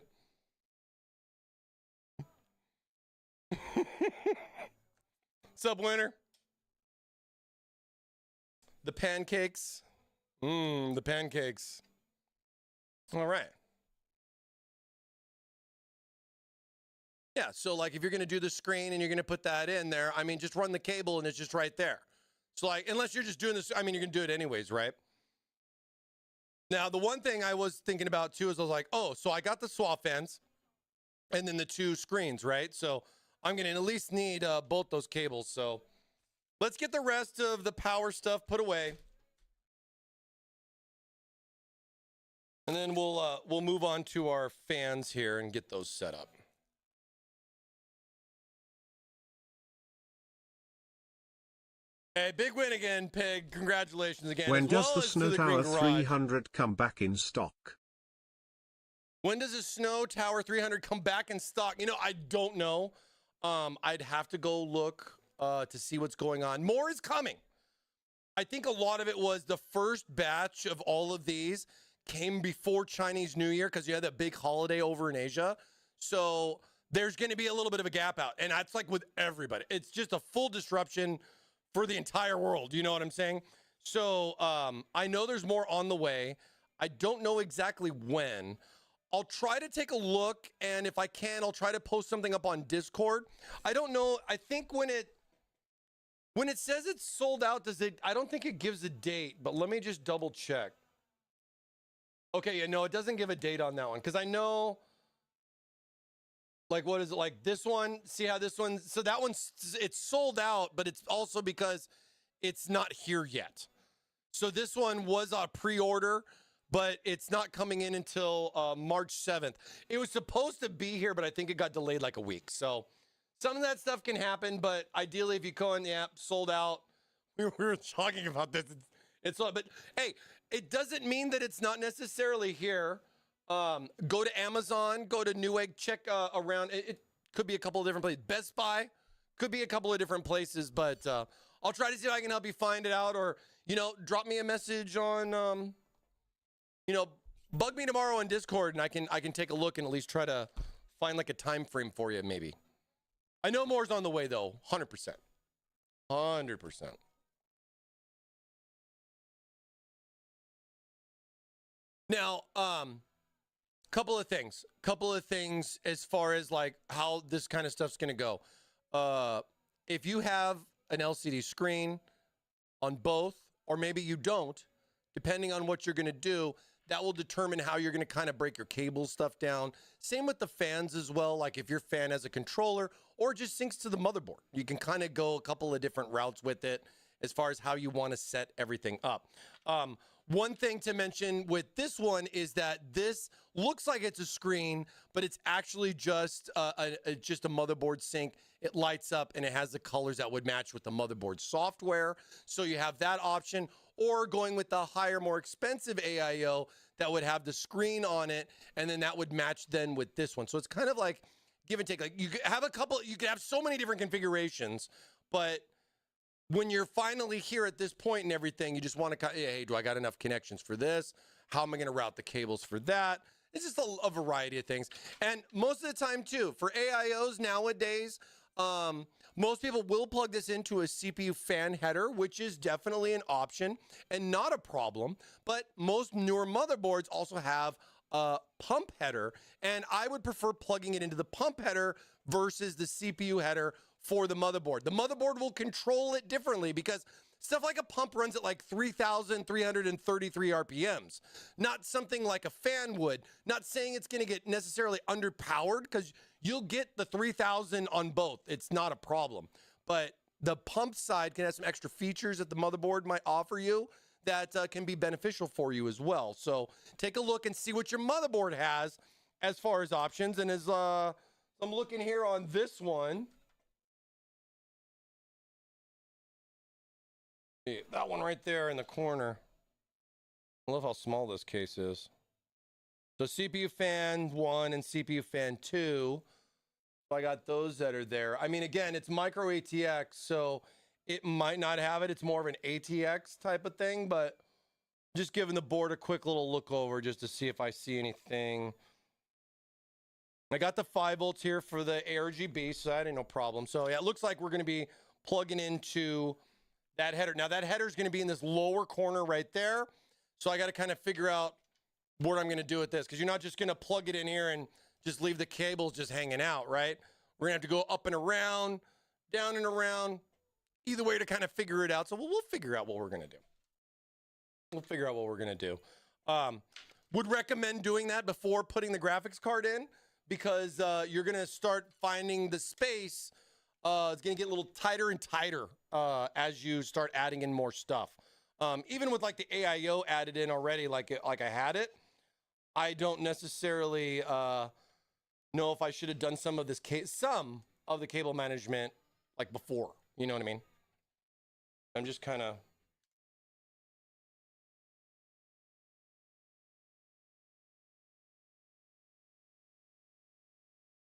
Sup, winner? The pancakes. The pancakes. All right. Yeah, so like if you're going to do the screen and you're going to put that in there, I mean, just run the cable and it's just right there. So like, unless you're just doing this, I mean, you're going to do it anyways, right? Now, the one thing I was thinking about too is I was like, oh, so I got the swap fans and then the two screens, right? So I'm going to at least need both those cables. So let's get the rest of the power stuff put away. And then we'll move on to our fans here and get those set up. Hey, big win again, Pig. Congratulations again. When does the Snow Tower 300 come back in stock? When does the Snow Tower 300 come back in stock? You know, I don't know. I'd have to go look to see what's going on. More is coming. I think a lot of it was the first batch of all of these came before Chinese New Year because you had that big holiday over in Asia. So there's going to be a little bit of a gap out. And that's like with everybody. It's just a full disruption for the entire world. You know what I'm saying? So I know there's more on the way. I don't know exactly when. I'll try to take a look, and if I can, I'll try to post something up on Discord. I don't know. I think when it says it's sold out, I don't think it gives a date, but let me just double check. Okay, yeah, no, it doesn't give a date on that one, because I know Like, what is it? Like this one, see how this one, so that one's, it's sold out, but it's also because it's not here yet. So this one was a pre-order, but it's not coming in until March 7th. It was supposed to be here, but I think it got delayed like a week. So some of that stuff can happen, but ideally if you go in the app, sold out. We were talking about this. It's but hey, it doesn't mean that it's not necessarily here. Go to Amazon, go to Newegg, check around. It could be a couple of different places. Best Buy could be a couple of different places, but I'll try to see if I can help you find it out, or, you know, drop me a message on, you know, bug me tomorrow on Discord, and I can take a look and at least try to find like a time frame for you, maybe. I know more's on the way though, 100%. 100%. Now, couple of things as far as like how this kind of stuff's going to go. If you have an LCD screen on both, or maybe you don't, depending on what you're going to do, that will determine how you're going to kind of break your cable stuff down. Same with the fans as well. Like if your fan has a controller or just syncs to the motherboard, you can kind of go a couple of different routes with it as far as how you want to set everything up. One thing to mention with this one is that this looks like it's a screen, but it's actually just a motherboard sync. It lights up and it has the colors that would match with the motherboard software. So you have that option, or going with the higher, more expensive AIO that would have the screen on it, and then that would match then with this one. So it's kind of like give and take. Like you could have you could have so many different configurations, but when you're finally here at this point and everything, you just want to, hey, do I got enough connections for this? How am I going to route the cables for that? It's just a variety of things. And most of the time too, for AIOs nowadays, most people will plug this into a CPU fan header, which is definitely an option and not a problem. But most newer motherboards also have a pump header, and I would prefer plugging it into the pump header versus the CPU header for the motherboard. The motherboard will control it differently because stuff like a pump runs at like 3,333 RPMs, not something like a fan would. Not saying it's going to get necessarily underpowered, because you'll get the 3,000 on both. It's not a problem. But the pump side can have some extra features that the motherboard might offer you that can be beneficial for you as well. So take a look and see what your motherboard has as far as options. And as I'm looking here on this one, that one right there in the corner. I love how small this case is. So CPU fan 1 and CPU fan 2. So I got those that are there. I mean, again, it's micro ATX, so it might not have it. It's more of an ATX type of thing, but just giving the board a quick little look over just to see if I see anything. I got the 5 volts here for the ARGB, so that ain't no problem. So yeah, it looks like we're going to be plugging into that header. Now that header is going to be in this lower corner right there. So I got to kind of figure out what I'm going to do with this, because you're not just going to plug it in here and just leave the cables just hanging out, right? We're going to have to go up and around, down and around, either way to kind of figure it out. So we'll figure out what we're going to do. We'll figure out what we're going to do. Would recommend doing that before putting the graphics card in, because you're going to start finding the space. It's going to get a little tighter and tighter as you start adding in more stuff. Even with like the AIO added in already, like I had it, I don't necessarily know if I should have done some of the cable management like before. You know what I mean? I'm just kind of.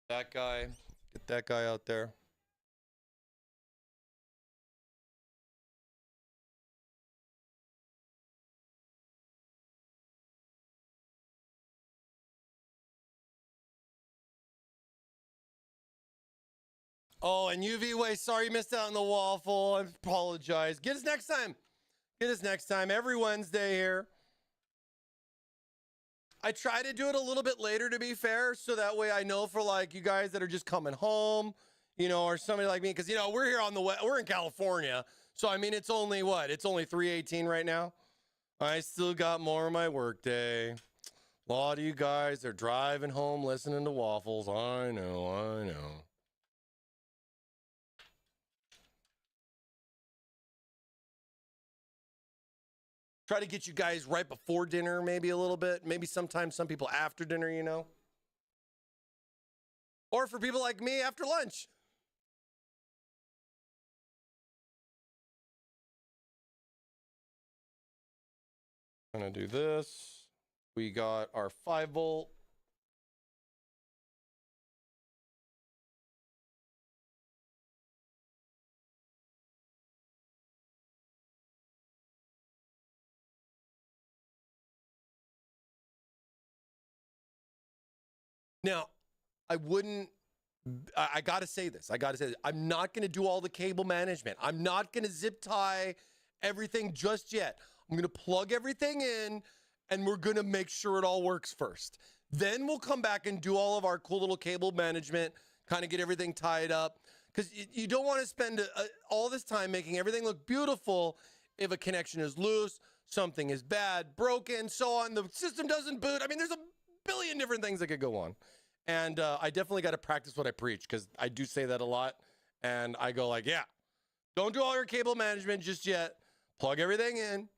That guy, get that guy out there. Oh, and UV Way, sorry you missed out on the waffle. I apologize. Get us next time. Get us next time. Every Wednesday here. I try to do it a little bit later, to be fair, so that way I know for like you guys that are just coming home, you know, or somebody like me, because, you know, we're here on the we're in California. So, I mean, it's only what? It's only 3:18 right now. I still got more of my work day. A lot of you guys are driving home listening to Waffles. I know. Try to get you guys right before dinner, maybe a little bit. Maybe sometimes some people after dinner, you know. Or for people like me, after lunch. I'm gonna do this. We got our 5-volt. Now, I got to say this. I'm not going to do all the cable management. I'm not going to zip tie everything just yet. I'm going to plug everything in and we're going to make sure it all works first. Then we'll come back and do all of our cool little cable management, kind of get everything tied up. Because you don't want to spend all this time making everything look beautiful if a connection is loose, something is bad, broken, so on. The system doesn't boot. I mean, there's a billion different things that could go on. And I definitely got to practice what I preach because I do say that a lot. And I go like, yeah, don't do all your cable management just yet. Plug everything in.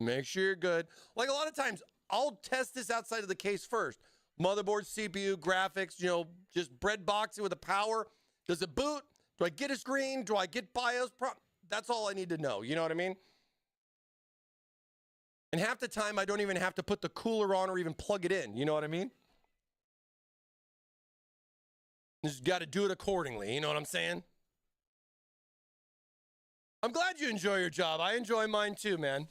Make sure you're good. Like a lot of times, I'll test this outside of the case first. Motherboard, CPU, graphics, you know, just bread box it with the power. Does it boot? Do I get a screen? Do I get BIOS? That's all I need to know. You know what I mean? And half the time, I don't even have to put the cooler on or even plug it in. You know what I mean? You just got to do it accordingly. You know what I'm saying? I'm glad you enjoy your job. I enjoy mine too, man.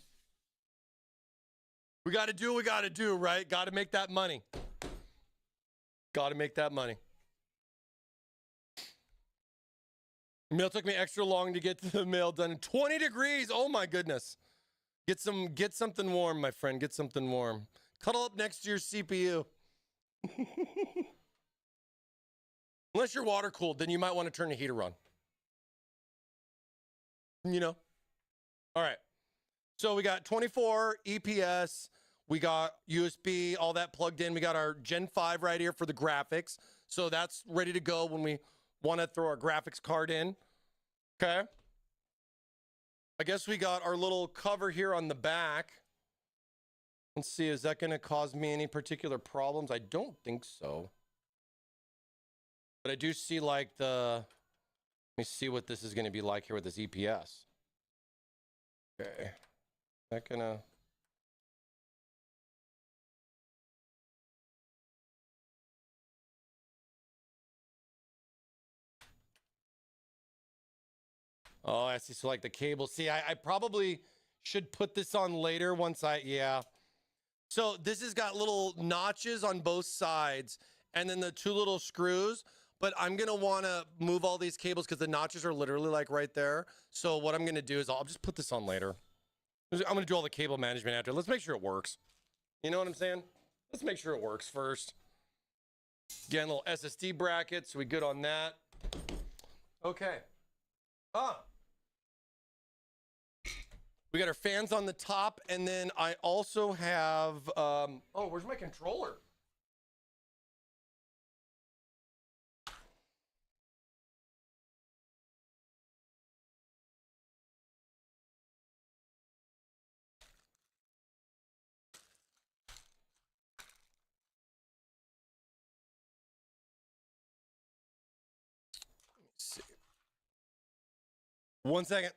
We got to do what we got to do, right? Got to make that money. Got to make that money. Mail took me extra long to get to the mail done. 20 degrees. Oh my goodness. Get something warm, my friend. Get something warm. Cuddle up next to your CPU. Unless you're water cooled, then you might want to turn the heater on. You know? All right. So we got 24 EPS. We got USB, all that plugged in. We got our Gen 5 right here for the graphics. So that's ready to go when we want to throw our graphics card in. Okay. I guess we got our little cover here on the back. Let's see, is that going to cause me any particular problems? I don't think so. But I do see like let me see what this is going to be like here with this EPS. Okay. Is that going to... Oh, I see. So like the cable. See, I probably should put this on later once yeah. So this has got little notches on both sides and then the two little screws. But I'm going to want to move all these cables because the notches are literally like right there. So what I'm going to do is I'll just put this on later. I'm going to do all the cable management after. Let's make sure it works. You know what I'm saying? Let's make sure it works first. Again, little SSD brackets. We good on that? Okay. We got our fans on the top, and then I also have, oh, where's my controller? Let's see. 1 second.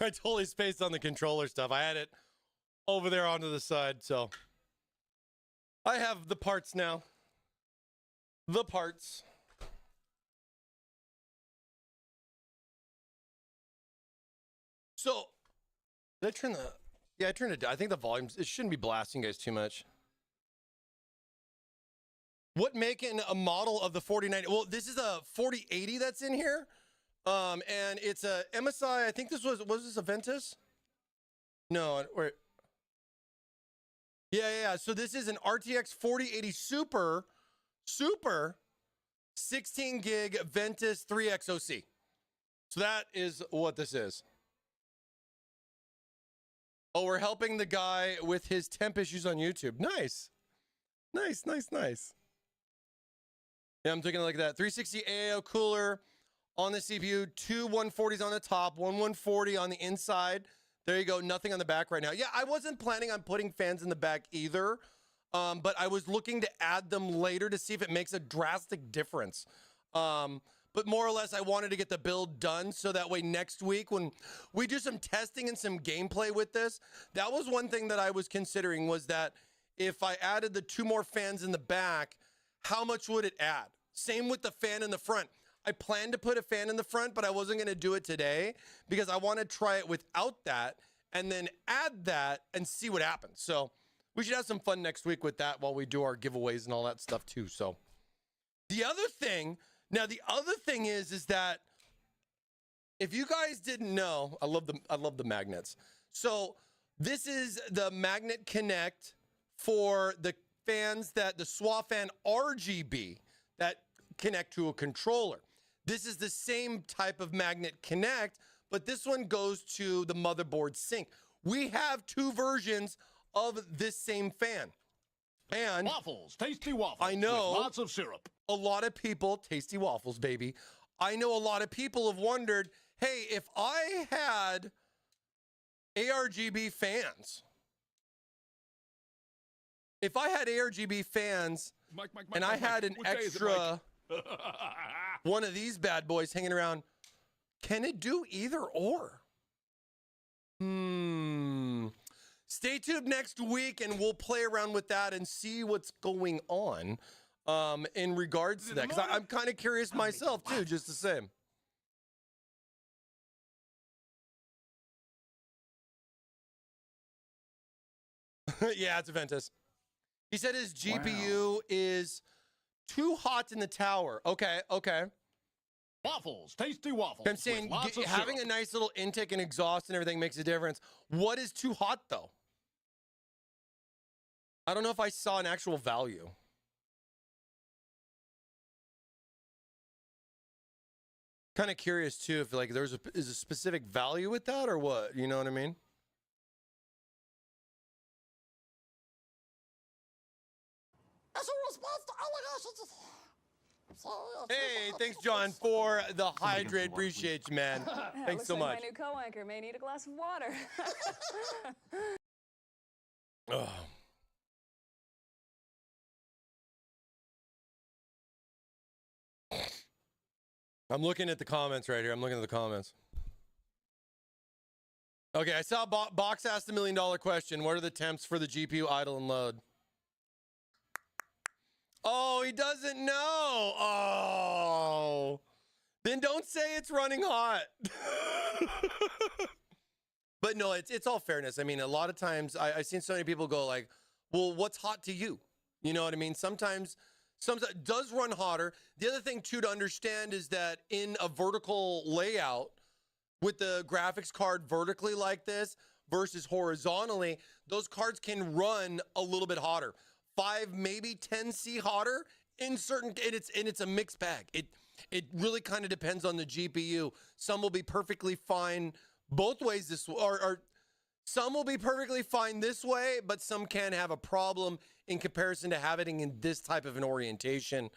I totally spaced on the controller stuff. I had it over there onto the side, so I have the parts now. The parts. So, did I turn the... Yeah, I turned it down. I think the volumes... It shouldn't be blasting you guys too much. What making a model of the 4090? Well, this is a 4080 that's in here. And it's a MSI. I think this was this a Ventus? No, wait. Yeah. So this is an RTX 4080 Super 16 gig Ventus 3X OC. So that is what this is. Oh, we're helping the guy with his temp issues on YouTube. Nice. Yeah, I'm taking a look at that. 360 AIO cooler on the CPU, two 140s on the top, one 140 on the inside. There you go. Nothing on the back right now. Yeah, I wasn't planning on putting fans in the back either, but I was looking to add them later to see if it makes a drastic difference. But more or less, I wanted to get the build done so that way next week when we do some testing and some gameplay with this, that was one thing that I was considering, was that if I added the two more fans in the back, how much would it add? Same with the fan in the front. I planned to put a fan in the front, but I wasn't going to do it today because I want to try it without that and then add that and see what happens. So we should have some fun next week with that while we do our giveaways and all that stuff too. So the other thing is that if you guys didn't know, I love the magnets. So this is the magnet connect for the fans, that the SWA fan RGB that connect to a controller. This is the same type of magnet connect, but this one goes to the motherboard sink. We have two versions of this same fan. And waffles, tasty waffles. I know with lots of syrup. A lot of people, tasty waffles, baby. I know a lot of people have wondered, hey, if I had ARGB fans, Mike, and I had an extra one of these bad boys hanging around, can it do either or? Stay tuned next week and we'll play around with that and see what's going on in regards to that, because I'm kind of curious myself too, just the same. Yeah, it's a Ventus. He said his GPU is too hot in the tower. Okay. Waffles, tasty waffles. I'm saying having a nice little intake and exhaust and everything makes a difference. What is too hot though? I don't know if I saw an actual value. Kind of curious too if like is a specific value with that or what? You know what I mean? As a response to allegations. Hey, thanks, John, for the hydrate. Appreciate you, man. Thanks so much. My new co-anchor may need a glass of water. Oh. I'm looking at the comments right here. I'm looking at the comments. Okay, I saw Box asked $1 million question. What are the temps for the GPU idle and load? Oh, he doesn't know. Oh. Then don't say it's running hot. But no, it's all fairness. I mean, a lot of times I've seen so many people go like, well, what's hot to you? You know what I mean? Sometimes it does run hotter. The other thing too to understand is that in a vertical layout with the graphics card vertically like this versus horizontally, those cards can run a little bit hotter. 5, maybe 10C hotter in certain, and it's a mixed bag. It really kind of depends on the GPU. Some will be perfectly fine both ways this or some will be perfectly fine this way, but some can have a problem in comparison to having it in this type of an orientation.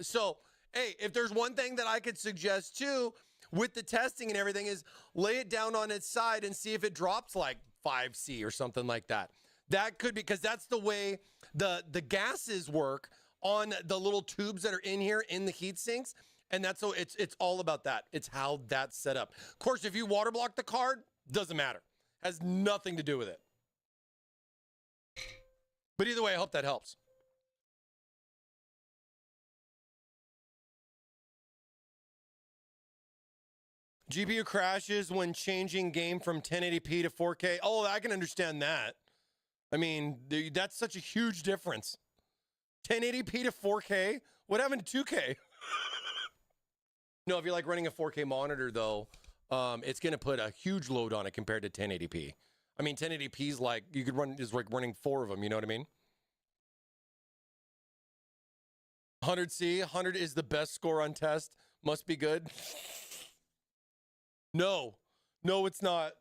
So, hey, if there's one thing that I could suggest too with the testing and everything is lay it down on its side and see if it drops like 5C or something like that. That could be, because that's the way the gases work on the little tubes that are in here in the heat sinks. And that's so it's all about that. It's how that's set up. Of course, if you water block the card, Doesn't matter. Has nothing to do with it. But either way, I hope that helps. GPU crashes when changing game from 1080p to 4K. Oh, I can understand that. I mean, that's such a huge difference. 1080p to 4K? What happened to 2K? No, if you're like running a 4K monitor, though, it's going to put a huge load on it compared to 1080p. I mean, 1080p is like, you could run, is like running 4 of them, you know what I mean? 100C, 100 is the best score on test. Must be good. No, it's not.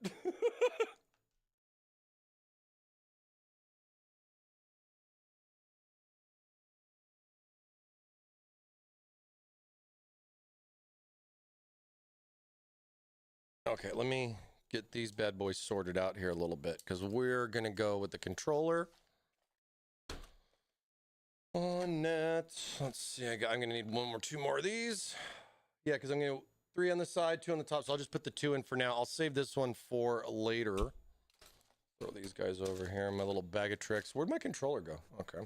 Okay, let me get these bad boys sorted out here a little bit because we're going to go with the controller. On that, let's see, I'm going to need two more of these. Yeah, because I'm going to 3 on the side, 2 on the top, so I'll just put the 2 in for now. I'll save this one for later. Throw these guys over here, my little bag of tricks. Where'd my controller go? Okay.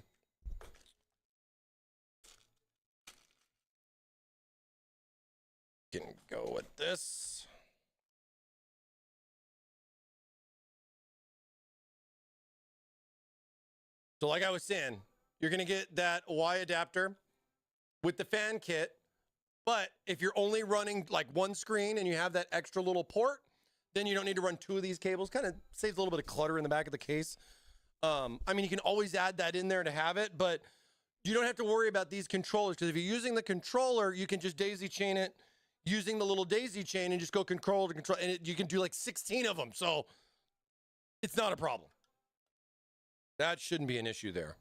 Can go with this. So like I was saying, you're going to get that Y adapter with the fan kit. But if you're only running like one screen and you have that extra little port, then you don't need to run 2 of these cables. Kind of saves a little bit of clutter in the back of the case. I mean, you can always add that in there to have it, but you don't have to worry about these controllers because if you're using the controller, you can just daisy chain it using the little daisy chain and just go control to control. And you can do like 16 of them. So it's not a problem. That shouldn't be an issue there.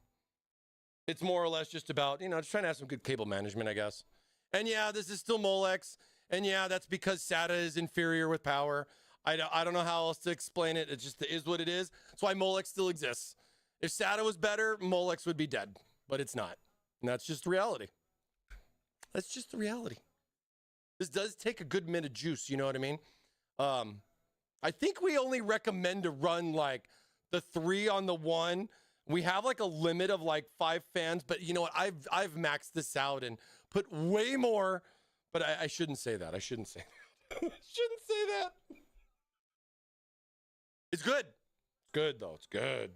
It's more or less just about, just trying to have some good cable management, I guess. And yeah, this is still Molex. And yeah, that's because SATA is inferior with power. I don't know how else to explain it. It just is what it is. That's why Molex still exists. If SATA was better, Molex would be dead. But it's not. And that's just the reality. That's just the reality. This does take a good bit of juice, you know what I mean? I think we only recommend to run like the 3 on the 1. We have like a limit of like 5 fans, but you know what? I've maxed this out and put way more, but I shouldn't say that. I shouldn't say that. I shouldn't say that. It's good. It's good though. It's good.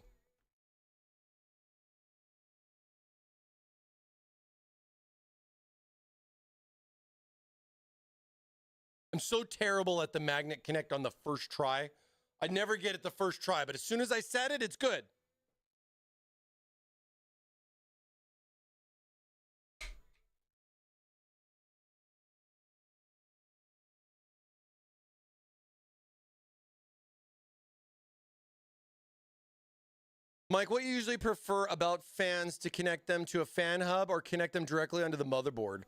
I'm so terrible at the magnet connect on the first try. I never get it the first try, but as soon as I set it, it's good. Mike, what do you usually prefer about fans, to connect them to a fan hub or connect them directly onto the motherboard?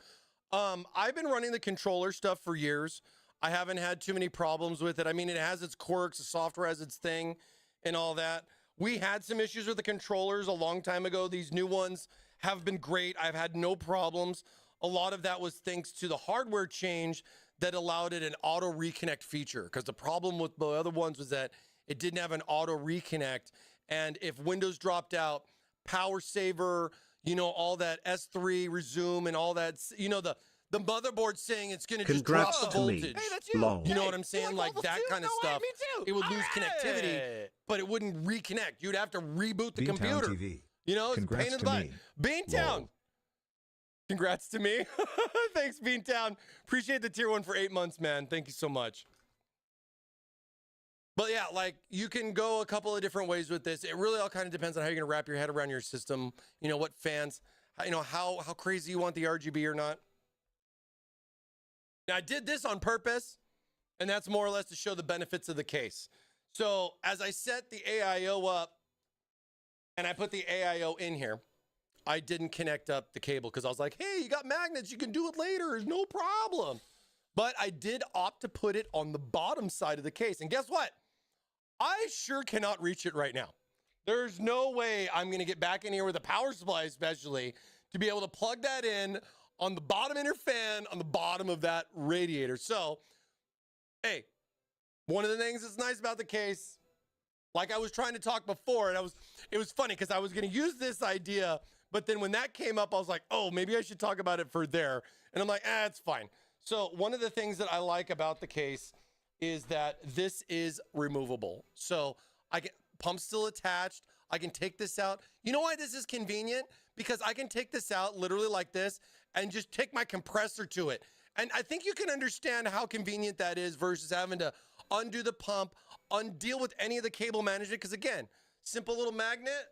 I've been running the controller stuff for years. I haven't had too many problems with it. I mean, it has its quirks, the software has its thing and all that. We had some issues with the controllers a long time ago. These new ones have been great. I've had no problems. A lot of that was thanks to the hardware change that allowed it an auto reconnect feature, because the problem with the other ones was that it didn't have an auto reconnect. And if Windows dropped out, power saver, all that S3 resume and all that, the motherboard saying it's going to just drop the voltage. Hey, that's you. You know what I'm saying? Like that kind of stuff. Me too. It would lose connectivity, but it wouldn't reconnect. You'd have to reboot the computer. TV. It's a pain in the butt. Beantown. Congrats to me. Thanks, Beantown. Appreciate the tier 1 for 8 months, man. Thank you so much. But yeah, like you can go a couple of different ways with this. It really all kind of depends on how you're going to wrap your head around your system. What fans, how crazy you want the RGB or not. Now, I did this on purpose, and that's more or less to show the benefits of the case. So as I set the AIO up and I put the AIO in here, I didn't connect up the cable because I was like, hey, you got magnets. You can do it later. There's no problem. But I did opt to put it on the bottom side of the case. And guess what? I sure cannot reach it right now. There's no way I'm going to get back in here with a power supply, especially, to be able to plug that in on the bottom inner fan on the bottom of that radiator. So, hey, One of the things that's nice about the case, like I was trying to talk before, and it was funny because I was going to use this idea, but then when that came up, I was like, oh, maybe I should talk about it for there. And I'm like, it's fine. So one of the things that I like about the case is that this is removable. So I get pump still attached. I can take this out. You know why this is convenient? Because I can take this out literally like this and just take my compressor to it. And I think you can understand how convenient that is versus having to undo the pump, deal with any of the cable management. Because again, simple little magnet.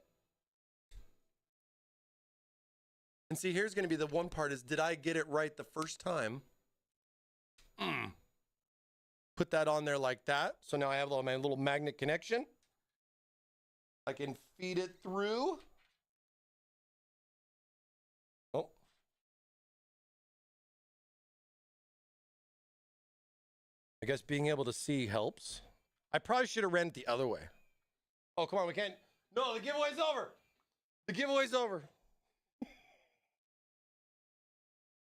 And see, here's going to be the one part is, did I get it right the first time? Put that on there like that. So now I have my little magnet connection. I can feed it through. Oh. I guess being able to see helps. I probably should have ran it the other way. Oh, come on, we can't. No, the giveaway's over. The giveaway's over.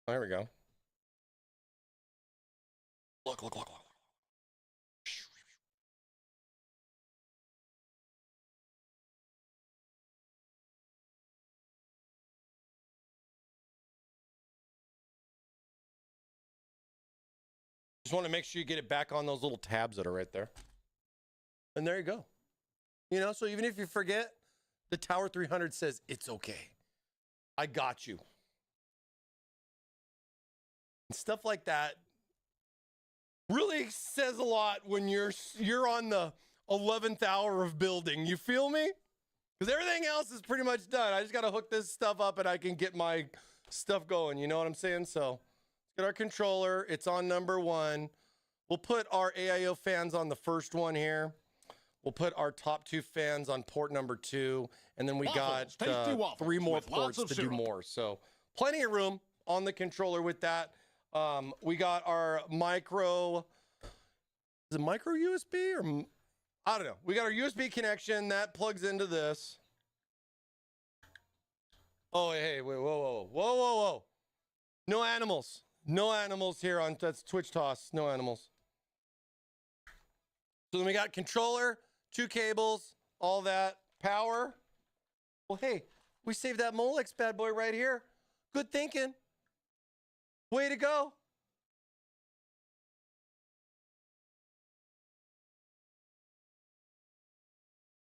Oh, here we go. Look. Just want to make sure you get it back on those little tabs that are right there. And there you go. You know, so even if you forget, the Tower 300 says, it's okay. I got you. And stuff like that really says a lot when you're on the 11th hour of building. You feel me? Because everything else is pretty much done. I just got to hook this stuff up and I can get my stuff going. You know what I'm saying? So let's get our controller. It's on number 1. We'll put our AIO fans on the first one here. We'll put our top 2 fans on port number 2. And then we got 3 more ports to do more. So plenty of room on the controller with that. We got our micro, is it micro USB or I don't know. We got our USB connection that plugs into this. Oh, hey, wait, whoa. No animals. No animals here on, that's Twitch Toss. No animals. So then we got controller, 2 cables, all that, power. Well, hey, we saved that Molex bad boy right here. Good thinking. Way to go.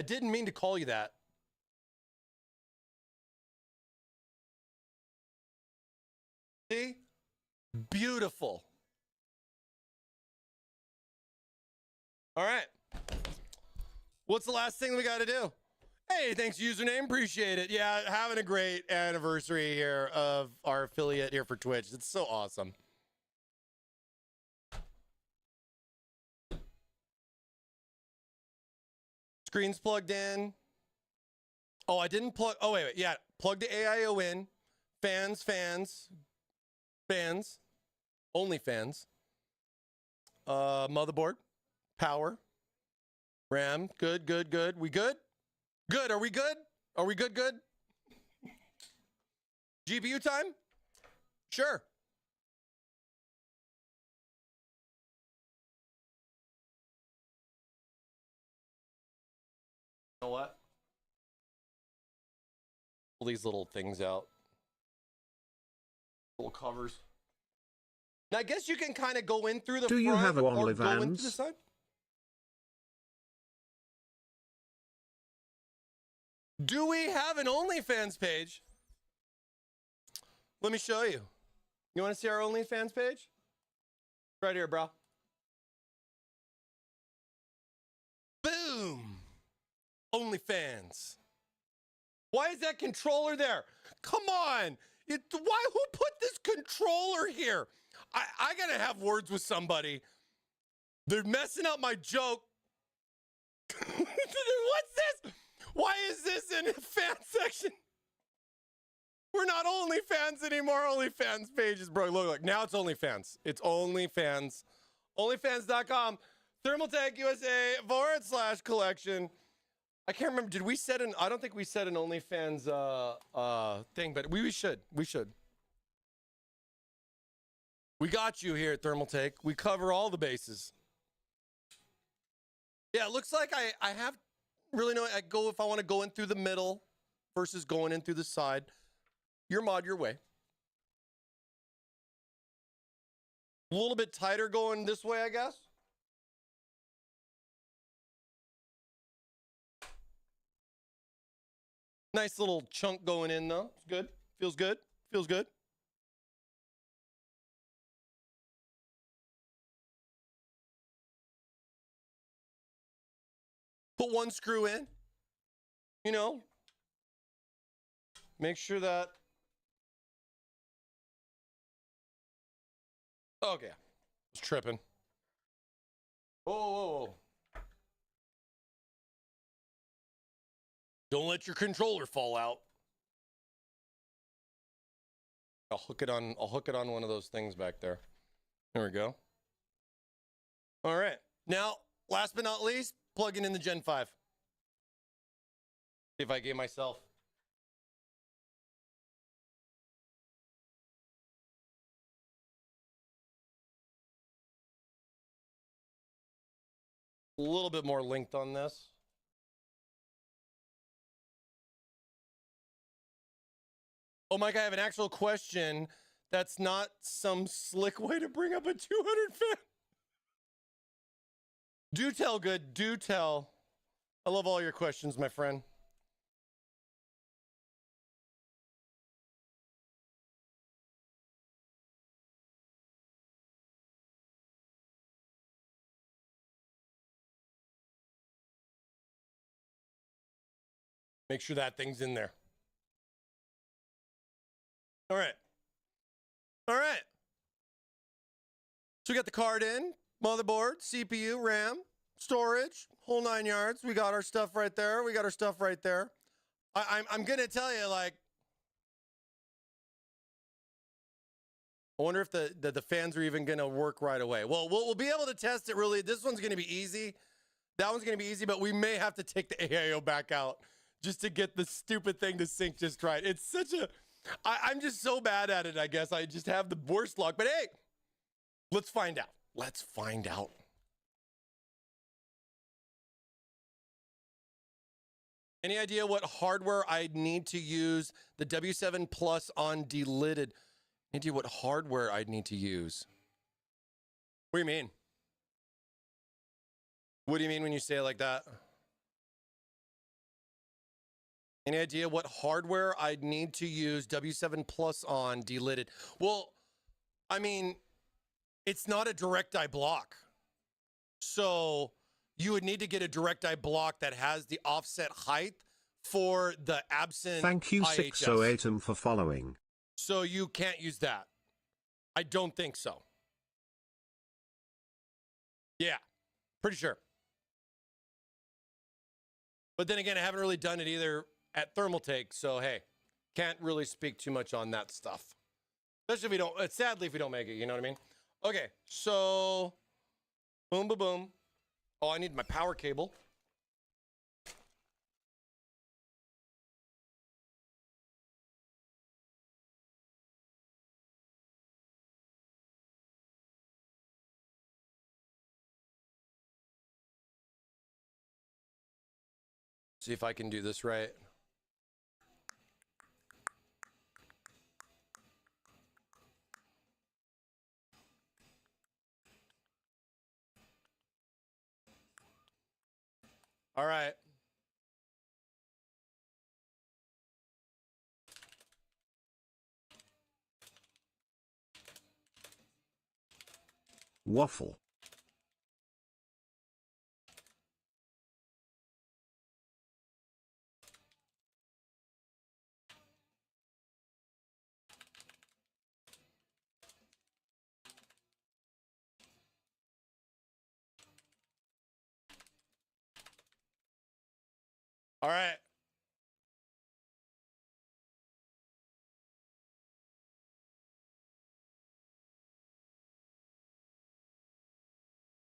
I didn't mean to call you that. See? Beautiful. All right. What's the last thing we got to do? Hey, thanks, username. Appreciate it. Yeah, having a great anniversary here of our affiliate here for Twitch. It's so awesome. Screen's plugged in. Oh, I didn't plug. Oh, wait. Yeah, plug the AIO in. Fans. Only fans. Motherboard. Power. RAM. Good. We good? Good. Are we good? Are we good? GPU time? Sure. You know what? Pull these little things out. Little covers. Now, I guess you can kind of go in through the front. Do you have a or go in OnlyFans? through the side. Do we have an OnlyFans page? Let me show you. You want to see our OnlyFans page? Right here, bro. Boom. OnlyFans. Why is that controller there? Come on. Who put this controller here? I got to have words with somebody. They're messing up my joke. What's this? Why is this in the fan section? We're not OnlyFans anymore. OnlyFans pages, bro. Look. Now it's OnlyFans. It's OnlyFans. OnlyFans.com. Thermaltake USA /collection. I can't remember. Did we set an? I don't think we set an OnlyFans thing, but we should. We should. We got you here at Thermaltake. We cover all the bases. Yeah, it looks like I have really no. I go if I want to go in through the middle versus going in through the side. Your mod your way. A little bit tighter going this way, I guess. Nice little chunk going in though. It's good. Feels good. Feels good. Put one screw in. You know. Make sure that. Okay. I was tripping. Whoa, whoa, whoa. Don't let your controller fall out. I'll hook it on one of those things back there. There we go. All right. Now, last but not least, plugging in the Gen 5. See if I gave myself. A little bit more linked on this. Oh, Mike, I have an actual question. That's not some slick way to bring up a 200 fan. Do tell, good. Do tell. I love all your questions, my friend. Make sure that thing's in there. All right. All right. So we got the card in, motherboard, CPU, RAM, storage, whole 9 yards. We got our stuff right there. We got our stuff right there. I'm going to tell you, like, I wonder if the fans are even going to work right away. Well, we'll be able to test it really. This one's going to be easy. That one's going to be easy, but we may have to take the AIO back out just to get the stupid thing to sync just right. It's such a... I'm just so bad at it, I guess. I just have the worst luck. But hey, let's find out. Let's find out. Any idea what hardware I'd need to use the W7 Plus on delidded? Any idea what hardware I'd need to use? What do you mean? What do you mean when you say it like that? Any idea what hardware I'd need to use W7 Plus on delidded? Well, I mean, it's not a direct eye block. So you would need to get a direct eye block that has the offset height for the absent Thank you, IHS. 608 for following. So you can't use that. I don't think so. Yeah, pretty sure. But then again, I haven't really done it either at Thermaltake, so hey, can't really speak too much on that stuff. Especially if we don't, sadly if we don't make it, you know what I mean? Okay, so, boom, boom, boom. Oh, I need my power cable. See if I can do this right. All right. Waffle. All right.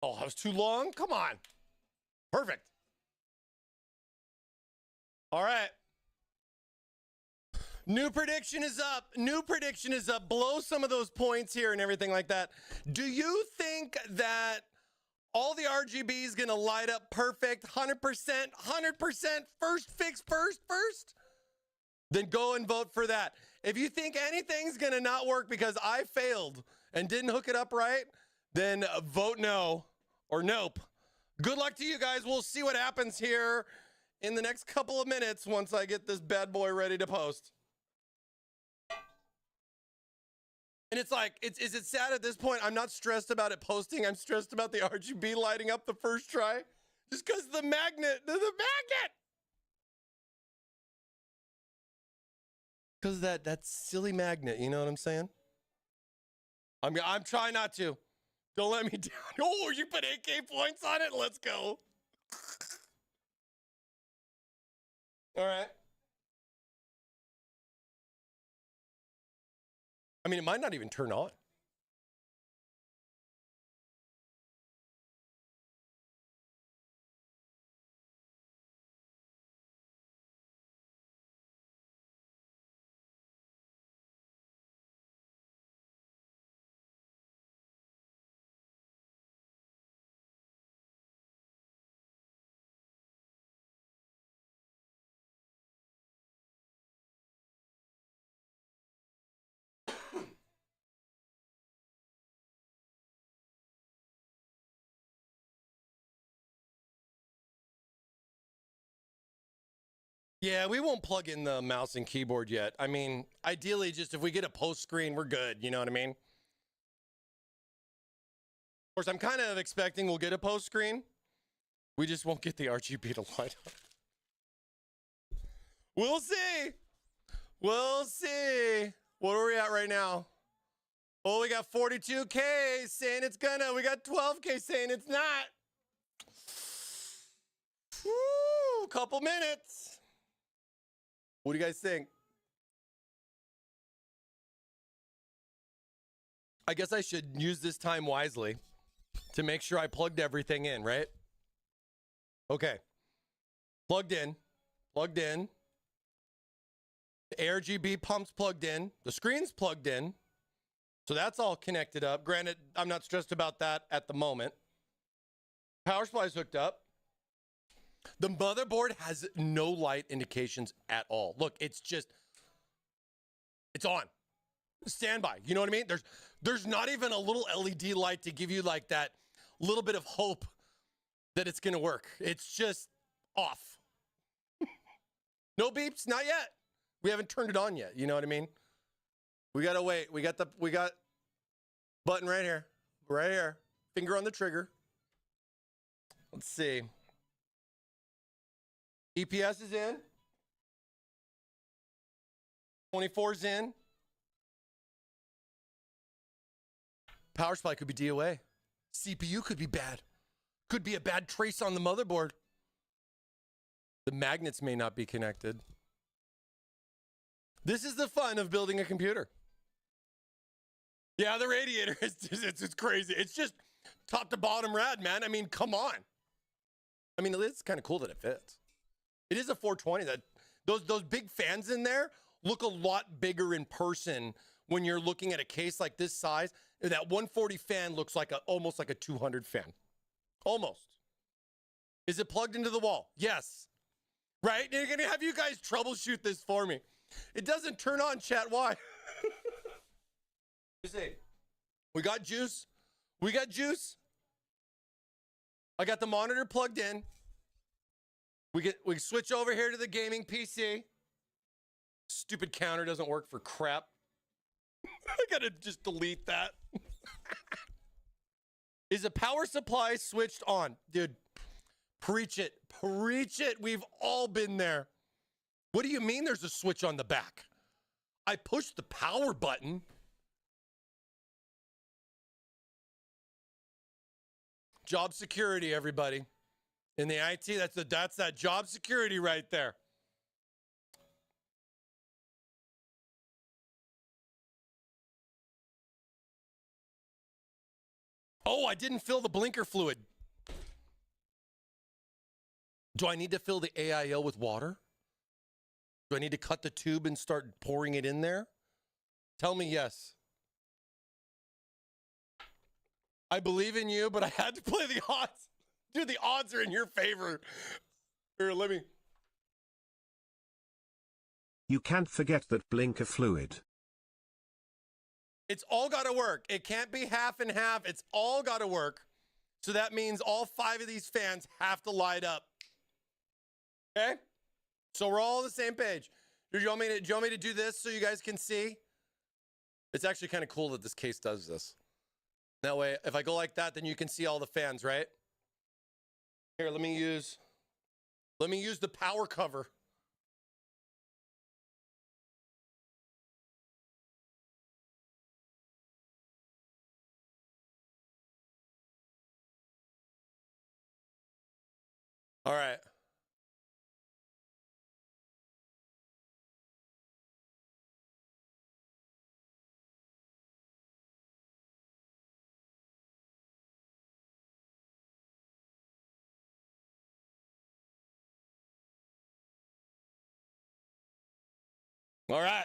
Oh, that was too long? Come on. Perfect. All right. New prediction is up. New prediction is up. Blow some of those points here and everything like that. Do you think that All the RGB is going to light up perfect, 100%, 100%, first fix first. Then go and vote for that. If you think anything's going to not work because I failed and didn't hook it up right, then vote no or nope. Good luck to you guys. We'll see what happens here in the next couple of minutes once I get this bad boy ready to post. And it's like, is it sad at this point? I'm not stressed about it posting. I'm stressed about the RGB lighting up the first try. Just because the magnet, the magnet. Because that silly magnet, you know what I'm saying? I'm trying not to. Don't let me down. Oh, you put 8K points on it? Let's go. All right. I mean, it might not even turn on. Yeah, we won't plug in the mouse and keyboard yet. I mean, ideally, just if we get a post screen, we're good. You know what I mean? Of course, I'm kind of expecting we'll get a post screen. We just won't get the RGB to light up. We'll see. We'll see. What are we at right now? Oh, we got 42K saying it's gonna. We got 12K saying it's not. Woo, couple minutes. What do you guys think? I guess I should use this time wisely to make sure I plugged everything in, right? Okay. Plugged in. Plugged in. The RGB pump's plugged in. The screen's plugged in. So that's all connected up. Granted, I'm not stressed about that at the moment. Power supply's hooked up. The motherboard has no light indications at all. Look, it's on. Standby. You know what I mean? There's not even a little LED light to give you like that little bit of hope that it's going to work. It's just off. No beeps, not yet. We haven't turned it on yet. You know what I mean? We got to wait. We got button right here. Right here. Finger on the trigger. Let's see. EPS is in. 24's in. Power supply could be DOA. CPU could be bad. Could be a bad trace on the motherboard. The magnets may not be connected. This is the fun of building a computer. Yeah, the radiator is it's crazy. It's just top to bottom rad, man. I mean, come on. I mean, it's kind of cool that it fits. It is a 420. That those big fans in there look a lot bigger in person when you're looking at a case like this size. That 140 fan looks like almost like a 200 fan. Almost. Is it plugged into the wall? Yes. Right? They're going to have you guys troubleshoot this for me. It doesn't turn on, chat. Why? You see, we got juice. We got juice. I got the monitor plugged in. We switch over here to the gaming PC. Stupid counter doesn't work for crap. I gotta just delete that. Is the power supply switched on? Dude, preach it. Preach it. We've all been there. What do you mean there's a switch on the back? I pushed the power button. Job security, everybody. In the IT, that's that job security right there. Oh, I didn't fill the blinker fluid. Do I need to fill the AIO with water? Do I need to cut the tube and start pouring it in there? Tell me yes. I believe in you, but I had to play the odds. Dude, the odds are in your favor. Here, let me. You can't forget that blinker fluid. It's all got to work. It can't be half and half. It's all got to work. So that means all 5 of these fans have to light up. Okay? So we're all on the same page. Do you want me to do this so you guys can see? It's actually kind of cool that this case does this. That way, if I go like that, then you can see all the fans, right? Here, let me use the power cover. All right. All right.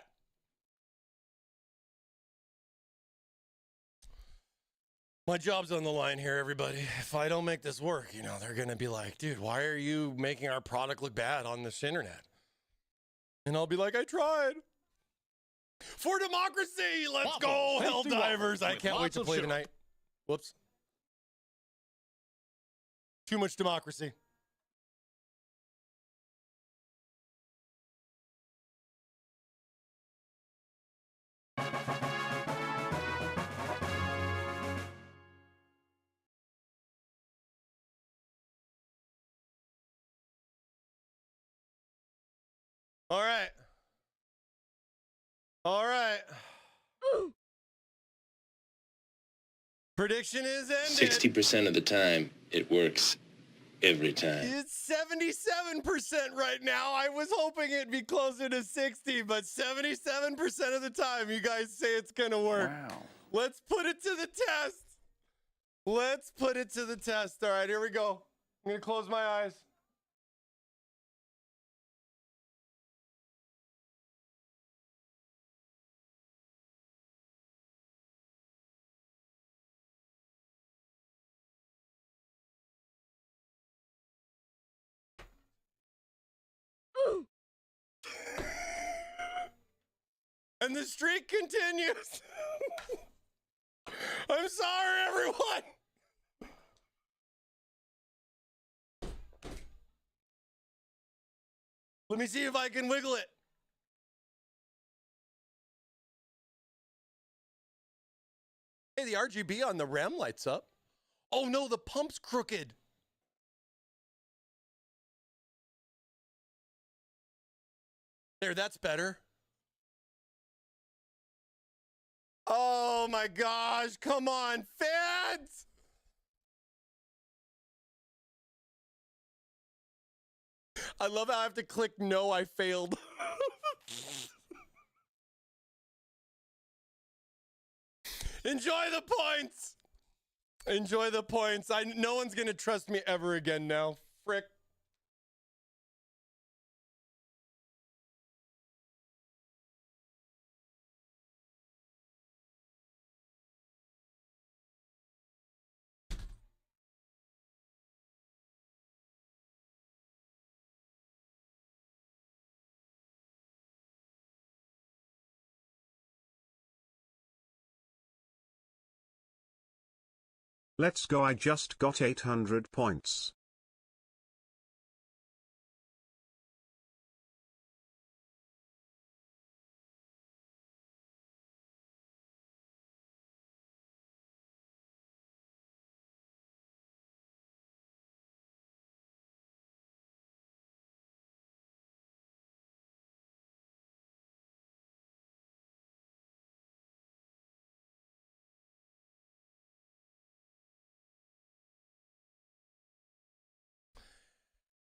My job's on the line here, everybody. If I don't make this work, you know, they're going to be like, dude, why are you making our product look bad on this internet? And I'll be like, I tried. For democracy, let's go, hell divers. I can't wait to play tonight. Whoops. Too much democracy. All right. All right. Prediction is ended. 60% of the time, it works every time. It's 77% right now. I was hoping it'd be closer to 60, but 77% of the time, you guys say it's going to work. Wow. Let's put it to the test. Let's put it to the test. All right, here we go. I'm going to close my eyes. And the streak continues. I'm sorry, everyone. Let me see if I can wiggle it. Hey, the RGB on the RAM lights up. Oh no, the pump's crooked. There, that's better. Oh my gosh, come on, fans! I love how I have to click no, I failed. Enjoy the points! Enjoy the points. No one's gonna trust me ever again now. Frick. Let's go, I just got 800 points.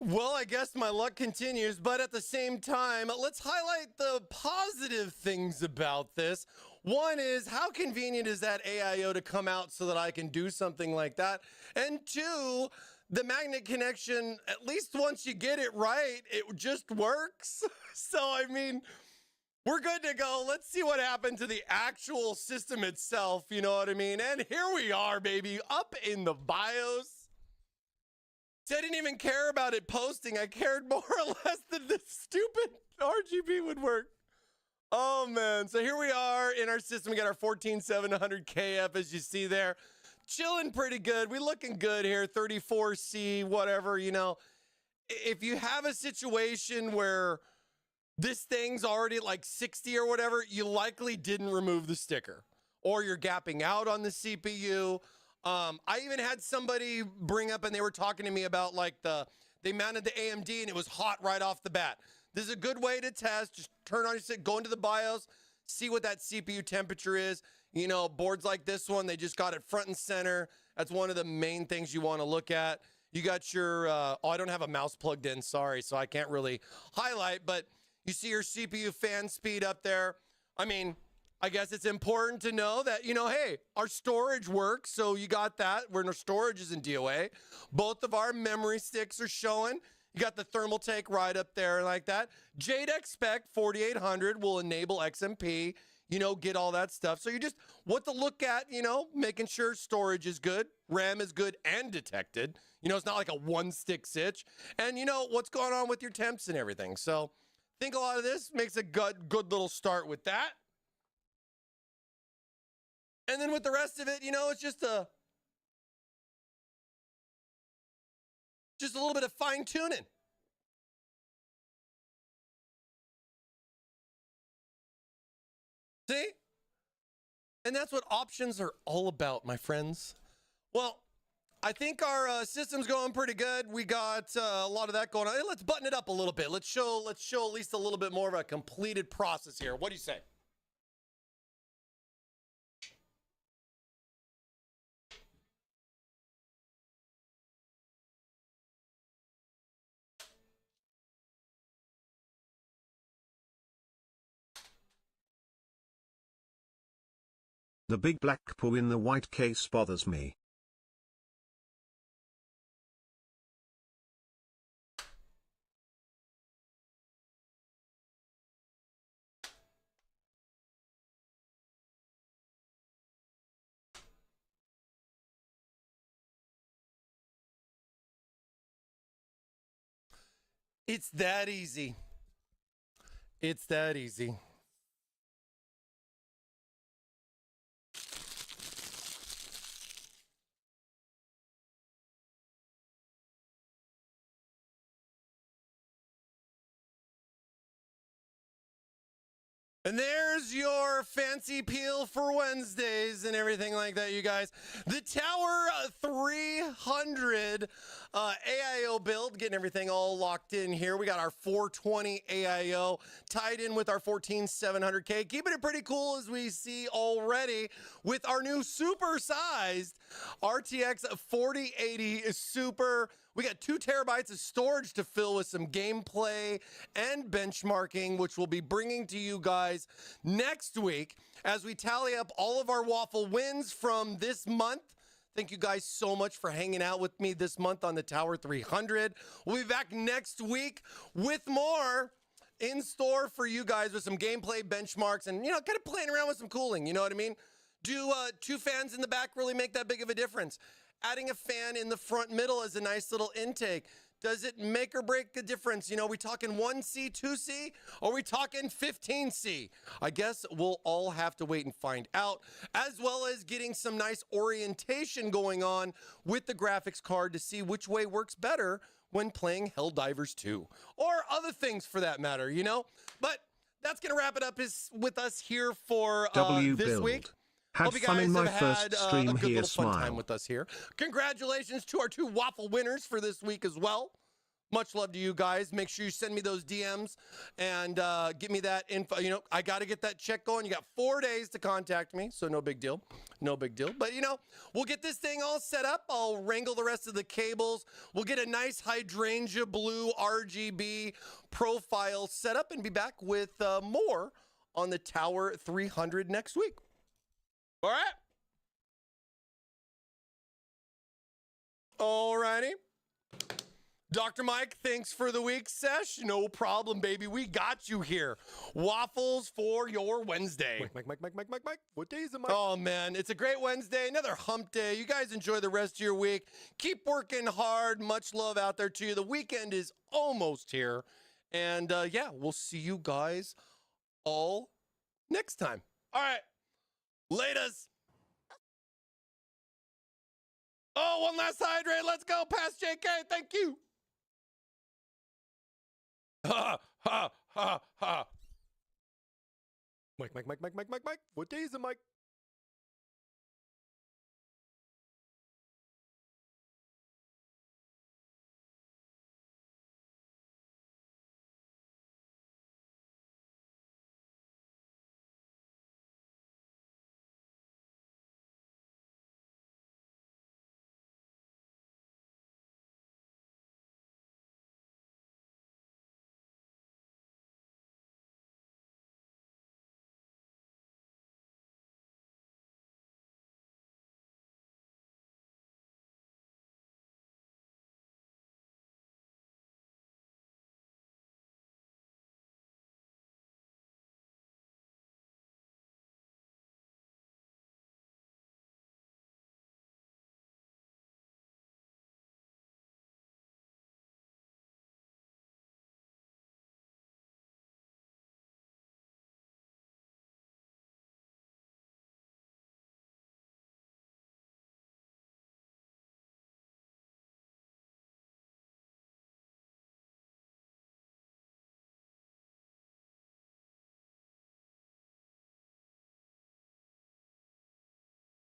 Well, I guess my luck continues, but at the same time, let's highlight the positive things about this. One is, how convenient is that AIO to come out so that I can do something like that? And two, the magnet connection, at least once you get it right, it just works. So, I mean, We're good to go. Let's see what happened to the actual system itself. You know what I mean? And here we are, baby, up in the BIOS. See, I didn't even care about it posting. I cared more or less that the stupid RGB would work. Oh, man. So here we are in our system. We got our 14700 KF, as you see there. Chilling pretty good. We looking good here. 34C, whatever, you know. If you have a situation where this thing's already at like 60 or whatever, you likely didn't remove the sticker, or you're gapping out on the CPU. I even had somebody bring up, and they were talking to me about like they mounted the AMD and it was hot right off the bat. This is a good way to test. Just turn on your stick, go into the BIOS, see what that CPU temperature is. You know, boards like this one, they just got it front and center. That's one of the main things you want to look at. You got your, oh, I don't have a mouse plugged in, sorry, so I can't really highlight, but you see your CPU fan speed up there. I mean, I guess it's important to know that, you know, hey, our storage works, so you got that. Our storage is in DOA. Both of our memory sticks are showing. You got the Thermaltake right up there like that. JDEC spec 4800 will enable XMP, you know, get all that stuff. So you just, what to look at, you know, making sure storage is good, RAM is good and detected. You know, it's not like a one-stick sitch. And, you know, what's going on with your temps and everything. So I think a lot of this makes a good little start with that. And then with the rest of it, you know, it's just a little bit of fine tuning. See? And that's what options are all about, my friends. Well, I think our system's going pretty good. We got a lot of that going on. Hey, let's button it up a little bit. Let's show at least a little bit more of a completed process here. What do you say? The big black poo in the white case bothers me. It's that easy. It's that easy. And there's your fancy peel for Wednesdays and everything like that, you guys. The Tower 300 AIO build, getting everything all locked in here. We got our 420 AIO tied in with our 14700K. Keeping it pretty cool as we see already with our new super-sized RTX 4080 Super. We got 2 terabytes of storage to fill with some gameplay and benchmarking, which we'll be bringing to you guys next week as we tally up all of our Waffle wins from this month. Thank you guys so much for hanging out with me this month on the Tower 300. We'll be back next week with more in store for you guys with some gameplay benchmarks and, you know, kind of playing around with some cooling. You know what I mean? Do 2 fans in the back really make that big of a difference? Adding a fan in the front middle as a nice little intake. Does it make or break a difference? You know, are we talking 1C, 2C? Or are we talking 15C? I guess we'll all have to wait and find out, as well as getting some nice orientation going on with the graphics card to see which way works better when playing Helldivers 2, or other things for that matter, you know? But that's going to wrap it up with us here for this week. Had fun in my first stream here, smile. Time with us here. Congratulations to our 2 Waffle winners for this week as well. Much love to you guys. Make sure you send me those DMs and give me that info. You know, I got to get that check going. You got 4 days to contact me, so no big deal. No big deal. But, you know, we'll get this thing all set up. I'll wrangle the rest of the cables. We'll get a nice hydrangea blue RGB profile set up and be back with more on the Tower 300 next week. All right. All righty. Dr. Mike, thanks for the week sesh. No problem, baby. We got you here. Waffles for your Wednesday. Mike. What day is it, Mike? Oh, man. It's a great Wednesday, another hump day. You guys enjoy the rest of your week. Keep working hard. Much love out there to you. The weekend is almost here. And yeah, we'll see you guys all next time. All right. Laters. Oh, one last hydrate. Let's go past JK. Thank you. Ha, ha, ha, ha. Mike. What day is it, Mike?